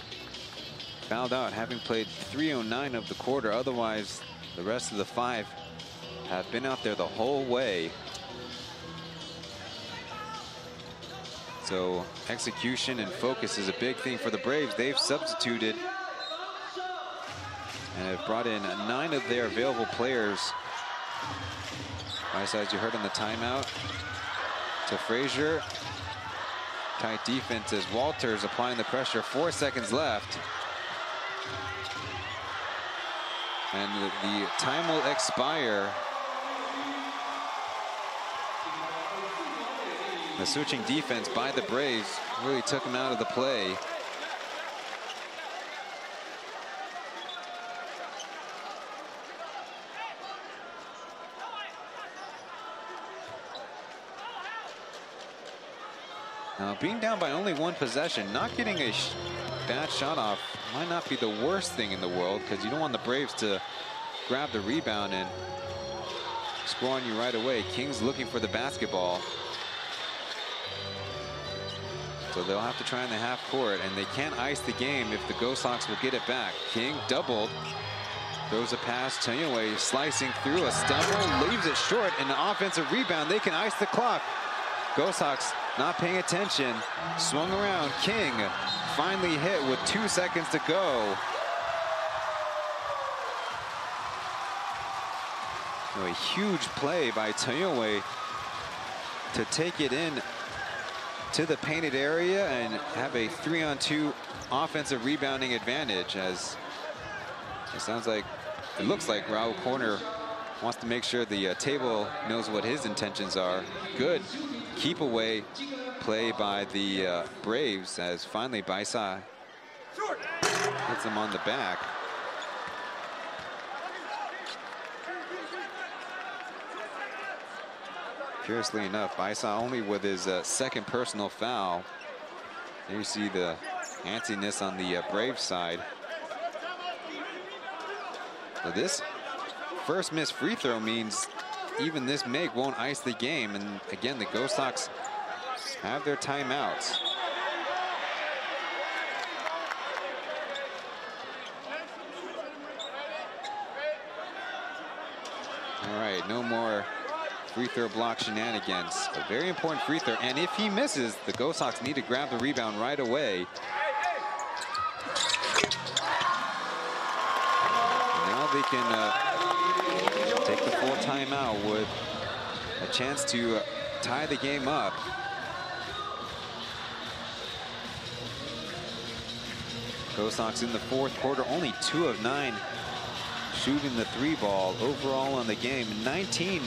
J: fouled out, having played 3:09 of the quarter. Otherwise, the rest of the 5 have been out there the whole way. So execution and focus is a big thing for the Braves. They've substituted and have brought in 9 of their available players. As you heard on the timeout, to Frazier. Tight defense as Walters applying the pressure. 4 seconds left. And the time will expire. The switching defense by the Braves really took him out of the play. Now, being down by only 1 possession, not getting a bad shot off might not be the worst thing in the world, because you don't want the Braves to grab the rebound and score on you right away. King's looking for the basketball. So they'll have to try in the half court, and they can't ice the game if the Ghosthawks will get it back. King doubled, throws a pass. Tainan slicing through, a stumble, leaves it short, and an offensive rebound. They can ice the clock. Ghosthawks not paying attention, swung around. King finally hit with 2 seconds to go. A huge play by Tainan to take it in to the painted area and have a 3-on-2 offensive rebounding advantage, as it looks like Raul Corner wants to make sure the table knows what his intentions are. Good keep away play by the Braves, as finally Baisha hits him on the back. Curiously enough, Baisa only with his second personal foul. There you see the antsiness on the Brave side. So this first missed free throw means even this make won't ice the game. And again, the Ghosthawks have their timeouts. All right, no more free throw block shenanigans. A very important free throw, and if he misses, the Ghosthawks need to grab the rebound right away. Now they can take the full timeout with a chance to tie the game up. Ghosthawks in the fourth quarter, only 2 of 9 shooting the 3 ball overall on the game. 19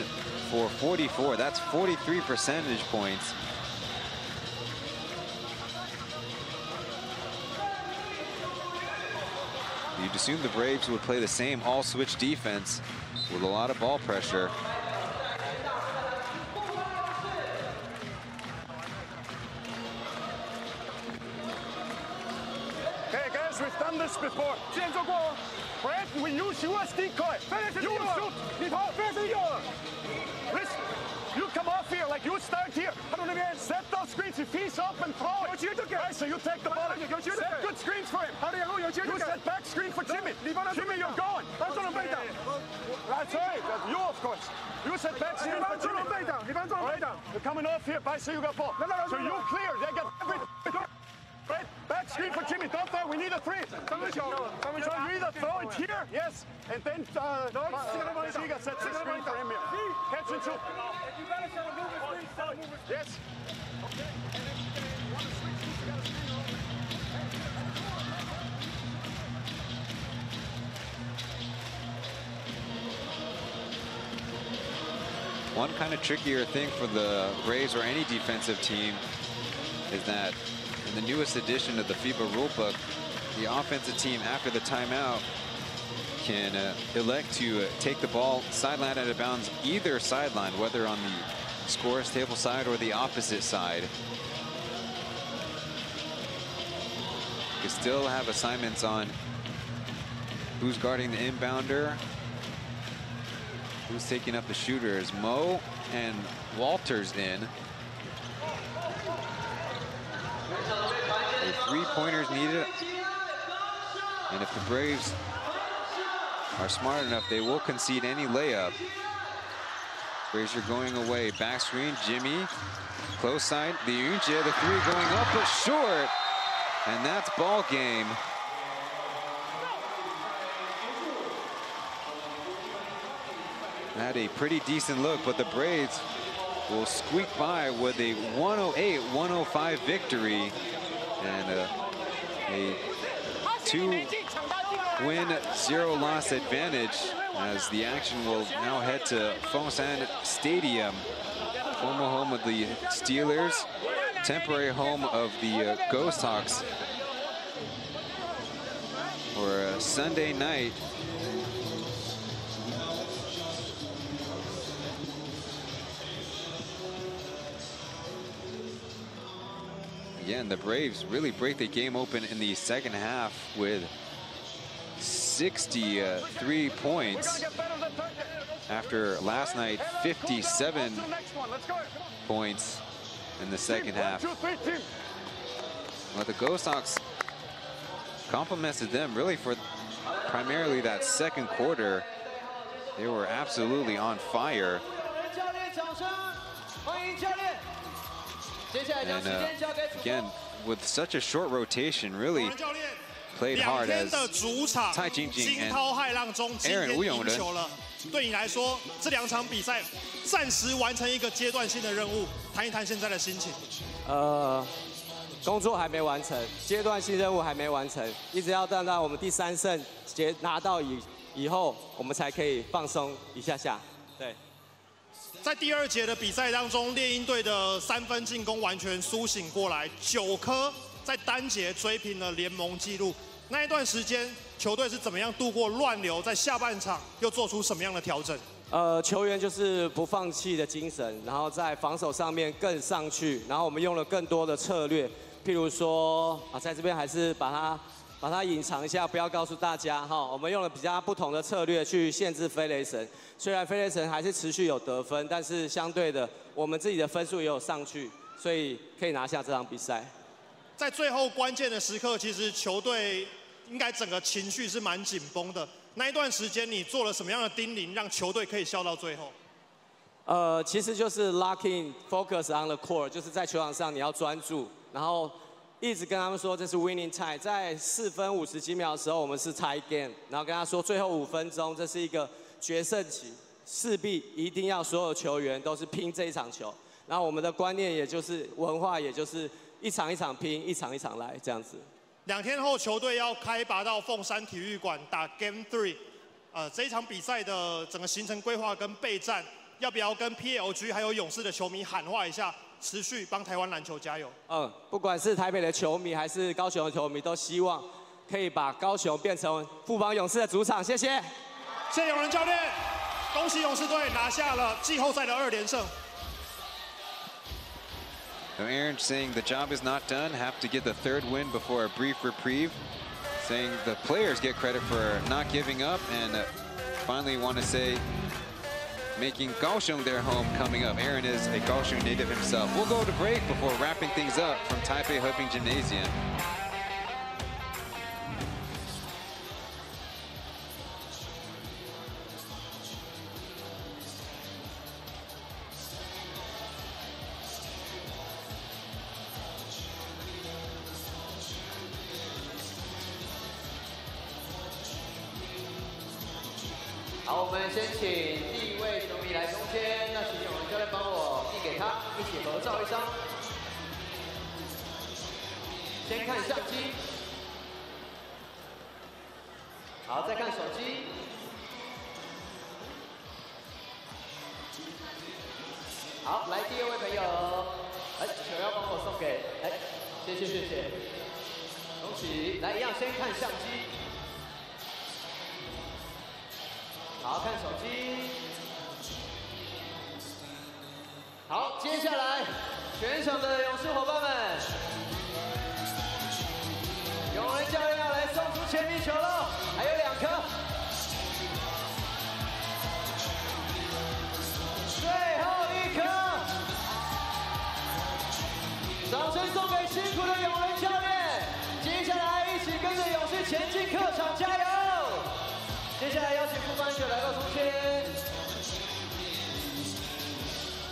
J: for 44. That's 43 percentage points. You'd assume the Braves would play the same all-switch defense with a lot of ball pressure.
I: Hey guys, we've done this before. Brad, we use you as decoy. You shoot. Listen, you come off here like you start here. Set those screens. If he's up and throw it. Right, so you take the ball. Set good screens for him. You set back screen for Jimmy. Jimmy, you're going. That's right. You, of course. You set back screen for Jimmy. Right, you're coming off here. Bye, so you got ball. So you clear. They got everything. Right, back screen for Jimmy. Don't throw. We need a 3. So you either throw it here, yes, and then Siga sets the screen for him here. Catch and shoot. Yes.
J: One kind of trickier thing for the Braves or any defensive team is that in the newest edition of the FIBA rulebook, the offensive team after the timeout can elect to take the ball sideline out of bounds, either sideline, whether on the scorer's table side or the opposite side. You can still have assignments on who's guarding the inbounder, who's taking up the shooters. Mo and Walters in. The 3-pointers needed. And if the Braves are smart enough, they will concede any layup. Braves are going away. Back screen, Jimmy. Close side, the Unche, the 3 going up but short. And that's ball game. Had a pretty decent look, but the Braves will squeak by with a 108-105 victory and a 2-win, 0-loss advantage, as the action will now head to Fubon Stadium, former home of the Steelers, temporary home of the Ghosthawks, for a Sunday night. Again, the Braves really break the game open in the second half with 63 points after last night 57 points in the second half. Well, the Ghosthawks complimented them really for primarily that second quarter. They were absolutely on fire. And again, with such a short rotation, really played hard as Cai Jingjing and Aaron Wu Yongren.
I: 对你来说，这2场比赛暂时完成一个阶段性的任务，谈一谈现在的心情。
F: 工作还没完成，阶段性任务还没完成，一直要等到我们第3胜拿到以后，我们才可以放松一下下。对。
I: 在第2节的比赛当中，猎鹰队的3分进攻完全苏醒过来，9颗在单节追平了联盟纪录。那一段时间，球队是怎么样度过乱流，在下半场又做出什么样的调整？
F: 球员就是不放弃的精神，然后在防守上面更上去，然后我们用了更多的策略，譬如说在这边还是把它隐藏一下，不要告诉大家哈。我们用了比较不同的策略去限制飞雷神，虽然飞雷神还是持续有得分，但是相对的我们自己的分数也有上去，所以可以拿下这场比赛。
I: 在最后关键的时刻，其实球队应该整个情绪是蛮紧绷的。那一段时间，你做了什么样的叮咛，让球队可以笑到最后？
F: 其实就是 locking focus on the court， 就是在球场上你要专注，然后一直跟他们说这是 winning time。在4分50几秒的时候，我们是 tie game， 然后跟他说最后5分钟这是一个决胜期，势必一定要所有球员都是拼这一场球。然后我们的观念也就是文化，也就是一场一场拼，一场一场来这样子。
I: 2天后，球队要开拔到凤山体育馆打 Game 3，这一场比赛的整个行程规划跟备战，要不要跟 PLG 还有勇士的球迷喊话一下，持续帮台湾篮球加油？
F: 不管是台北的球迷还是高雄的球迷，都希望可以把高雄变成富邦勇士的主场。谢谢，
I: 谢谢永仁教练，恭喜勇士队拿下了季后赛的2连胜。
J: Now Aaron saying the job is not done, have to get the 3rd win before a brief reprieve. Saying the players get credit for not giving up, and finally want to say making Kaohsiung their home coming up. Aaron is a Kaohsiung native himself. We'll go to break before wrapping things up from Taipei Hoping Gymnasium.
A: 好，我们先请第1位球迷来中间，那请永仁教练帮我递给他，一起合照一张。先看相机，好，再看手机。好，来第2位朋友，球要帮我送给，谢谢，恭喜，来一样先看相机。好，看手机。好，接下来全场的勇士伙伴们，永仁教练要来送出签名球了，还有2颗。最后1颗，掌声送给辛苦的永仁教练。接下来一起跟着勇士前进客场加油！接下来邀请副班球来到中间，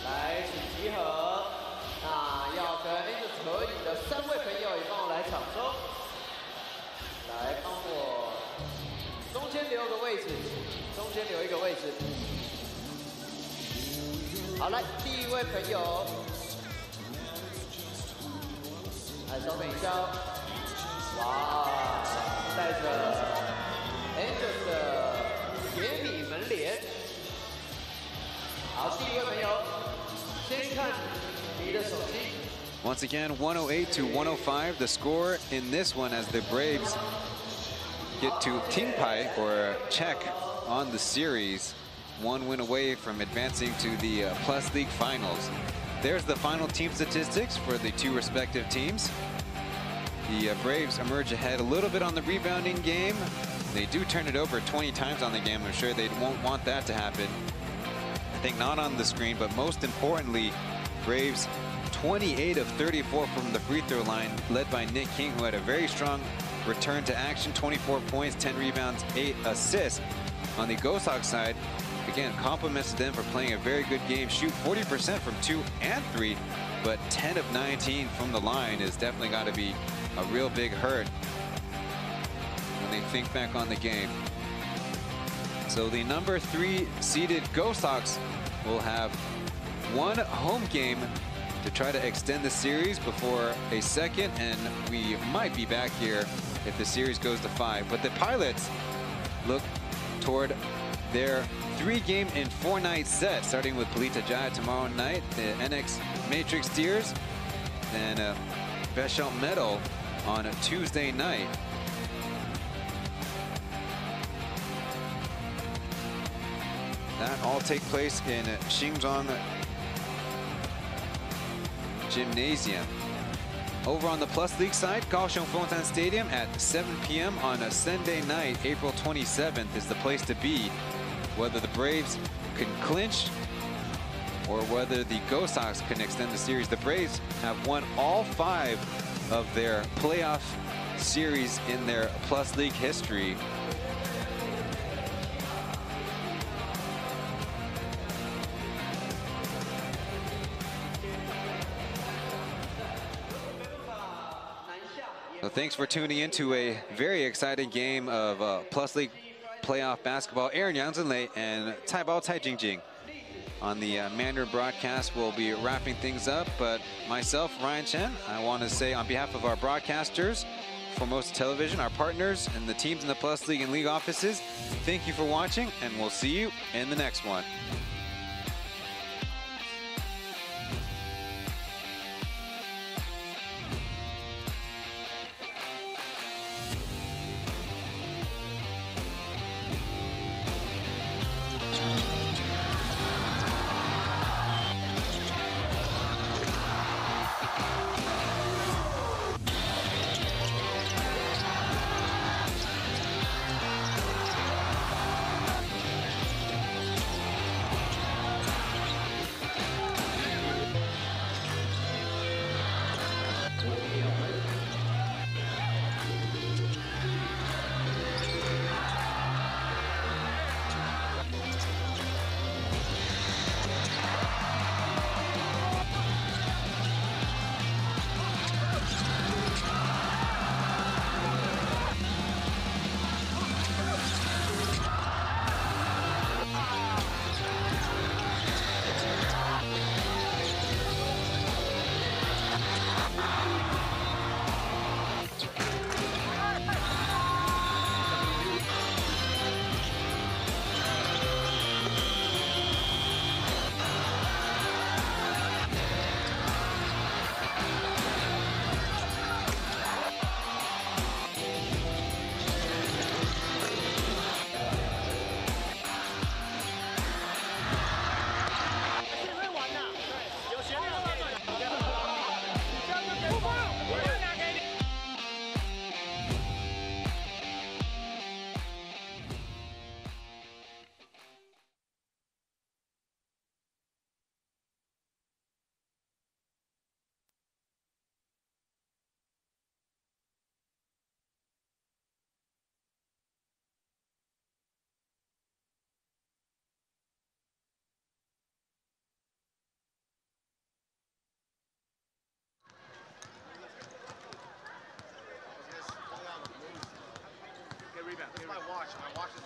A: 来请集合。那要跟Angels合影的3位朋友也帮我来场中，来帮我中间留个位置，中间留一个位置。好，来第1位朋友，来稍等一下哦。哇，带着Angels的铁米门帘。好，第1位朋友，先看你的手机。
J: Once again, 108 to 105, the score in this one as the Braves get to Taipei or check on the series. 1 win away from advancing to the P.LEAGUE finals. There's the final team statistics for the 2 respective teams. The Braves emerge ahead a little bit on the rebounding game. They do turn it over 20 times on the game. I'm sure they won't want that to happen. I think not on the screen, but most importantly, Braves 28 of 34 from the free throw line, led by Nick King, who had a very strong return to action, 24 points, 10 rebounds, 8 assists. On the Ghosthawks side, again, compliments to them for playing a very good game. Shoot 40% from 2 and 3, but 10 of 19 from the line is definitely got to be a real big hurt when they think back on the game. So the number 3 seeded Ghosthawks will have 1 home game to try to extend the series before a second, and we might be back here if the series goes to 5. But the Pilots look toward their 3-game and 4-night set, starting with Pelita Jaya tomorrow night, the NX Matrix Steers, then Bechelt Metal on a Tuesday night. That all take place in Xinzhuang Gymnasium. Over on the Plus League side, Kaohsiung Fengtan Stadium at 7 p.m. on a Sunday night, April 27th is the place to be. Whether the Braves can clinch or whether the Ghosthawks can extend the series. The Braves have won all 5 of their playoff series in their Plus League history. So thanks for tuning in to a very exciting game of Plus League playoff basketball. Aaron Yang and Taibao Tai Jingjing on the Mandarin broadcast. We'll be wrapping things up, but myself, Ryan Chen, I want to say on behalf of our broadcasters, Formosa Television, our partners, and the teams in the Plus League and League offices, thank you for watching, and we'll see you in the next one.
N: Get rebound. Get rebound. Watch. I watch this.